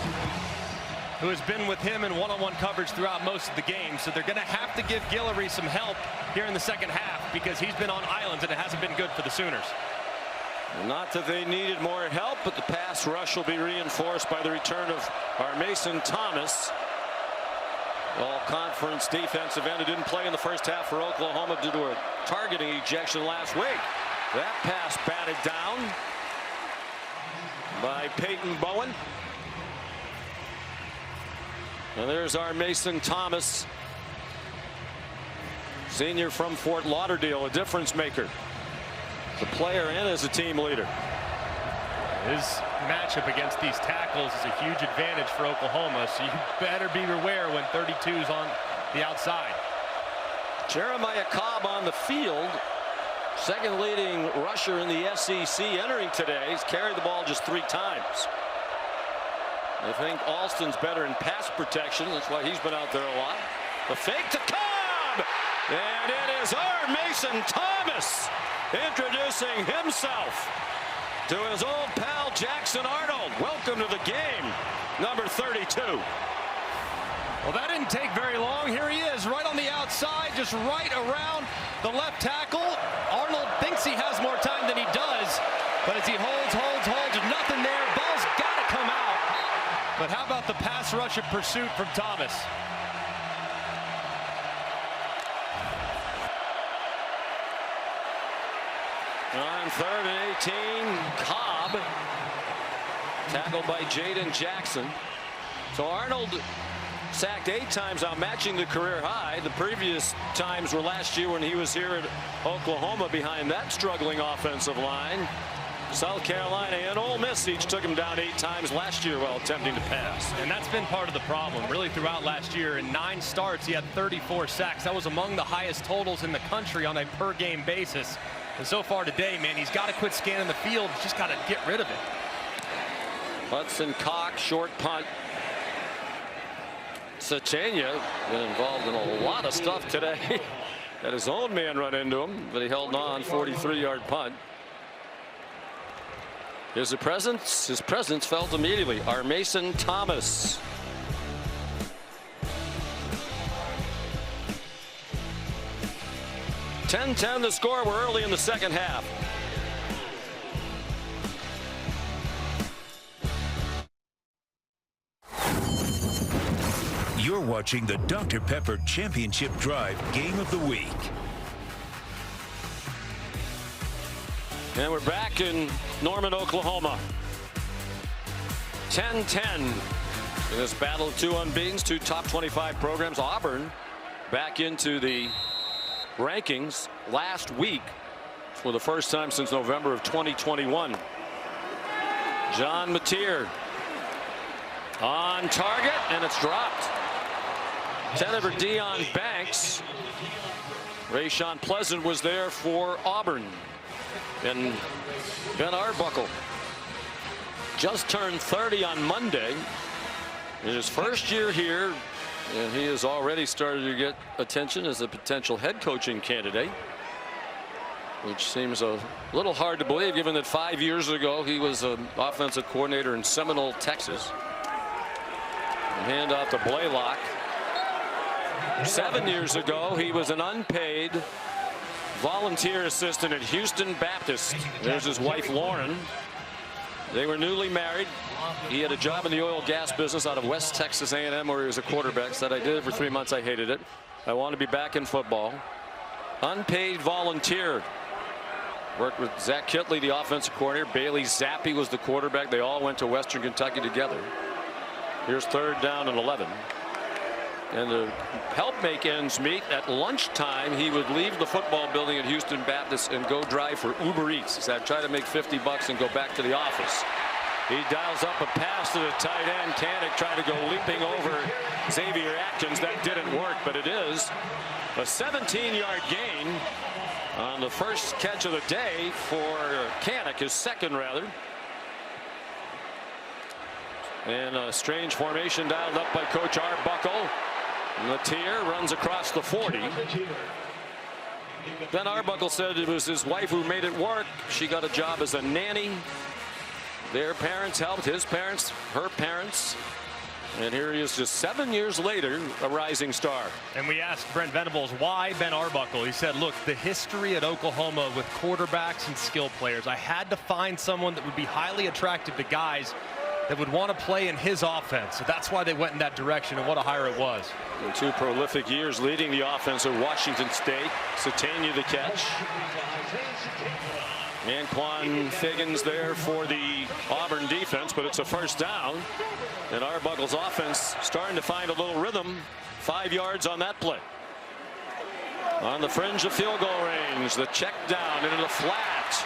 who has been with him in one-on-one coverage throughout most of the game. So they're going to have to give Guillory some help here in the second half, because he's been on islands and it hasn't been good for the Sooners. Not that they needed more help, but the pass rush will be reinforced by the return of our Mason Thomas. All-conference defensive end who didn't play in the first half for Oklahoma due to a targeting ejection last week. That pass batted down by Peyton Bowen. And there's our Mason Thomas, senior from Fort Lauderdale, a difference maker. The player and as a team leader. His matchup against these tackles is a huge advantage for Oklahoma, so you better be aware when 32's on the outside. Jeremiah Cobb on the field, second leading rusher in the SEC entering today. He's carried the ball just 3 times. I think Alston's better in pass protection. That's why he's been out there a lot. The fake to Cobb, and it is our Mason Thomas introducing himself to his old pal Jackson Arnold. Welcome to the game, number 32. Well, that didn't take very long. Here he is, right on the outside, just right around the left tackle. Arnold thinks he has more time than he does, but as he holds, nothing there. Ball's got to come out. But how about the pass rush and pursuit from Thomas? On 3rd and 18, Cobb Tackled by Jaden Jackson. So Arnold sacked 8 times, now matching the career high. The previous times were last year when he was here at Oklahoma behind that struggling offensive line. South Carolina and Ole Miss each took him down 8 times last year while attempting to pass. And that's been part of the problem really throughout last year. In 9 starts, he had 34 sacks. That was among the highest totals in the country on a per game basis. And so far today, man, he's got to quit scanning the field. He's just got to get rid of it. Hudson Cox, short punt. Satania been involved in a lot of stuff today. Had his own man run into him, but he held on. 43-yard punt. His presence felt immediately. Our Mason Thomas. (10-10) the score. We're early in the second half. You're watching the Dr. Pepper Championship Drive Game of the Week. And we're back in Norman, Oklahoma. 10-10 in this battle of 2 unbeatens, 2 top 25 programs. Auburn back into the rankings last week for the first time since November of 2021. John Mateer on target, and it's dropped. Senator Dion Banks. Rayshawn Pleasant was there for Auburn. And Ben Arbuckle just turned 30 on Monday. In his first year here, and he has already started to get attention as a potential head coaching candidate, which seems a little hard to believe given that 5 years ago he was an offensive coordinator in Seminole, Texas. And hand off to Blaylock. 7 years ago he was an unpaid volunteer assistant at Houston Baptist. There's his wife Lauren. They were newly married. He had a job in the oil gas business out of West Texas A&M where he was a quarterback. Said, I did it for 3 months. I hated it. I want to be back in football. Unpaid volunteer. Worked with Zach Kitley, the offensive coordinator. Bailey Zappi was the quarterback. They all went to Western Kentucky together. Here's 3rd down and 11. And to help make ends meet, at lunchtime he would leave the football building at Houston Baptist and go drive for Uber Eats. He said, I'd try to make $50 and go back to the office. He dials up a pass to the tight end. Kanek tried to go leaping over Xavier Atkins. That didn't work, but it is a 17-yard gain on the first catch of the day for Kanek, his second rather. And a strange formation dialed up by Coach Arbuckle. Mateer runs across the 40. Ben Arbuckle said it was his wife who made it work. She got a job as a nanny. Their parents helped, his parents, her parents. And here he is just 7 years later, a rising star. And we asked Brent Venables why Ben Arbuckle. He said, look, the history at Oklahoma with quarterbacks and skill players, I had to find someone that would be highly attractive to guys that would want to play in his offense. So that's why they went in that direction, and what a hire it was. In 2 prolific years leading the offense at Washington State. Satania the catch. Anquan Figgins there for the Auburn defense, but it's a first down. And Arbuckle's offense starting to find a little rhythm. 5 yards on that play. On the fringe of field goal range, the check down into the flat.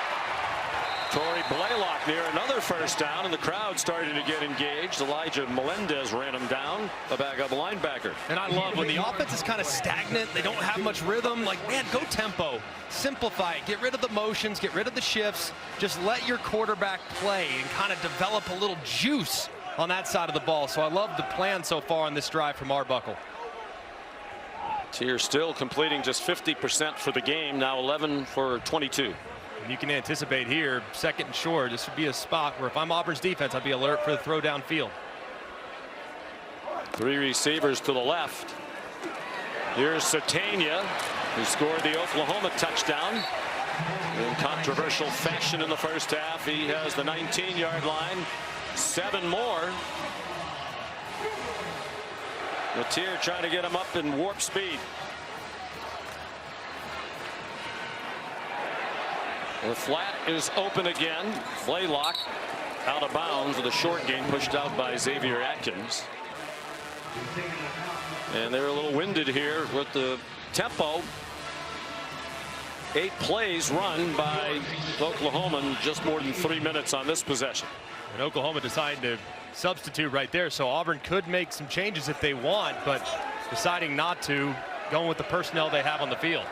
Torrey Blaylock near another first down, and the crowd starting to get engaged. Elijah Melendez ran him down, a backup linebacker. And I love when the offense is kind of stagnant, they don't have much rhythm. Like, man, go tempo, simplify it, get rid of the motions, get rid of the shifts, just let your quarterback play and kind of develop a little juice on that side of the ball. So I love the plan so far on this drive from Arbuckle. Tier still completing just 50% for the game, now 11 for 22. And you can anticipate here, 2nd and short, this would be a spot where if I'm Auburn's defense, I'd be alert for the throw downfield. 3 receivers to the left. Here's Satania, who scored the Oklahoma touchdown in controversial fashion in the first half. He has the 19-yard line, 7 more. Mateer trying to get him up in warp speed. The flat is open again. Blaylock out of bounds with a short gain pushed out by Xavier Atkins. And they're a little winded here with the tempo. 8 plays run by Oklahoma in just more than 3 minutes on this possession. And Oklahoma decided to substitute right there, so Auburn could make some changes if they want, but deciding not to, going with the personnel they have on the field.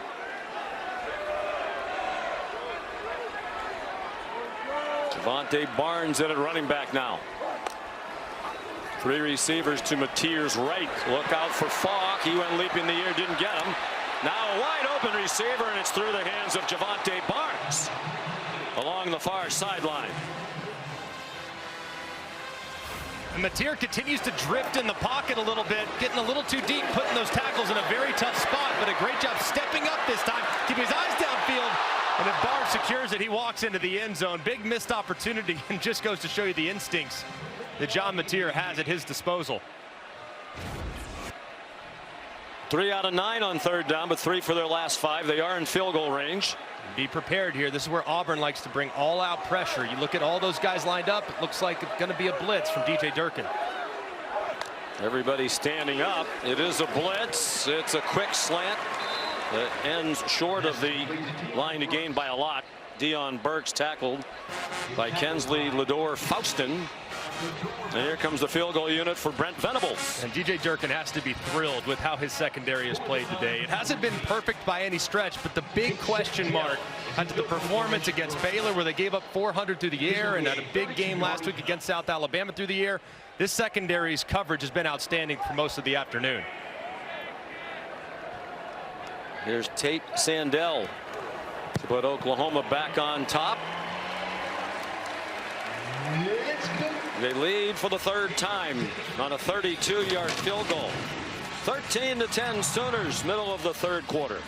Javante Barnes in at running back now. 3 receivers to Mateer's right. Look out for Falk. He went leaping in the air, didn't get him. Now a wide open receiver, and it's through the hands of Javante Barnes along the far sideline. And Mateer continues to drift in the pocket a little bit, getting a little too deep, putting those tackles in a very tough spot, but a great job stepping up this time, keeping his eyes downfield. And if Barnes secures it, he walks into the end zone. Big missed opportunity, and just goes to show you the instincts that John Mateer has at his disposal. 3 out of 9 on 3rd down, but 3 for their last 5. They are in field goal range. Be prepared here. This is where Auburn likes to bring all-out pressure. You look at all those guys lined up. It looks like it's going to be a blitz from DJ Durkin. Everybody standing up. It is a blitz. It's a quick slant that ends short of the line to gain by a lot. Deion Burks tackled by Kensley Lador-Faustin. And here comes the field goal unit for Brent Venables. And DJ Durkin has to be thrilled with how his secondary has played today. It hasn't been perfect by any stretch, but the big question mark onto the performance against Baylor, where they gave up 400 through the air, and had a big game last week against South Alabama through the air. This secondary's coverage has been outstanding for most of the afternoon. Here's Tate Sandell to put Oklahoma back on top. They lead for the 3rd time on a 32-yard field goal. 13-10 Sooners, middle of the 3rd quarter.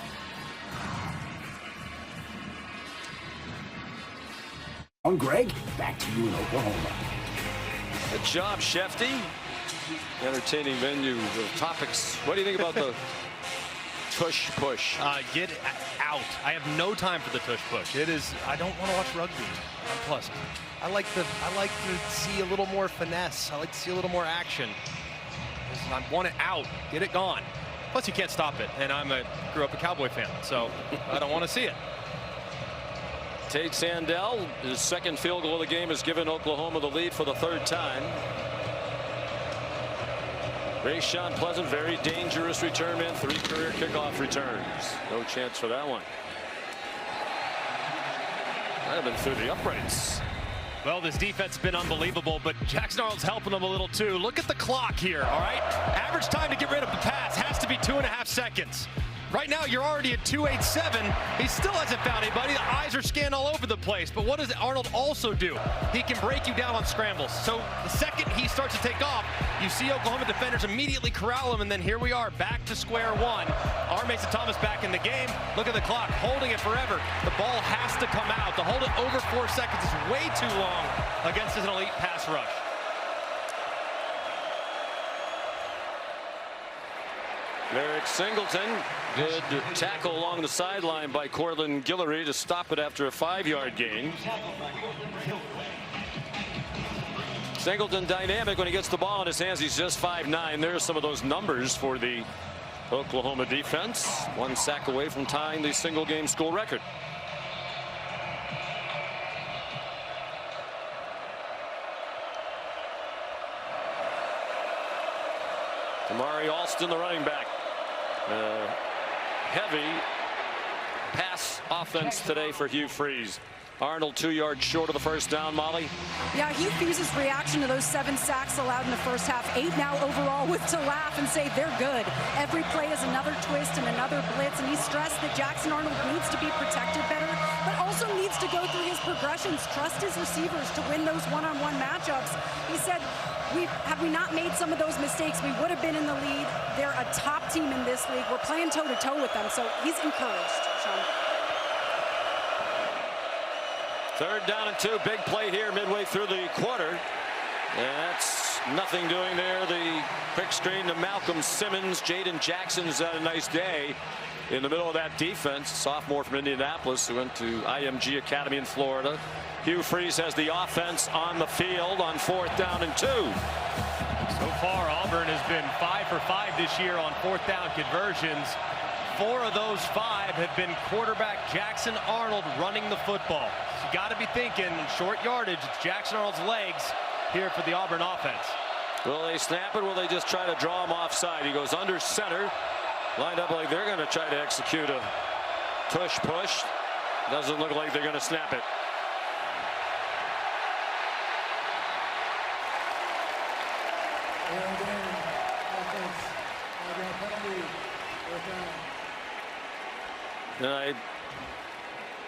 On Greg, back to you in Oklahoma. Good job, Shefty. Entertaining venue of topics. What do you think about the tush push? Get out. I have no time for the tush push. It is. I don't want to watch rugby on Plus. I like to see a little more finesse. I like to see a little more action. I want it out. Get it gone. Plus, you can't stop it. And grew up a Cowboy fan, so I don't want to see it. Tate Sandell, his 2nd field goal of the game, has given Oklahoma the lead for the 3rd time. Rayshawn Pleasant, very dangerous return man. 3 career kickoff returns. No chance for that one. Might have been through the uprights. Well, this defense has been unbelievable, but Jackson Arnold's helping them a little too. Look at the clock here, all right? Average time to get rid of the pass has to be 2.5 seconds. Right now, you're already at 2.87. He still hasn't found anybody. The eyes are scanned all over the place. But what does Arnold also do? He can break you down on scrambles. So the second he starts to take off, you see Oklahoma defenders immediately corral him, and then here we are back to square one. R. Mason Thomas back in the game. Look at the clock, holding it forever. The ball has to come out. To hold it over 4 seconds is way too long against an elite pass rush. Merrick Singleton, good tackle along the sideline by Cortland Guillory to stop it after a 5-yard gain. Singleton dynamic when he gets the ball in his hands. He's just 5'9". There's some of those numbers for the Oklahoma defense. 1 sack away from tying the single game school record. Amari Alston, the running back. Heavy pass offense today for Hugh Freeze. Arnold 2 yards short of the 1st down. Molly? Yeah, Hugh Freeze's reaction to those 7 sacks allowed in the 1st half, 8 now overall, was to laugh and say they're good. Every play is another twist and another blitz, and he stressed that Jackson Arnold needs to be protected better, but also needs to go through his progressions, trust his receivers to win those one-on-one matchups. He said, had we not made some of those mistakes, we would have been in the lead. They're a top team in this league. We're playing toe-to-toe with them, so he's encouraged, Sean. 3rd down and 2. Big play here midway through the quarter. And that's nothing doing there. The quick screen to Malcolm Simmons. Jaden Jackson's had a nice day in the middle of that defense. Sophomore from Indianapolis who went to IMG Academy in Florida. Hugh Freeze has the offense on the field on 4th down and 2. So far, Auburn has been 5 for 5 this year on 4th down conversions. 4 of those 5 have been quarterback Jackson Arnold running the football. So you got to be thinking short yardage. It's Jackson Arnold's legs here for the Auburn offense. Will they snap it? Will they just try to draw him offside? He goes under center, lined up like they're going to try to execute a tush push. Doesn't look like they're going to snap it. And I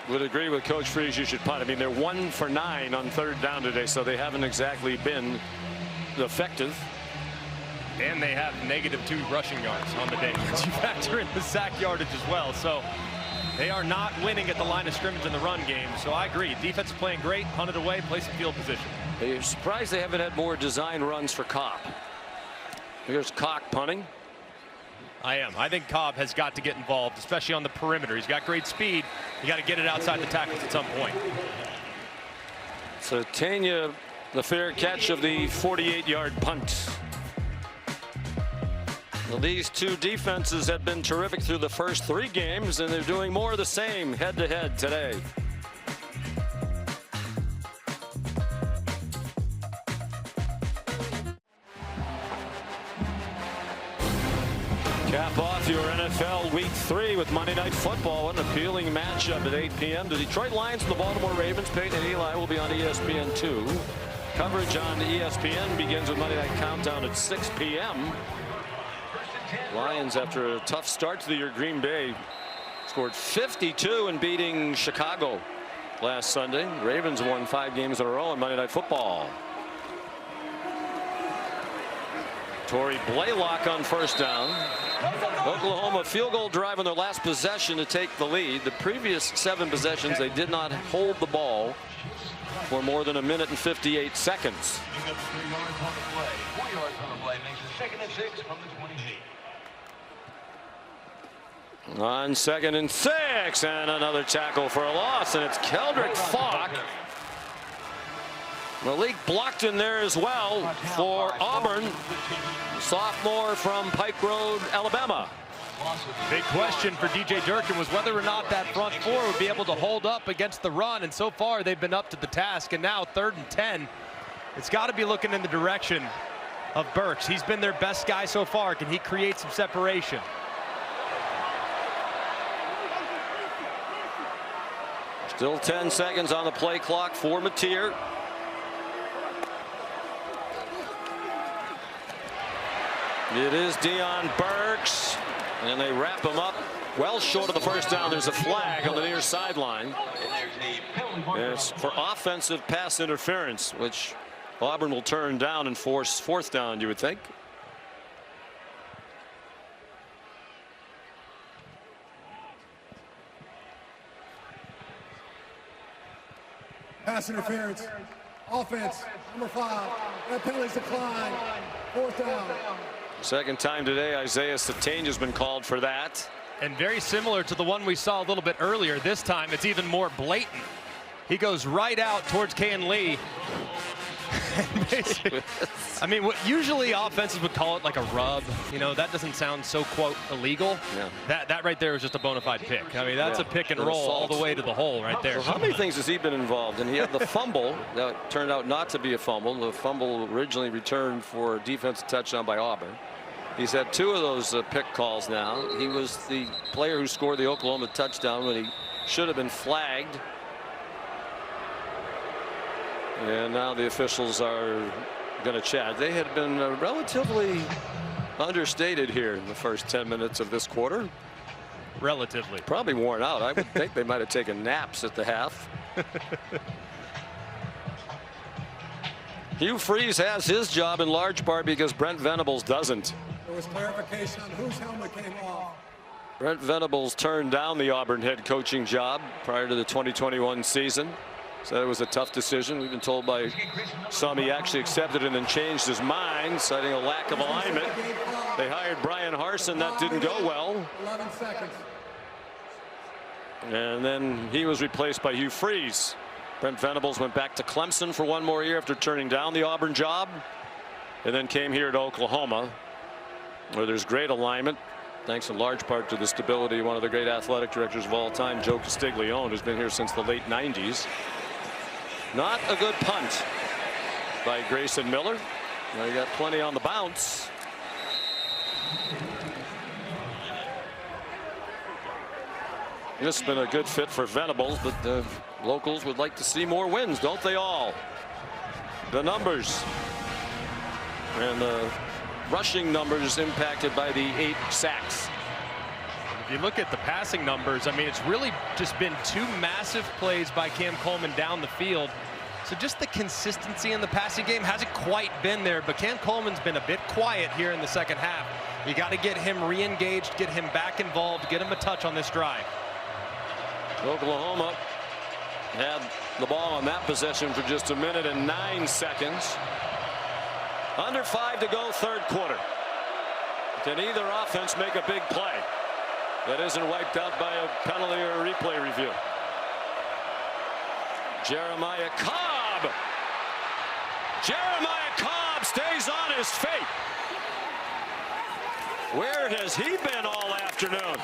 would agree with Coach Freeze. You should punt. I mean, they're 1 for 9 on 3rd down today, so they haven't exactly been effective. And they have -2 rushing yards on the day. You factor in the sack yardage as well. So they are not winning at the line of scrimmage in the run game. So I agree. Defense is playing great. Punt it away. Play some field position. You're surprised they haven't had more design runs for Cobb. Here's Cock punting. I am. I think Cobb has got to get involved, especially on the perimeter. He's got great speed. You got to get it outside the tackles at some point. So Tanya, the fair catch of the 48-yard punt. Well, these two defenses have been terrific through the first 3 games, and they're doing more of the same head-to-head today. Cap off your NFL Week 3 with Monday Night Football. An appealing matchup at 8 p.m. The Detroit Lions and the Baltimore Ravens. Peyton and Eli will be on ESPN2. Coverage on ESPN begins with Monday Night Countdown at 6 p.m. Lions, after a tough start to the year, Green Bay scored 52 in beating Chicago last Sunday. Ravens won 5 games in a row on Monday Night Football. Torrey Blaylock on 1st down. Oklahoma field goal drive on their last possession to take the lead. The previous 7 possessions, they did not hold the ball for more than 1 minute and 58 seconds. On 2nd and 6, and another tackle for a loss, and it's Keldrick Falk. Malik blocked in there as well for Auburn. Sophomore from Pike Road, Alabama. Big question for DJ Durkin was whether or not that front 4 would be able to hold up against the run, and so far they've been up to the task. And now 3rd and 10. It's got to be looking in the direction of Burks. He's been their best guy so far. Can he create some separation? Still 10 seconds on the play clock for Mateer. It is Deion Burks, and they wrap him up well short of the 1st down. There's a flag on the near sideline. It's for offensive pass interference, which Auburn will turn down and force 4th down, you would think. Pass interference. Offense, number 5. That penalty's declined. 4th down. 2nd time today, Isaiah Satane has been called for that. And very similar to the one we saw a little bit earlier. This time it's even more blatant. He goes right out towards Kayan Lee. I mean, what usually offenses would call it like a rub. You know, that doesn't sound so, quote, illegal. Yeah. That right there is just a bona fide pick. I mean, that's a pick and roll all the way to the hole right there. Well, how many things has he been involved in? He had the fumble that turned out not to be a fumble. The fumble originally returned for a defensive touchdown by Auburn. He's had 2 of those pick calls now. He was the player who scored the Oklahoma touchdown when he should have been flagged. And now the officials are going to chat. They had been relatively understated here in the first 10 minutes of this quarter. Relatively. Probably worn out. I would think they might have taken naps at the half. Hugh Freeze has his job in large part because Brent Venables doesn't. There was clarification on whose helmet came off. Brent Venables turned down the Auburn head coaching job prior to the 2021 season. So it was a tough decision. We've been told by some he actually accepted and then changed his mind, citing a lack of alignment. They hired Brian Harsin. That didn't go well. 11 seconds. And then he was replaced by Hugh Freeze. Brent Venables went back to Clemson for one more year after turning down the Auburn job, and then came here to Oklahoma, where there's great alignment, thanks in large part to the stability of one of the great athletic directors of all time, Joe Castiglione, who's been here since the late 90s. Not a good punt by Grayson Miller. Well, he got plenty on the bounce. This has been a good fit for Venables, but the locals would like to see more wins, don't they all? The numbers and the rushing numbers impacted by the 8 sacks. If you look at the passing numbers, I mean, it's really just been 2 massive plays by Cam Coleman down the field. So just the consistency in the passing game hasn't quite been there, but Cam Coleman's been a bit quiet here in the second half. You got to get him re-engaged, get him back involved, get him a touch on this drive. Oklahoma had the ball on that possession for just 1 minute and 9 seconds. Under 5 to go, third quarter. Can either offense make a big play that isn't wiped out by a penalty or a replay review? Jeremiah Cobb. Jeremiah Cobb stays on his feet. Where has he been all afternoon?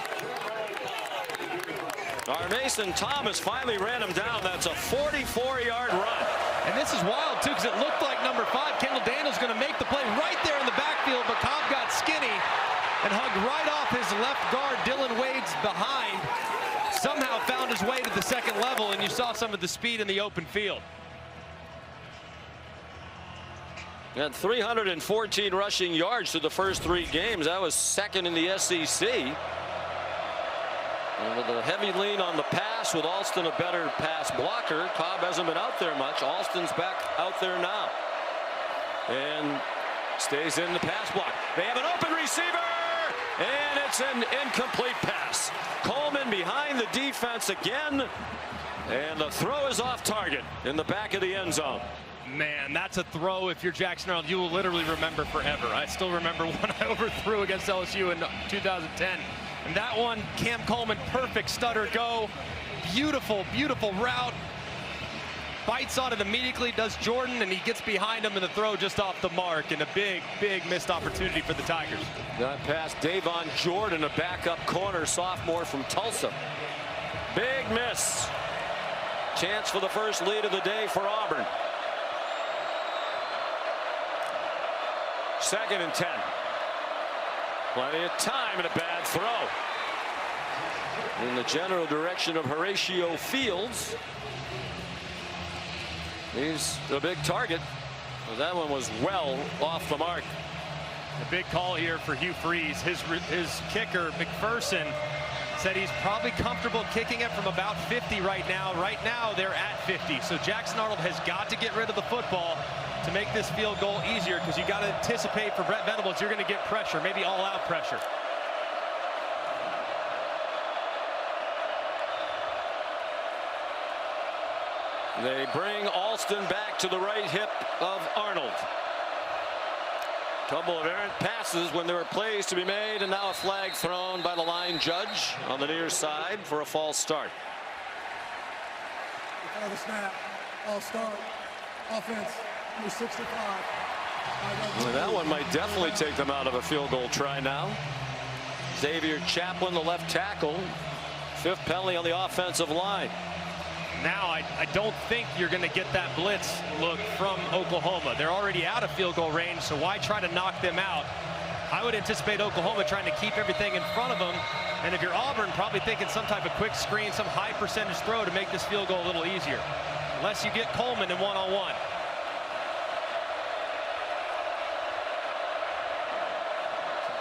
Our Mason Thomas finally ran him down. That's a 44-yard run. And this is wild, too, because it looked like number 5, Kendall Daniels, going to make the play right there in the backfield, but Cobb got skinny and hugged right off his left guard, Dylan Wade's behind. Somehow found his way to the second level, and you saw some of the speed in the open field. Had 314 rushing yards through the first 3 games. That was second in the SEC. And with a heavy lean on the pass, with Alston a better pass blocker, Cobb hasn't been out there much. Alston's back out there now. And stays in the pass block. They have an open receiver, and it's an incomplete pass. Coleman behind the defense again, and the throw is off target in the back of the end zone. Man, that's a throw. If you're Jackson Arnold, you will literally remember forever. I still remember one I overthrew against LSU in 2010. And that one, Cam Coleman, perfect stutter go. Beautiful, beautiful route. Bites on it immediately, does Jordan, and he gets behind him, and the throw just off the mark, and a big, big missed opportunity for the Tigers. That pass, Davon Jordan, a backup corner, sophomore from Tulsa. Big miss. Chance for the first lead of the day for Auburn. 2nd and 10. Plenty of time and a bad throw. In the general direction of Horatio Fields. He's a big target. That one was well off the mark. A big call here for Hugh Freeze. His kicker, McPherson, said he's probably comfortable kicking it from about 50 right now. Right now, they're at 50. So Jackson Arnold has got to get rid of the football to make this field goal easier, because you got to anticipate for Brent Venables, you're going to get pressure, maybe all-out pressure. They bring Alston back to the right hip of Arnold. Couple of errant passes when there were plays to be made, and now a flag thrown by the line judge on the near side for a false start. Before the snap, all start, offense, number 65. Well, that one might definitely take them out of a field goal try now. Xavier Chaplin, the left tackle, 5th penalty on the offensive line. Now I don't think you're going to get that blitz look from Oklahoma. They're already out of field goal range, so why try to knock them out? I would anticipate Oklahoma trying to keep everything in front of them. And if you're Auburn, probably thinking some type of quick screen, some high percentage throw to make this field goal a little easier. Unless you get Coleman in one-on-one.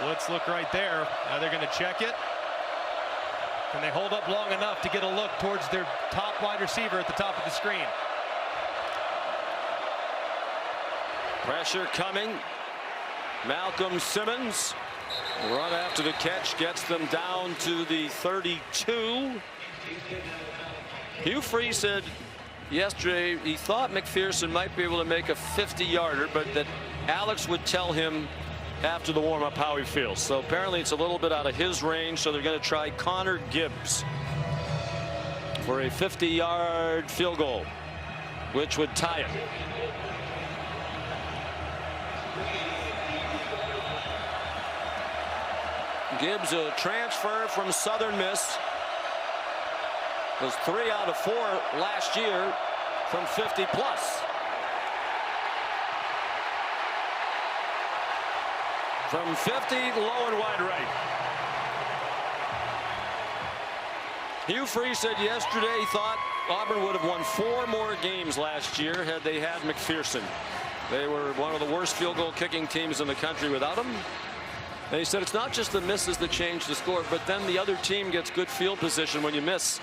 Blitz look right there. Now they're going to check it. Can they hold up long enough to get a look towards their top wide receiver at the top of the screen? Pressure coming. Malcolm Simmons, run after the catch, gets them down to the 32. Hugh Freeze said yesterday he thought McPherson might be able to make a 50-yarder, but that Alex would tell him after the warm-up how he feels. So apparently it's a little bit out of his range, so they're going to try Connor Gibbs for a 50-yard field goal. which would tie it. Gibbs, a transfer from Southern Miss, was 3 out of 4 last year from 50 plus. From 50, low and wide right. Hugh Freeze said yesterday he thought Auburn would have won 4 more games last year had they had McPherson. They were one of the worst field goal kicking teams in the country without him. And he said it's not just the misses that change the score, but then the other team gets good field position when you miss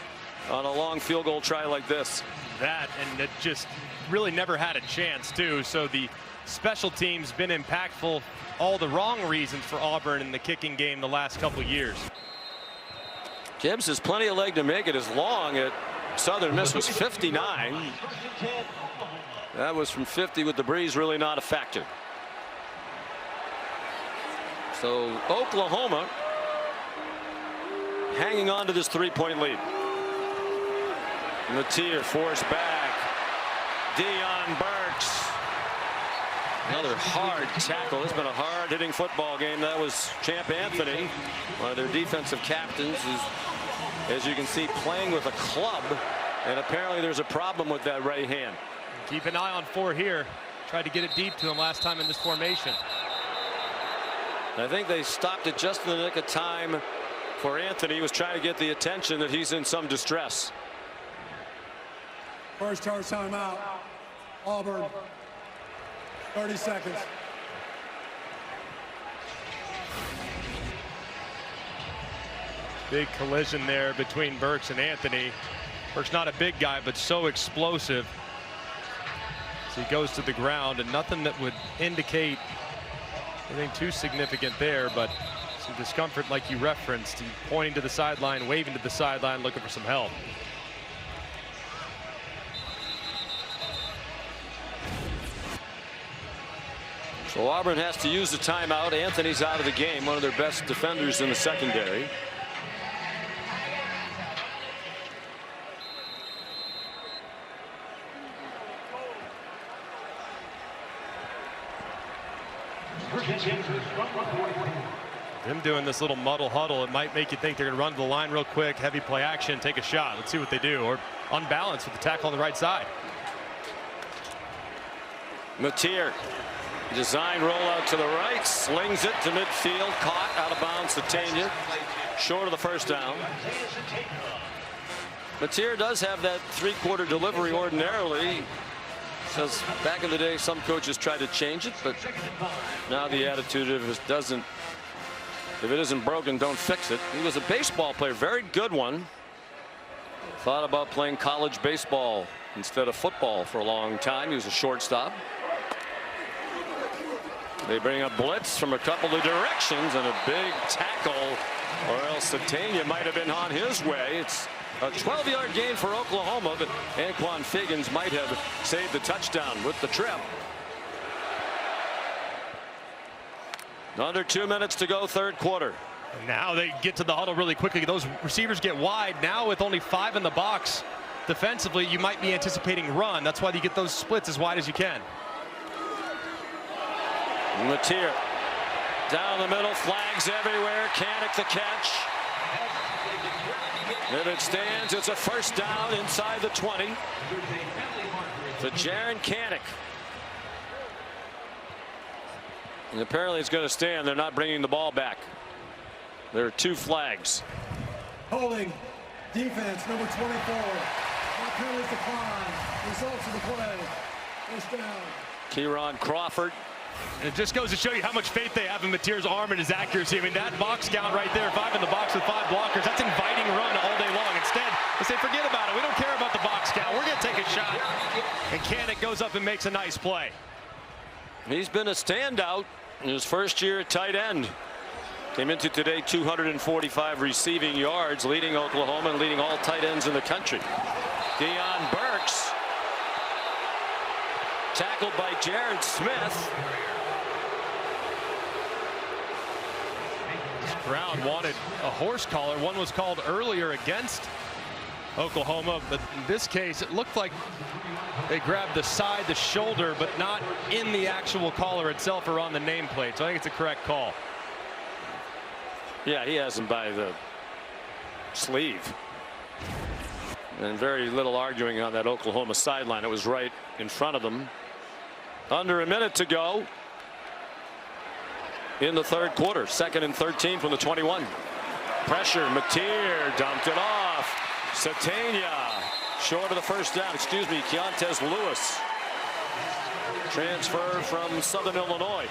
on a long field goal try like this. That, and it just really never had a chance, too. So the special teams been impactful, all the wrong reasons for Auburn in the kicking game the last couple years. Gibbs has plenty of leg to make it. As long at Southern Miss was 59. That was from 50 with the breeze really not a factor. So Oklahoma hanging on to this 3-point lead. Matier forced back. Deion Burks. Another hard tackle. It's been a hard hitting football game. That was Champ Anthony, one of their defensive captains, who's, as you can see, playing with a club. And apparently there's a problem with that right hand. Keep an eye on 4 here. Tried to get it deep to him last time in this formation. I think they stopped it just in the nick of time for Anthony. He was trying to get the attention that he's in some distress. First charge timeout. Auburn. 30 seconds. Big collision there between Burks and Anthony. Burks not a big guy, but so explosive. So he goes to the ground, and nothing that would indicate anything too significant there, but some discomfort like you referenced. He pointing to the sideline, waving to the sideline, looking for some help. So Auburn has to use the timeout. Anthony's out of the game, one of their best defenders in the secondary. Them doing this little muddle huddle, it might make you think they're going to run to the line real quick, heavy play action, take a shot. Let's see what they do. Or unbalanced with the tackle on the right side. Matier, design rollout to the right, slings it to midfield, caught out of bounds. Satania, short of the first down. Matier does have that 3-quarter delivery ordinarily. Says back in the day some coaches try to change it, but now the attitude of it doesn't. If it isn't broken, don't fix it. He was a baseball player, very good one. Thought about playing college baseball instead of football for a long time. He was a shortstop. They bring a blitz from a couple of directions and a big tackle, or else Satania might have been on his way. It's a 12-yard gain for Oklahoma, but Anquan Figgins might have saved the touchdown with the trip. Under 2 minutes to go, third quarter. Now they get to the huddle really quickly. Those receivers get wide. Now with only 5 in the box, defensively, you might be anticipating run. That's why you get those splits as wide as you can. Matier down the middle, flags everywhere. Canick the catch. If it stands, it's a first down inside the 20 to Jaron Canick. And apparently it's going to stand. They're not bringing the ball back. There are 2 flags. Holding defense number 24. That penalty decline. Results of the play. First down. Kieron Crawford. And it just goes to show you how much faith they have in Matier's arm and his accuracy. I mean, that box count right there, 5 in the box with 5 blockers, that's inviting run all day long. Instead, they say, forget about it. We don't care about the box count. We're going to take a shot. And Canick goes up and makes a nice play. He's been a standout in his first year at tight end. Came into today 245 receiving yards, leading Oklahoma and leading all tight ends in the country. Deion Burks tackled by Jared Smith. This crowd wanted a horse collar. One was called earlier against Oklahoma, but in this case, it looked like they grabbed the side, the shoulder, but not in the actual collar itself or on the nameplate. So I think it's a correct call. Yeah, he has him by the sleeve. And very little arguing on that Oklahoma sideline. It was right in front of them. Under a minute to go in the third quarter. 2nd and 13 from the 21. Pressure. Mateer dumped it off. Satania short of the first down. Excuse me. Keontez Lewis. Transfer from Southern Illinois.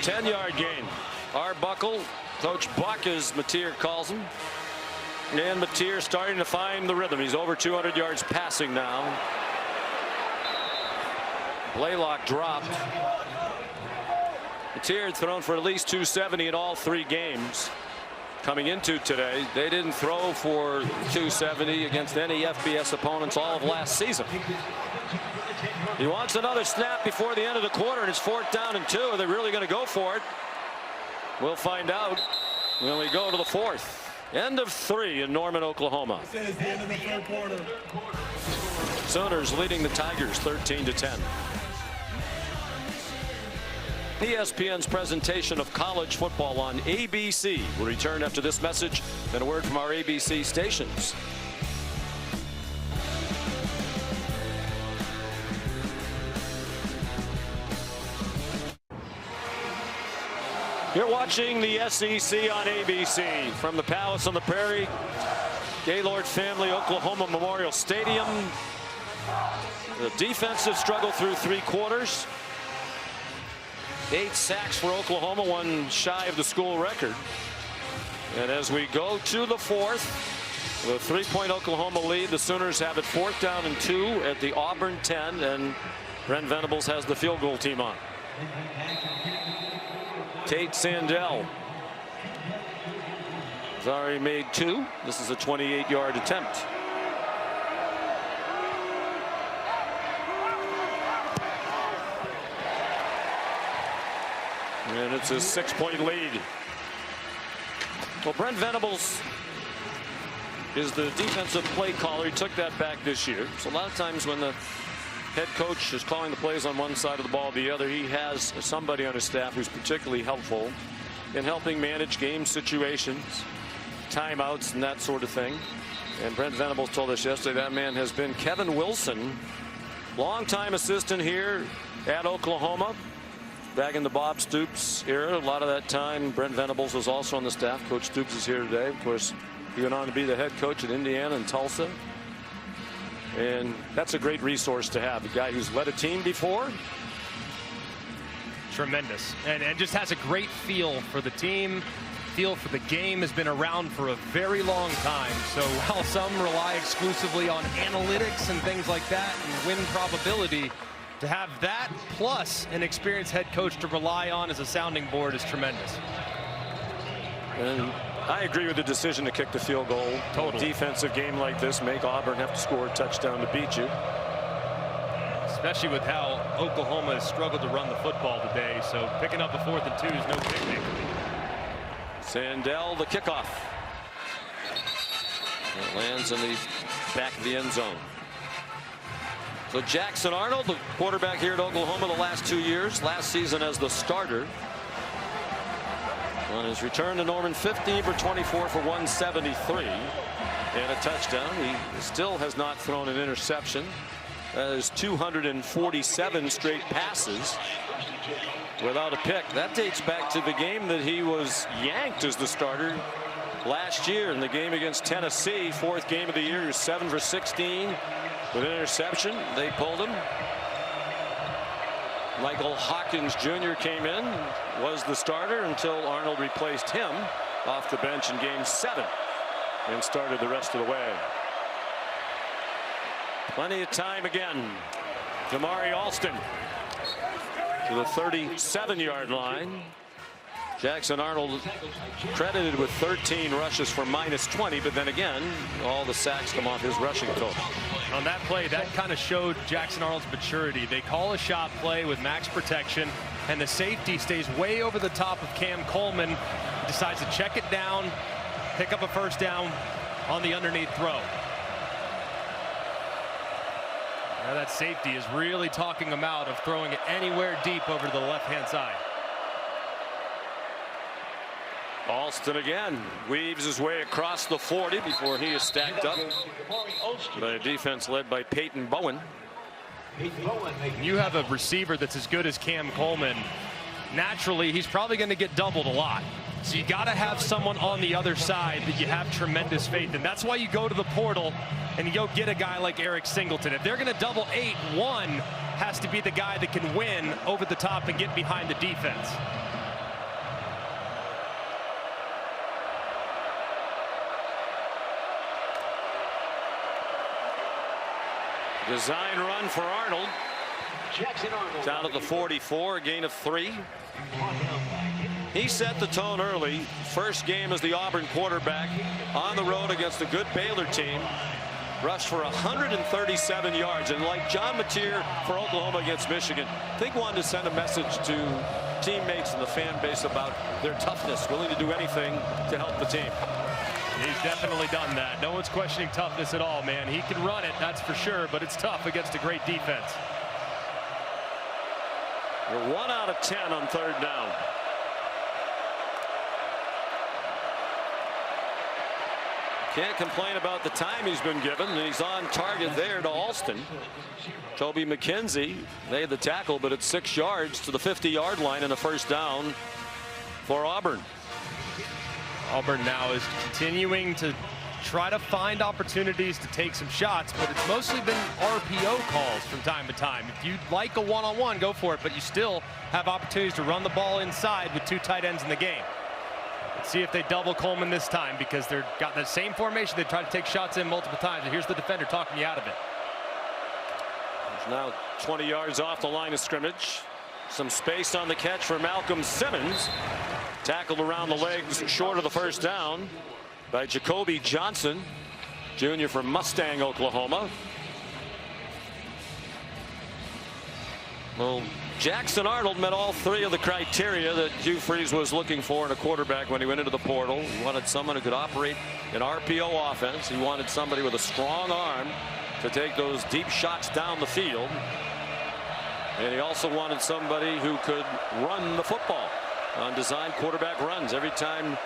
10-yard gain. Arbuckle. Coach Buck, as Mateer calls him. And Mateer starting to find the rhythm. He's over 200 yards passing now. Blaylock dropped. Mateer had thrown for at least 270 in all 3 games. Coming into today, they didn't throw for 270 against any FBS opponents all of last season. He wants another snap before the end of the quarter, and it's 4th down and 2. Are they really going to go for it? We'll find out when we go to the 4th. End of 3 in Norman, Oklahoma. This is the end of the third quarter. Sooners leading the Tigers 13-10. ESPN's presentation of college football on ABC will return after this message and a word from our ABC stations. You're watching the SEC on ABC from the Palace on the Prairie, Gaylord Family Oklahoma Memorial Stadium. The defensive struggle through 3 quarters. 8 sacks for Oklahoma, 1 shy of the school record. And as we go to the 4th, with a 3-point Oklahoma lead, the Sooners have it 4th down and 2 at the Auburn 10, and Brent Venables has the field goal team on. Tate Sandell has already made 2. This is a 28-yard attempt. And it's a 6-point lead. Well, Brent Venables is the defensive play caller. He took that back this year. So a lot of times when the head coach is calling the plays on one side of the ball, the other, he has somebody on his staff who's particularly helpful in helping manage game situations, timeouts, and that sort of thing. And Brent Venables told us yesterday that man has been Kevin Wilson, longtime assistant here at Oklahoma, back in the Bob Stoops era. A lot of that time, Brent Venables was also on the staff. Coach Stoops is here today. Of course, he went on to be the head coach at Indiana and Tulsa. And that's a great resource to have. A guy who's led a team before. Tremendous. And just has a great feel for the team. Feel for the game. Has been around for a very long time. So while some rely exclusively on analytics and things like that and win probability, to have that plus an experienced head coach to rely on as a sounding board is tremendous. And I agree with the decision to kick the field goal. Totally. A defensive game like this, make Auburn have to score a touchdown to beat you. Especially with how Oklahoma has struggled to run the football today. So picking up a 4th and 2 is no picnic. Sandell, the kickoff. It lands in the back of the end zone. So Jackson Arnold, the quarterback here at Oklahoma the last 2 years, last season as the starter. On his return to Norman, 15 for 24 for 173 and a touchdown. He still has not thrown an interception. That is 247 straight passes without a pick. That dates back to the game that he was yanked as the starter last year in the game against Tennessee. 4th game of the year. He was 7 for 16 with an interception. They pulled him. Michael Hawkins Jr. came in, was the starter until Arnold replaced him off the bench in game 7 and started the rest of the way. Plenty of time again. Damari Alston to the 37-yard line. Jackson Arnold credited with 13 rushes for -20, but then again, all the sacks come off his rushing total. On that play, that kind of showed Jackson Arnold's maturity. They call a shot play with max protection, and the safety stays way over the top of Cam Coleman. He decides to check it down, pick up a first down on the underneath throw. Now that safety is really talking him out of throwing it anywhere deep over to the left-hand side. Alston again weaves his way across the 40 before he is stacked up by a defense led by Peyton Bowen. You have a receiver that's as good as Cam Coleman. Naturally, he's probably going to get doubled a lot. So you got to have someone on the other side that you have tremendous faith in. That's why you go to the portal and you go get a guy like Eric Singleton. If they're going to double 8, one has to be the guy that can win over the top and get behind the defense. Design run for Arnold. Down at the 44, a gain of 3. He set the tone early. First game as the Auburn quarterback on the road against a good Baylor team. Rushed for 137 yards. And like John Mateer for Oklahoma against Michigan, I think wanted to send a message to teammates and the fan base about their toughness, willing to do anything to help the team. He's definitely done that. No one's questioning toughness at all, man. He can run it, that's for sure, but it's tough against a great defense. You're 1 out of 10 on third down. Can't complain about the time he's been given, and he's on target there to Alston. Toby McKenzie made the tackle, but it's 6 yards to the 50-yard line and a first down for Auburn. Auburn now is continuing to try to find opportunities to take some shots, but it's mostly been RPO calls from time to time. If you'd like a one-on-one, go for it, but you still have opportunities to run the ball inside with 2 tight ends in the game. Let's see if they double Coleman this time, because they've got the same formation. They try to take shots in multiple times, and here's the defender talking you out of it. He's now 20 yards off the line of scrimmage. Some space on the catch for Malcolm Simmons. Tackled around the legs short of the first down by Jacoby Johnson, junior from Mustang, Oklahoma. Well, Jackson Arnold met all 3 of the criteria that Hugh Freeze was looking for in a quarterback when he went into the portal. He wanted someone who could operate an RPO offense. He wanted somebody with a strong arm to take those deep shots down the field. And he also wanted somebody who could run the football on design quarterback runs. Every time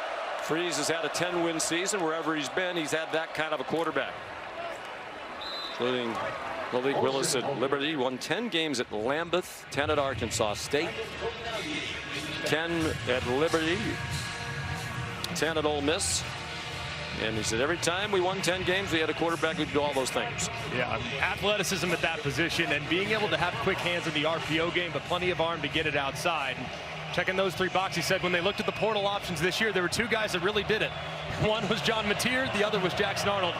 Freeze has had a 10-win season, wherever he's been, he's had that kind of a quarterback. Including Malik Willis at Liberty, won 10 games at Lambeth, 10 at Arkansas State, 10 at Liberty, 10 at Ole Miss. And he said every time we won 10 games, we had a quarterback who could do all those things. Yeah, athleticism at that position and being able to have quick hands in the RPO game, but plenty of arm to get it outside. Checking those 3 boxes, he said when they looked at the portal options this year, there were 2 guys that really did it. One was John Mateer, the other was Jackson Arnold.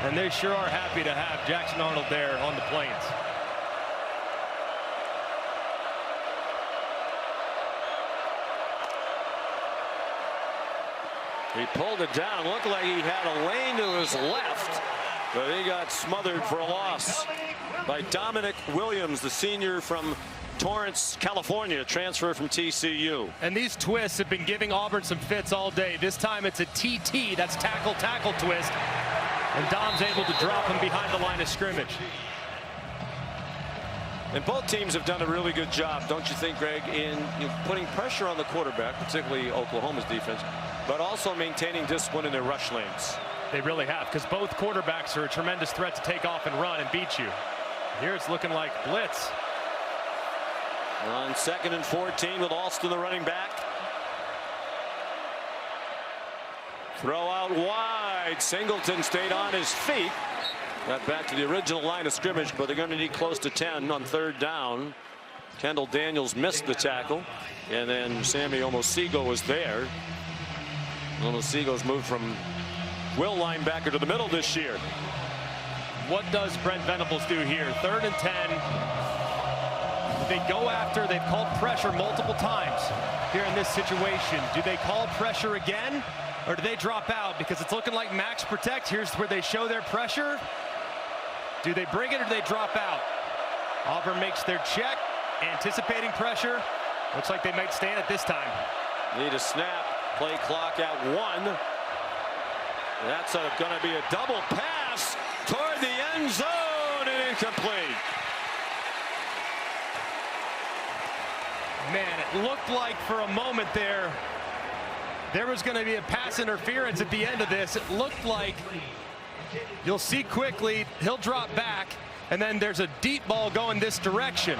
And they sure are happy to have Jackson Arnold there on the Plains. He pulled it down. Looked like he had a lane to his left, but he got smothered for a loss by Dominic Williams, the senior from Torrance, California, transfer from TCU. And these twists have been giving Auburn some fits all day. This time it's a TT, that's tackle twist. And Dom's able to drop him behind the line of scrimmage. And both teams have done a really good job, don't you think, Greg, in putting pressure on the quarterback, particularly Oklahoma's defense, but also maintaining discipline in their rush lanes. They really have, because both quarterbacks are a tremendous threat to take off and run and beat you. Here it's looking like blitz. On 2nd and 14 with Alston, the running back. Throw out wide. Singleton stayed on his feet. Got back to the original line of scrimmage, but they're going to need close to 10 on 3rd down. Kendall Daniels missed the tackle, and then Sammy Omosigo was there. Omosigo's moved from will linebacker to the middle this year. What does Brent Venables do here? 3rd and 10. They go after, they've called pressure multiple times here in this situation. Do they call pressure again, or do they drop out? Because it's looking like max protect. Here's where they show their pressure. Do they bring it or do they drop out? Auburn makes their check, anticipating pressure. Looks like they might stand it this time. Need a snap. Play clock at 1. That's going to be a double pass toward the end zone and incomplete. Man, it looked like for a moment there was going to be a pass interference at the end of this. It looked like, you'll see quickly, he'll drop back, and then there's a deep ball going this direction.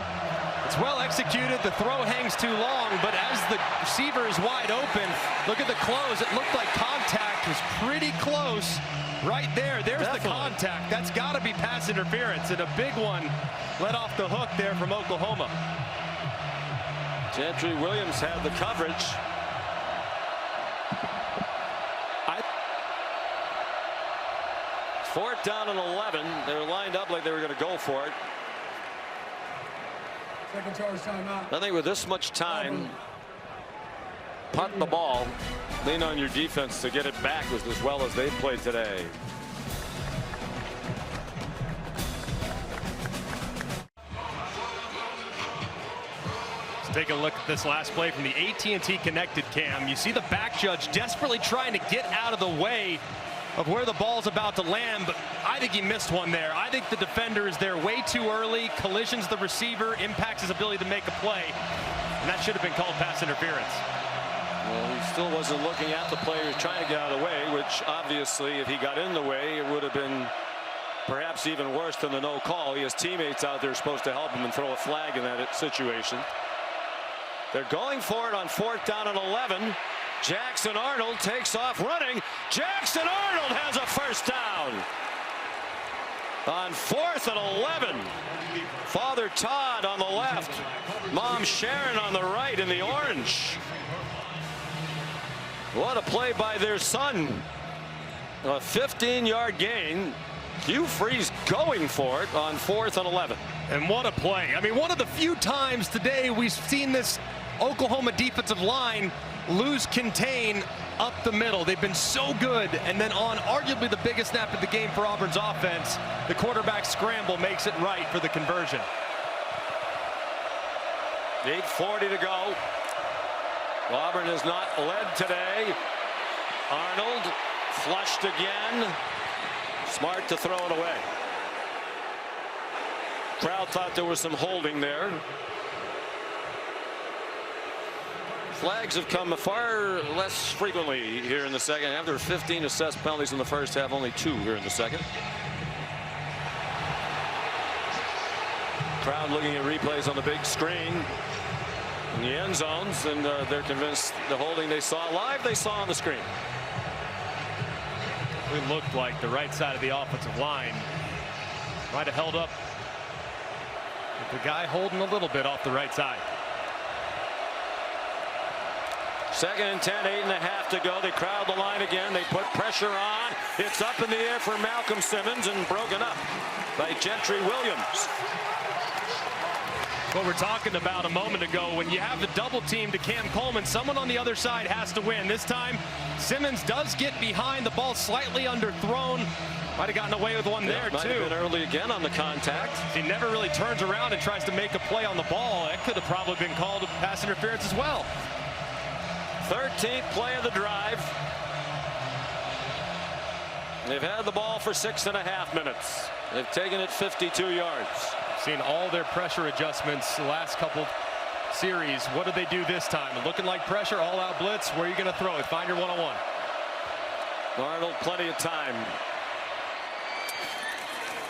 It's well executed. The throw hangs too long, but as the receiver is wide open, look at the close. It looked like contact was pretty close right there. There's Definitely. The contact. That's got to be pass interference, and a big one let off the hook there from Oklahoma. Gentry Williams had the coverage. Fourth down and 11. They were lined up like they were going to go for it. Second charge timeout. I think with this much time, punt the ball, lean on your defense to get it back as well as they've played today. Let's take a look at this last play from the AT&T connected cam. You see the back judge desperately trying to get out of the way of where the ball's about to land, but I think he missed one there. I think the defender is there way too early, collisions the receiver, impacts his ability to make a play, and that should have been called pass interference. Well, he still wasn't looking at the player trying to get out of the way, which obviously if he got in the way, it would have been perhaps even worse than the no call. He has teammates out there supposed to help him and throw a flag in that situation. They're going for it on fourth down and 11. Jackson Arnold takes off running. Jackson Arnold has a first down. On fourth and 11. Father Todd on the left. Mom Sharon on the right in the orange. What a play by their son. A 15-yard gain. Hugh Freeze going for it on fourth and 11. And what a play. I mean, one of the few times today we've seen this Oklahoma defensive line lose contain up the middle. They've been so good, and then on arguably the biggest snap of the game for Auburn's offense, the quarterback scramble makes it right for the conversion. 8:40 to go. Auburn has not led today. Arnold flushed again. Smart to throw it away. Crowd thought there was some holding there. Flags have come far less frequently here in the second half. There were 15 assessed penalties in the first half, only 2 here in the second. Crowd looking at replays on the big screen in the end zones, and they're convinced the holding they saw live, they saw on the screen. It looked like the right side of the offensive line might have held up with the guy holding a little bit off the right side. Second and 10, 8.5 to go. They crowd the line again. They put pressure on. It's up in the air for Malcolm Simmons and broken up by Gentry Williams. What we're talking about a moment ago, when you have the double team to Cam Coleman, someone on the other side has to win. This time, Simmons does get behind. The ball slightly underthrown. Might have gotten away with one there, might too. Might have been early again on the contact. He never really turns around and tries to make a play on the ball. That could have probably been called a pass interference as well. 13th play of the drive. They've had the ball for 6.5 minutes. They've taken it 52 yards. Seen all their pressure adjustments the last couple series. What did they do this time? Looking like pressure, all out blitz. Where are you going to throw it? Find your one-on-one. Arnold, plenty of time.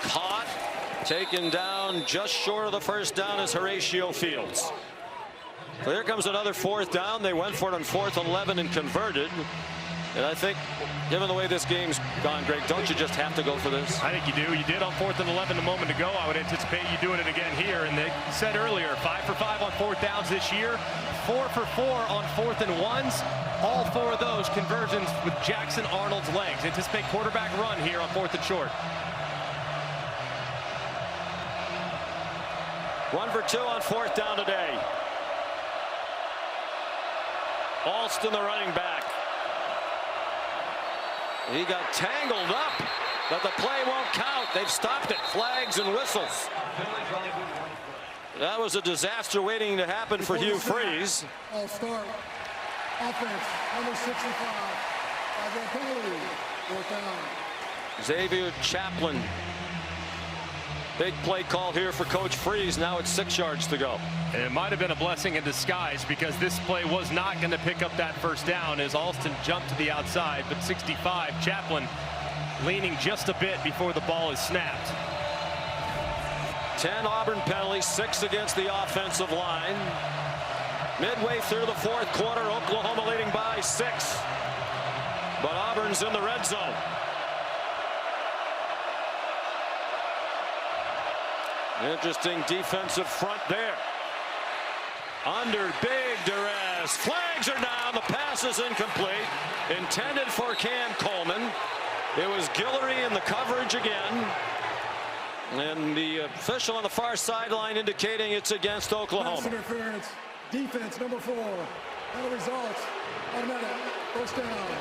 Caught, taken down just short of the first down is Horatio Fields. So here comes another fourth down. They went for it on fourth and 11 and converted. And I think, given the way this game's gone, Greg, don't you just have to go for this? I think you do. You did on fourth and 11 a moment ago. I would anticipate you doing it again here. And they said earlier, 5 for 5 on fourth downs this year, 4 for 4 on fourth and ones. All 4 of those conversions with Jackson Arnold's legs. Anticipate quarterback run here on fourth and short. 1 for 2 on fourth down today. Alston, the running back. He got tangled up, but the play won't count. They've stopped it. Flags and whistles. That was a disaster waiting to happen for Hugh Freeze. All start. Offense, number 65. Penalty. Fourth down. Xavier Chaplin. Big play call here for Coach Freeze. Now it's 6 yards to go. And it might have been a blessing in disguise because this play was not going to pick up that first down as Alston jumped to the outside. But 65, Chaplin leaning just a bit before the ball is snapped. 10 Auburn penalties, 6 against the offensive line. Midway through the fourth quarter, Oklahoma leading by 6. But Auburn's in the red zone. Interesting defensive front there. Under big duress. Flags are down. The pass is incomplete. Intended for Cam Coleman. It was Guillory in the coverage again. And the official on the far sideline indicating it's against Oklahoma. Pass interference. Defense number 4. And the results. Automatic. First down.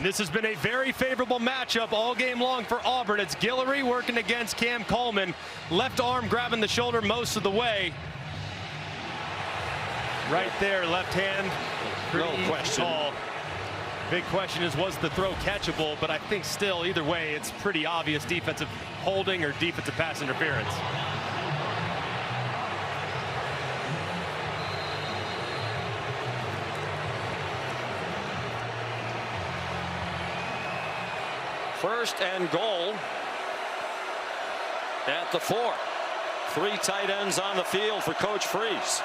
This has been a very favorable matchup all game long for Auburn. It's Guillory working against Cam Coleman. Left arm grabbing the shoulder most of the way. Right there, left hand. No question. Tall. Big question is, was the throw catchable? But I think still, either way, it's pretty obvious defensive holding or defensive pass interference. First and goal at the 4. 3 tight ends on the field for Coach Freeze.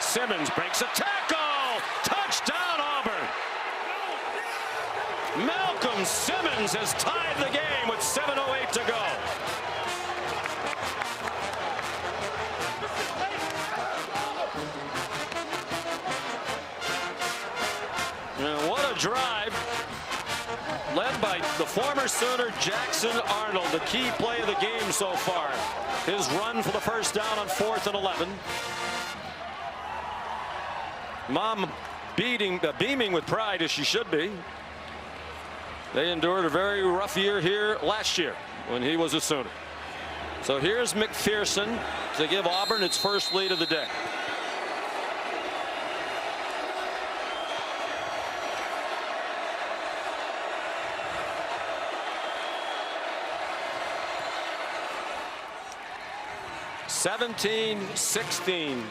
Simmons breaks a tackle. Touchdown, Auburn. Malcolm Simmons has tied the game with 7:08 to go. And what a drive. Led by the former Sooner Jackson Arnold, the key play of the game so far. His run for the first down on 4th and 11. Mom beaming with pride, as she should be. They endured a very rough year here last year when he was a Sooner. So here's McPherson to give Auburn its first lead of the day. (17-16)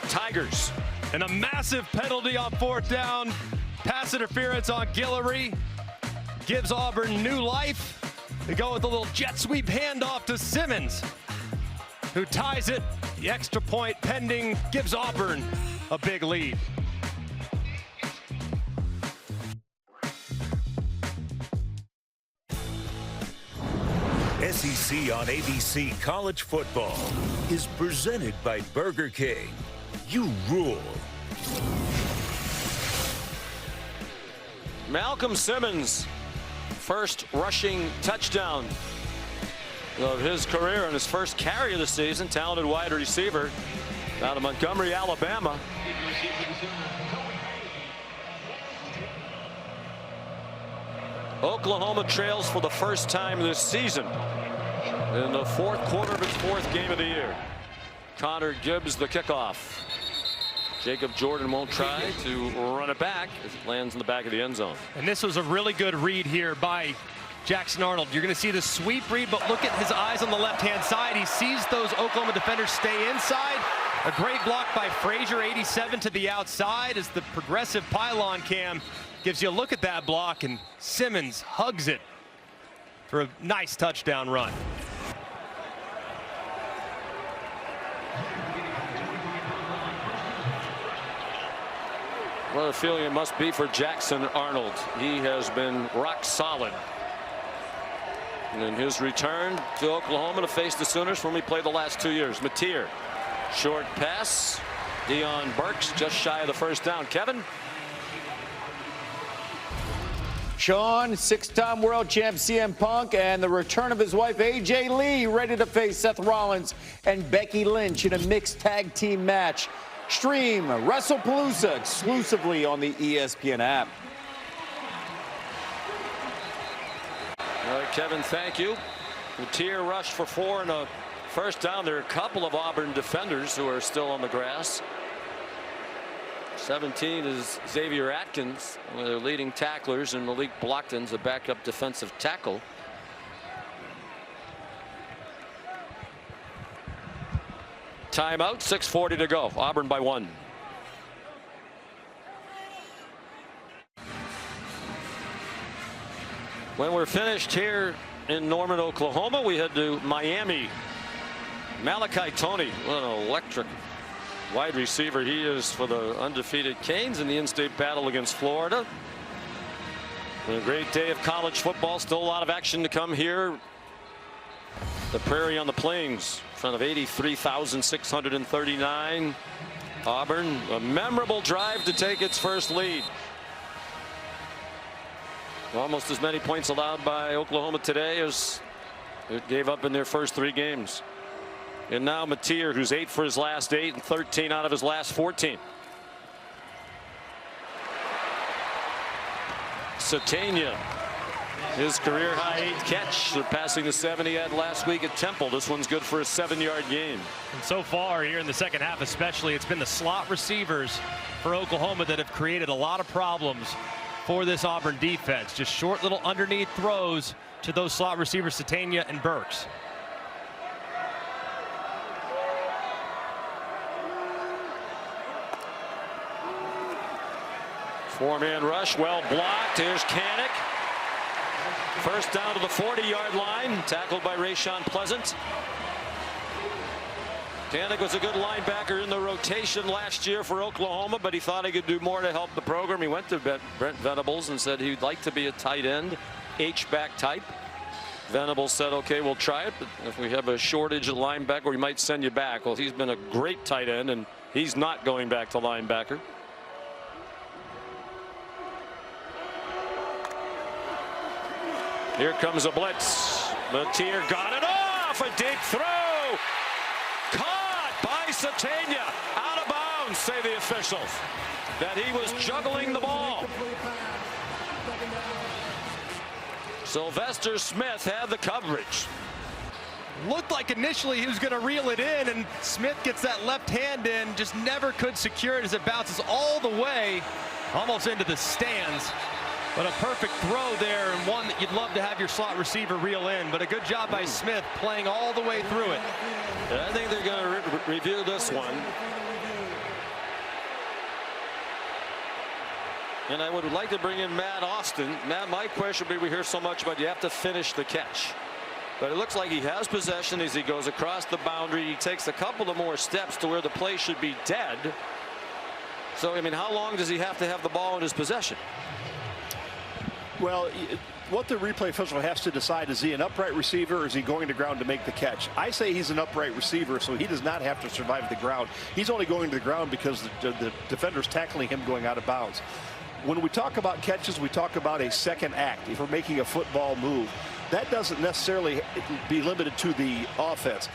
Tigers. And a massive penalty on 4th down. Pass interference on Guillory gives Auburn new life. They go with a little jet sweep handoff to Simmons, who ties it. The extra point pending gives Auburn a big lead. SEC on ABC College Football is presented by Burger King. You rule. Malcolm Simmons, first rushing touchdown of his career and his first carry of the season. Talented wide receiver out of Montgomery, Alabama. Oklahoma trails for the first time this season in the fourth quarter of its 4th game of the year. Connor Gibbs the kickoff. Jacob Jordan won't try to run it back as it lands in the back of the end zone. And this was a really good read here by Jackson Arnold. You're going to see the sweep read, but look at his eyes on the left-hand side. He sees those Oklahoma defenders stay inside. A great block by Frazier, 87 to the outside as the progressive pylon cam gives you a look at that block, and Simmons hugs it for a nice touchdown run. What a feeling it must be for Jackson Arnold. He has been rock solid. And in his return to Oklahoma to face the Sooners when we played the last 2 years. Mateer, short pass. Deion Burks just shy of the first down. Kevin? Sean, 6-time world champ CM Punk and the return of his wife AJ Lee ready to face Seth Rollins and Becky Lynch in a mixed tag team match. Stream WrestlePalooza exclusively on the ESPN app. All right, Kevin, thank you. Mateer rushed for 4 and a first down. There are a couple of Auburn defenders who are still on the grass. 17 is Xavier Atkins, one of their leading tacklers, and Malik Blockton's a backup defensive tackle. Timeout, 6:40 to go. Auburn by 1. When we're finished here in Norman, Oklahoma, we head to Miami. Malachi Toney, what an electric wide receiver he is for the undefeated Canes in the in-state battle against Florida. A great day of college football. Still a lot of action to come here. The Prairie on the Plains in front of 83,639. Auburn, a memorable drive to take its first lead. Almost as many points allowed by Oklahoma today as it gave up in their first 3 games. And now Mateer, who's 8 for his last 8 and 13 out of his last 14. Satania, his career high 8 catch, surpassing the 7 he had last week at Temple. This one's good for a 7-yard gain. And so far here in the second half especially, it's been the slot receivers for Oklahoma that have created a lot of problems for this Auburn defense. Just short little underneath throws to those slot receivers, Satania and Burks. 4-man rush, well blocked. Here's Kanik. First down to the 40-yard line, tackled by Rayshon Pleasant. Kanik was a good linebacker in the rotation last year for Oklahoma, but he thought he could do more to help the program. He went to Brent Venables and said he'd like to be a tight end, H-back type. Venables said, okay, we'll try it, but if we have a shortage at linebacker, we might send you back. Well, he's been a great tight end, and he's not going back to linebacker. Here comes a blitz. Mateer got it off. A deep throw. Caught by Satania. Out of bounds, say the officials. That he was juggling the ball. Sylvester Smith had the coverage. Looked like initially he was going to reel it in, and Smith gets that left hand in, just never could secure it as it bounces all the way almost into the stands. But a perfect throw there, and one that you'd love to have your slot receiver reel in. But a good job by Smith playing all the way through it. And I think they're going to review this one. And I would like to bring in Matt Austin. Matt, my question would be, we hear so much about you have to finish the catch. But it looks like he has possession as he goes across the boundary. He takes a couple of more steps to where the play should be dead. So, I mean, how long does he have to have the ball in his possession? Well, what the replay official has to decide, is he an upright receiver or is he going to ground to make the catch? I say he's an upright receiver, so he does not have to survive the ground. He's only going to the ground because the defender's tackling him going out of bounds. When we talk about catches, we talk about a second act. If we're making a football move, that doesn't necessarily be limited to the offense.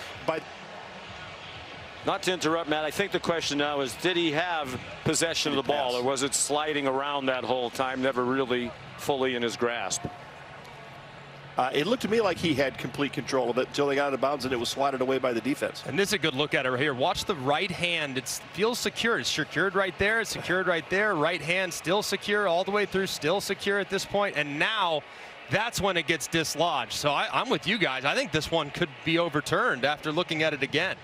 Not to interrupt, Matt, I think the question now is, did he have possession of the ball, or was it sliding around that whole time, never really fully in his grasp? It looked to me like he had complete control of it until they got out of bounds and it was swatted away by the defense. And this is a good look at it right here. Watch the right hand. It feels secure. It's secured right there. It's secured right there. Right hand still secure all the way through, still secure at this point. And now that's when it gets dislodged. So I'm with you guys. I think this one could be overturned after looking at it again.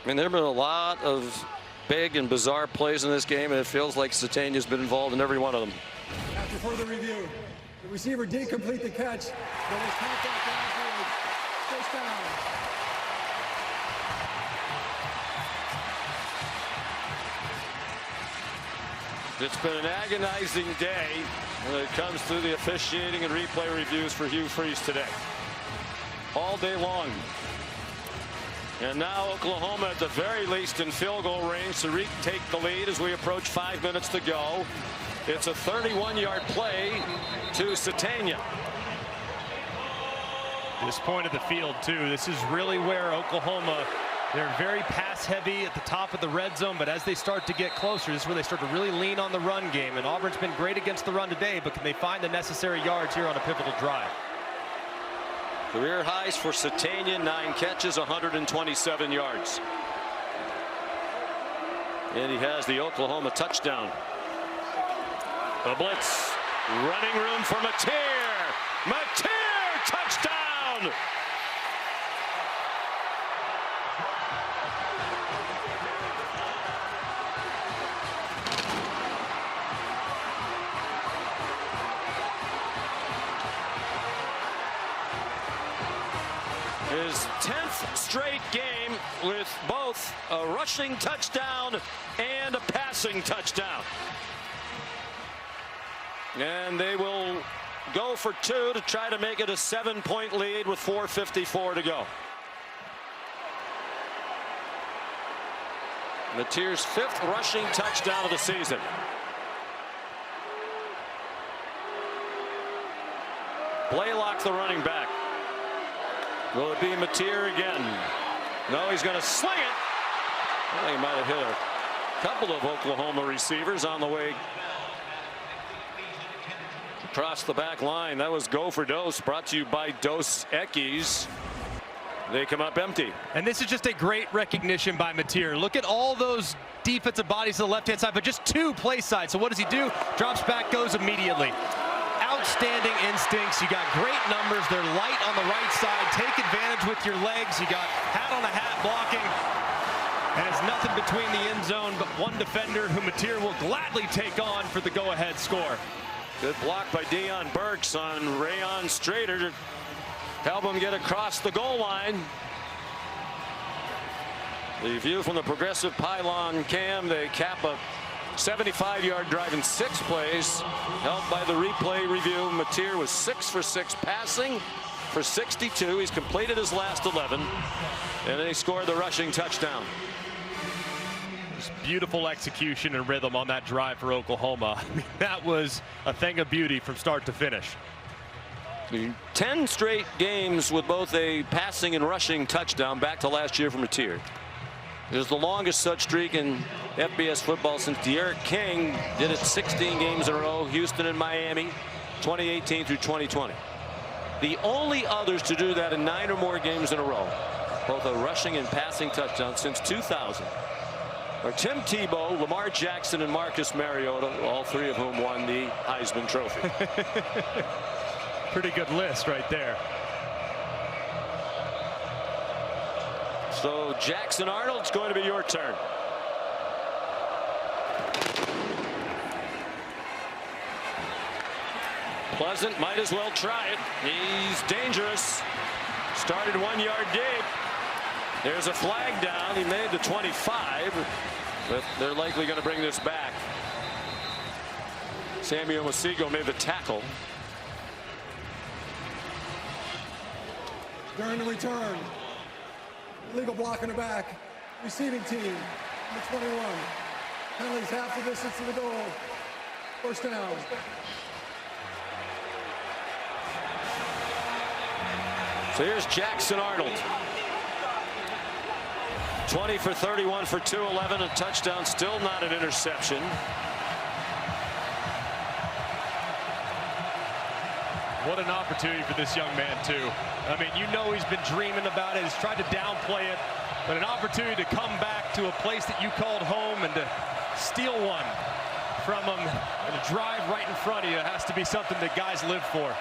I mean, there have been a lot of big and bizarre plays in this game, and it feels like Satania's been involved in every one of them. After further review, the receiver did complete the catch. There was contact afterwards. First down. It's been an agonizing day when it comes to the officiating and replay reviews for Hugh Freeze today. All day long. And now Oklahoma, at the very least, in field goal range to retake the lead as we approach 5 minutes to go. It's a 31-yard play to Satania. This point of the field, too, this is really where Oklahoma, they're very pass heavy at the top of the red zone, but as they start to get closer, this is where they start to really lean on the run game. And Auburn's been great against the run today, but can they find the necessary yards here on a pivotal drive? Career highs for Satania, 9 catches, 127 yards. And he has the Oklahoma touchdown. The blitz. Running room for Mateer. Mateer, touchdown! His 10th straight game with both a rushing touchdown and a passing touchdown. And they will go for 2 to try to make it a 7-point lead with 4:54 to go. Mateer's 5th rushing touchdown of the season. Blaylock, the running back. Will it be Mateer again? No, he's going to sling it. I think he might have hit a couple of Oklahoma receivers on the way across the back line. That was Go for Dose, brought to you by Dos Equis. They come up empty. And this is just a great recognition by Mateer. Look at all those defensive bodies to the left-hand side, but just 2 play sides. So what does he do? Drops back, goes immediately. Outstanding instincts. You got great numbers. They're light on the right side. Take advantage with your legs. You got hat on a hat blocking. And it's nothing between the end zone but one defender who Mateer will gladly take on for the go-ahead score. Good block by Deion Burks on Rayon Strader to help him get across the goal line. The view from the progressive pylon cam, they cap a 75-yard drive in 6 plays, helped by the replay review. Mateer was 6 for 6 passing for 62. He's completed his last 11, and then he scored the rushing touchdown. Just beautiful execution and rhythm on that drive for Oklahoma. I mean, that was a thing of beauty from start to finish. 10 straight games with both a passing and rushing touchdown back to last year for Mateer. It was the longest such streak in FBS football since D'Eriq King did it 16 games in a row, Houston and Miami, 2018 through 2020. The only others to do that in 9 or more games in a row, both a rushing and passing touchdown since 2000, are Tim Tebow, Lamar Jackson, and Marcus Mariota, all 3 of whom won the Heisman Trophy. Pretty good list right there. So Jackson Arnold, it's going to be your turn. Pleasant might as well try it. He's dangerous. Started 1 yard deep. There's a flag down. He made the 25, but they're likely going to bring this back. Samuel Masigo made the tackle. During the return, illegal block in the back, receiving team, number 21. Penalties half the distance to the goal. First down. So here's Jackson Arnold. 20 for 31 for 211, a touchdown, still not an interception. What an opportunity for this young man, too. I mean, you know he's been dreaming about it. He's tried to downplay it, but an opportunity to come back to a place that you called home and to steal one from him and to drive right in front of you has to be something that guys live for.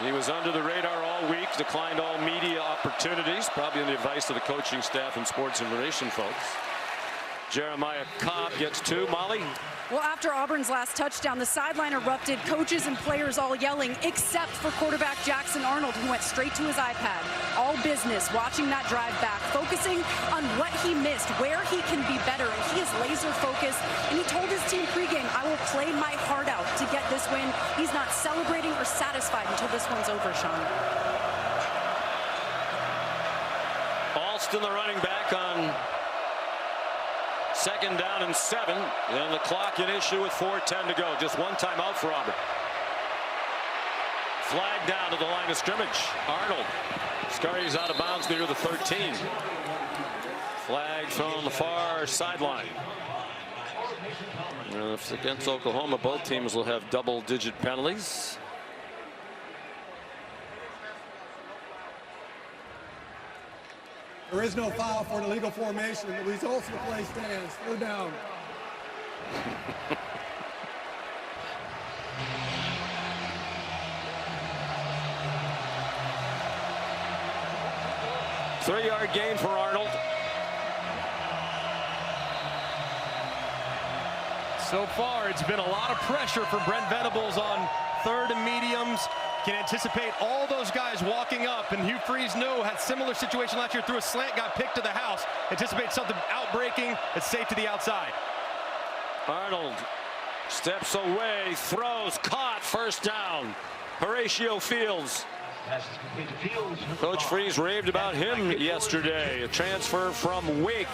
He was under the radar all week, declined all media opportunities, probably on the advice of the coaching staff and sports information folks. Jeremiah Cobb gets 2. Molly? Well, after Auburn's last touchdown, the sideline erupted, coaches and players all yelling, except for quarterback Jackson Arnold, who went straight to his iPad. All business, watching that drive back, focusing on what he missed, where he can be better, and he is laser focused. And he told his team pregame, I will play my heart out to get this win. He's not celebrating or satisfied until this one's over, Sean. Alston, the running back, on 2nd down and 7, and the clock in issue with 4:10 to go. Just one timeout for Auburn. Flag down to the line of scrimmage. Arnold scurries out of bounds near the 13. Flag from the far sideline. If it's against Oklahoma, both teams will have double-digit penalties. There is no foul for an illegal formation. The results of the play stands. 3rd down. Three-yard gain for Arnold. So far, it's been a lot of pressure for Brent Venables on 3rd and mediums. Can anticipate all those guys walking up, and Hugh Freeze had similar situation last year, threw a slant, got picked to the house. Anticipate something outbreaking. It's safe to the outside. Arnold steps away, throws, caught, 1st down. Horatio Fields. Coach Freeze raved about him yesterday. A transfer from Wake.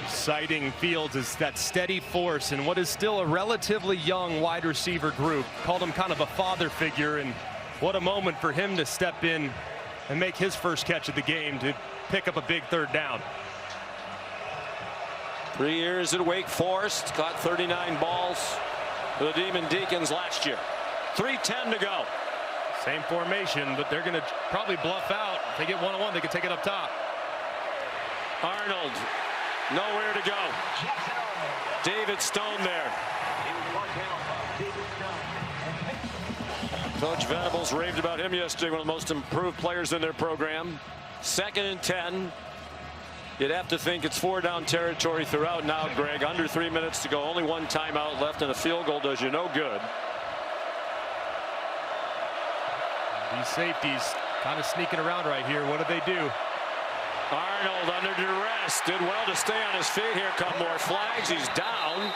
Citing Fields as that steady force in what is still a relatively young wide receiver group. Called him kind of a father figure, and what a moment for him to step in and make his first catch of the game to pick up a big 3rd down. 3 years at Wake Forest, caught 39 balls for the Demon Deacons last year. 3:10 to go. Same formation, but they're going to probably bluff out. If they get one-on-one, they can take it up top. Arnold, nowhere to go. David Stone there. Coach Venables raved about him yesterday, one of the most improved players in their program. 2nd and 10. You'd have to think it's 4-down territory throughout now, Greg. Under 3 minutes to go. Only 1 timeout left, and a field goal does you no good. These safeties kind of sneaking around right here. What do they do? Arnold under duress. Did well to stay on his feet. Here come more flags. He's down.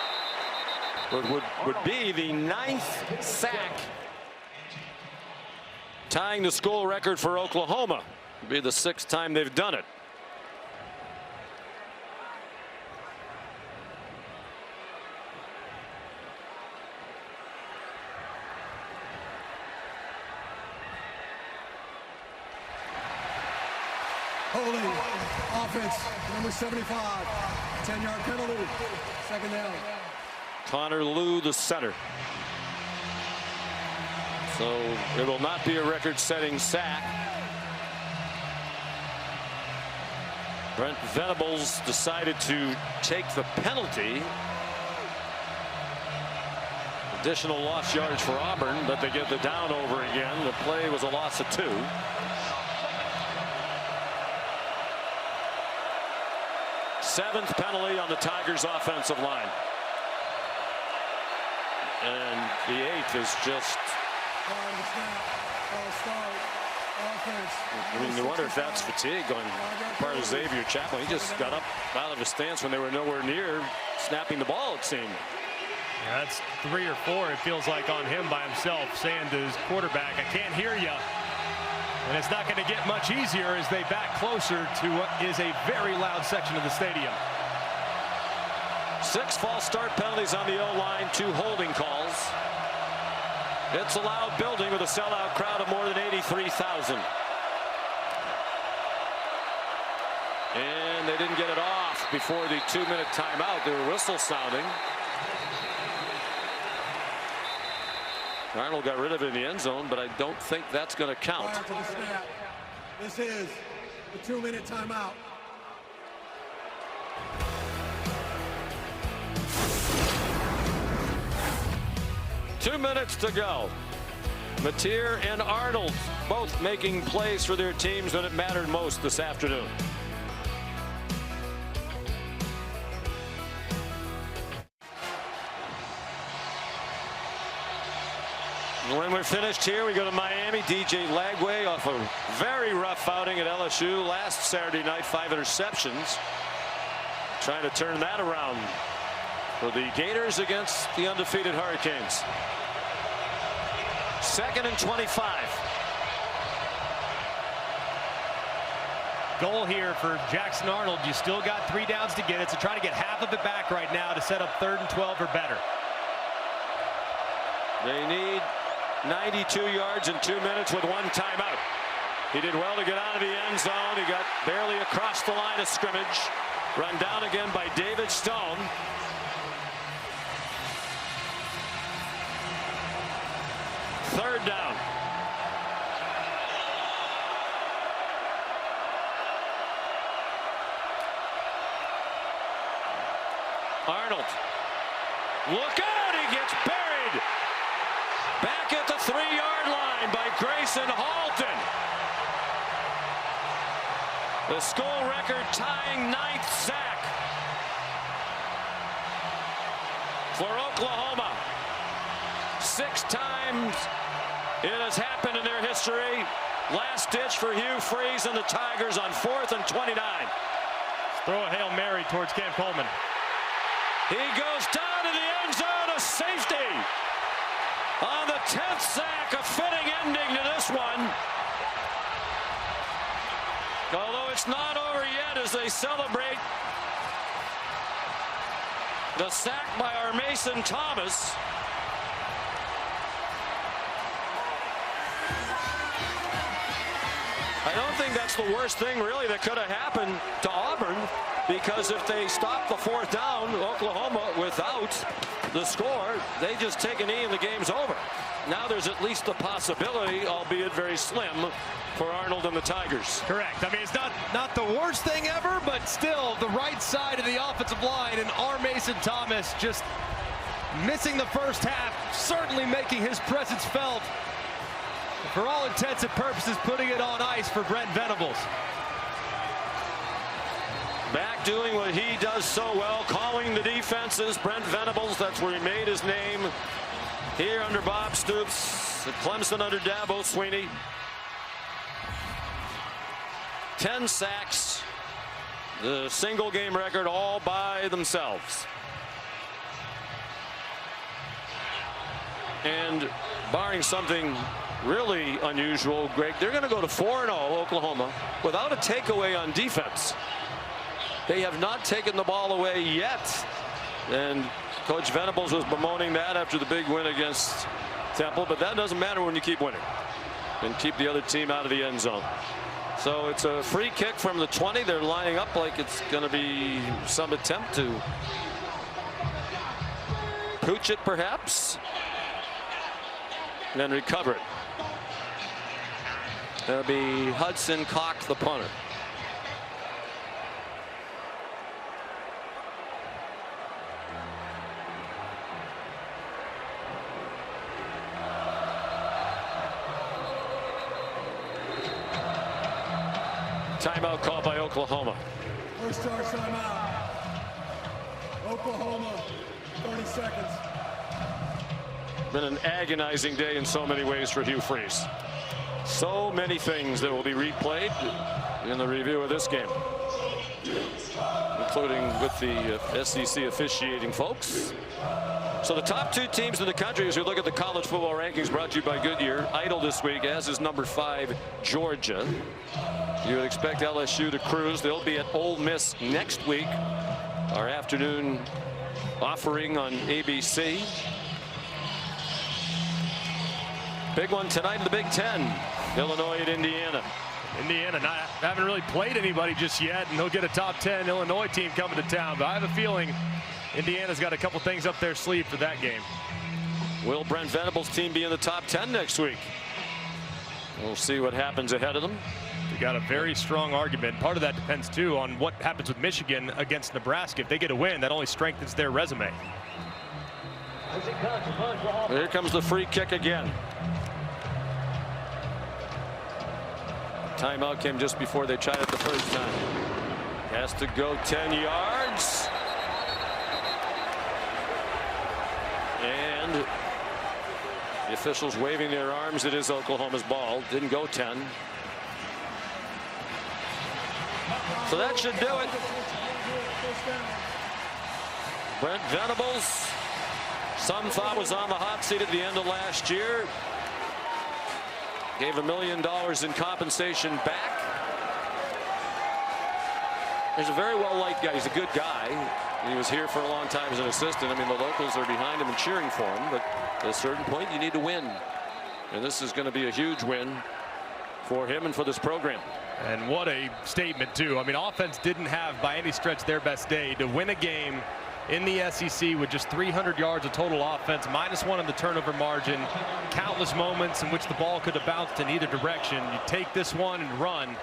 Would be the 9th sack. Tying the school record for Oklahoma. Would be the 6th time they've done it. Holding offense, number 75, 10-yard penalty, 2nd down. Connor Lew, the center. So it will not be a record-setting sack. Brent Venables decided to take the penalty. Additional lost yardage for Auburn, but they get the down over again. The play was a loss of 2. Seventh penalty on the Tigers' offensive line. And the 8th is just... I mean, you wonder if that's fatigue on part of Xavier Chapman. He just got up out of his stance when they were nowhere near snapping the ball, it seemed. Yeah, that's 3 or 4, it feels like, on him by himself, saying to his quarterback, I can't hear you. And it's not going to get much easier as they back closer to what is a very loud section of the stadium. 6 false start penalties on the O-line, 2 holding calls. It's a loud building with a sellout crowd of more than 83,000. And they didn't get it off before the 2-minute timeout. There were whistles sounding. Arnold got rid of it in the end zone, but I don't think that's going to count. Prior to the snap, this is the 2-minute timeout. Two minutes to go. Mateer and Arnold both making plays for their teams when it mattered most this afternoon. When we're finished here, we go to Miami. DJ Lagway off a very rough outing at LSU last Saturday night, 5 interceptions. Trying to turn that around for the Gators against the undefeated Hurricanes. 2nd and 25. Goal here for Jackson Arnold. You still got 3 downs to get it, so try to get half of it back right now to set up 3rd and 12 or better. They need 92 yards in 2 minutes with 1 timeout. He did well to get out of the end zone. He got barely across the line of scrimmage. Run down again by David Stone. Third down. Arnold. Look out, he gets buried. Back at the 3-yard line by Grayson Halton. The school record tying 9th sack for Oklahoma. 6 times it has happened in their history. Last ditch for Hugh Freeze and the Tigers on 4th and 29. Throw a Hail Mary towards Cam Coleman. He goes down to the end zone, a safety. On the 10th sack, a fitting ending to this one. Although it's not over yet as they celebrate the sack by our Mason Thomas. I don't think that's the worst thing really that could have happened to Auburn, because if they stop the 4th down, Oklahoma without the score, they just take a knee and the game's over. Now there's at least the possibility, albeit very slim, for Arnold and the Tigers. Correct. I mean, it's not the worst thing ever, but still the right side of the offensive line, and R. Mason Thomas just missing the first half, certainly making his presence felt. For all intents and purposes, putting it on ice for Brent Venables. Back doing what he does so well, calling the defenses. Brent Venables, that's where he made his name. Here under Bob Stoops, at Clemson under Dabo Swinney. 10 sacks, the single game record all by themselves. And barring something really unusual, Greg, they're going to go to 4-0 Oklahoma without a takeaway on defense. They have not taken the ball away yet, and Coach Venables was bemoaning that after the big win against Temple, but that doesn't matter when you keep winning and keep the other team out of the end zone. So it's a free kick from the 20. They're lining up like it's going to be some attempt to pooch it perhaps and then recover it. That'll be Hudson Cock, the punter. Timeout called by Oklahoma. First charge timeout. Oklahoma, 30 seconds. Been an agonizing day in so many ways for Hugh Freeze. So many things that will be replayed in the review of this game, including with the SEC officiating folks. So the top 2 teams in the country, as we look at the college football rankings, brought to you by Goodyear, idle this week, as is number 5 Georgia. You would expect LSU to cruise. They'll be at Ole Miss next week. Our afternoon offering on ABC. Big one tonight in the Big Ten. Illinois at Indiana. Indiana haven't really played anybody just yet, and they'll get a top 10 Illinois team coming to town. But I have a feeling Indiana's got a couple things up their sleeve for that game. Will Brent Venables' team be in the top 10 next week? We'll see what happens ahead of them. They got a very strong argument. Part of that depends too on what happens with Michigan against Nebraska. If they get a win, that only strengthens their resume. Here comes the free kick again. Timeout came just before they tried it the first time. Has to go 10 yards. And the officials waving their arms. It is Oklahoma's ball. Didn't go 10. So that should do it. Brent Venables, some thought was on the hot seat at the end of last year. Gave $1 million in compensation back. He's a very well-liked guy. He's a good guy. He was here for a long time as an assistant. I mean, the locals are behind him and cheering for him, but at a certain point you need to win. And this is going to be a huge win for him and for this program. And what a statement too. I mean, offense didn't have by any stretch their best day. To win a game in the SEC with just 300 yards of total offense, -1 in the turnover margin, countless moments in which the ball could have bounced in either direction. You take this one and run.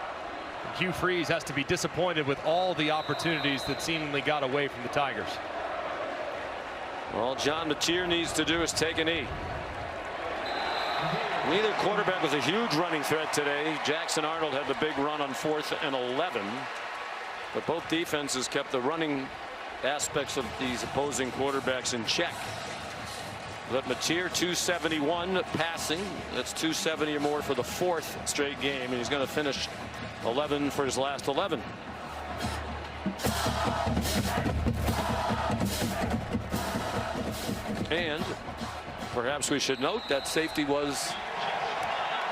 Hugh Freeze has to be disappointed with all the opportunities that seemingly got away from the Tigers. All John Mateer needs to do is take a knee. Neither quarterback was a huge running threat today. Jackson Arnold had the big run on 4th and 11. But both defenses kept the running aspects of these opposing quarterbacks in check. But Mateer 271 passing. That's 270 or more for the 4th straight game. And he's going to finish 11 for his last 11. And perhaps we should note that safety was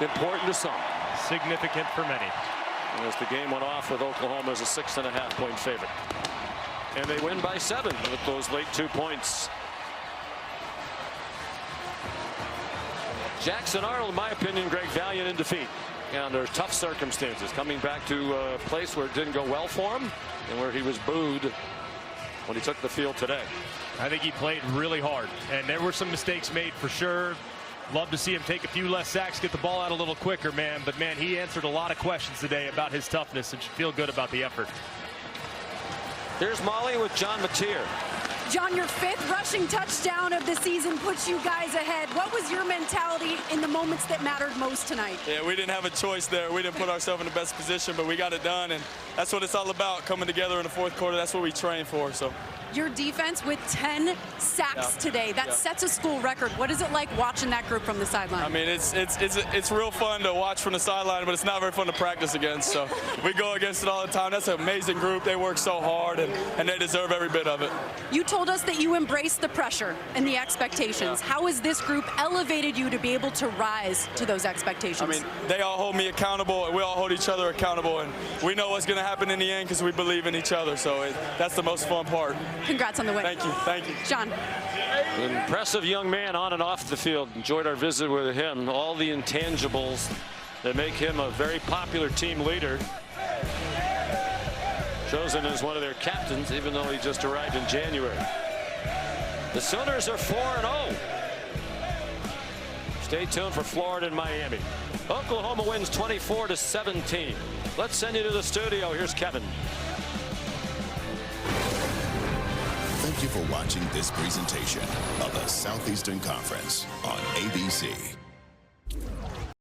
important to some. Significant for many. As the game went off with Oklahoma as a 6.5-point favorite. And they win by 7 with those late 2 points. Jackson Arnold, in my opinion, Greg, valiant in defeat. And under tough circumstances, coming back to a place where it didn't go well for him and where he was booed when he took the field today. I think he played really hard, and there were some mistakes made for sure. Love to see him take a few less sacks, get the ball out a little quicker, man. But, man, he answered a lot of questions today about his toughness and should feel good about the effort. Here's Molly with John Mateer. John, your 5th rushing touchdown of the season puts you guys ahead. What was your mentality in the moments that mattered most tonight? Yeah, we didn't have a choice there. We didn't put ourselves in the best position, but we got it done, and that's what it's all about, coming together in the 4th quarter. That's what we train for. So. Your defense with 10 sacks today. That sets a school record. What is it like watching that group from the sideline? I mean, it's real fun to watch from the sideline, but it's not very fun to practice against. So we go against it all the time. That's an amazing group. They work so hard, and they deserve every bit of it. You told us that you embrace the pressure and the expectations. How has this group elevated you to be able to rise to those expectations? I mean, they all hold me accountable, and we all hold each other accountable, and we know what's going to happen in the end because we believe in each other. So that's the most fun part. Congrats on the win. Thank you. Thank you. John. An impressive young man on and off the field. Enjoyed our visit with him. All the intangibles that make him a very popular team leader. Chosen as one of their captains, even though he just arrived in January. The Sooners are 4-0. Stay tuned for Florida and Miami. Oklahoma wins 24-17. Let's send you to the studio. Here's Kevin. Thank you for watching this presentation of the Southeastern Conference on ABC.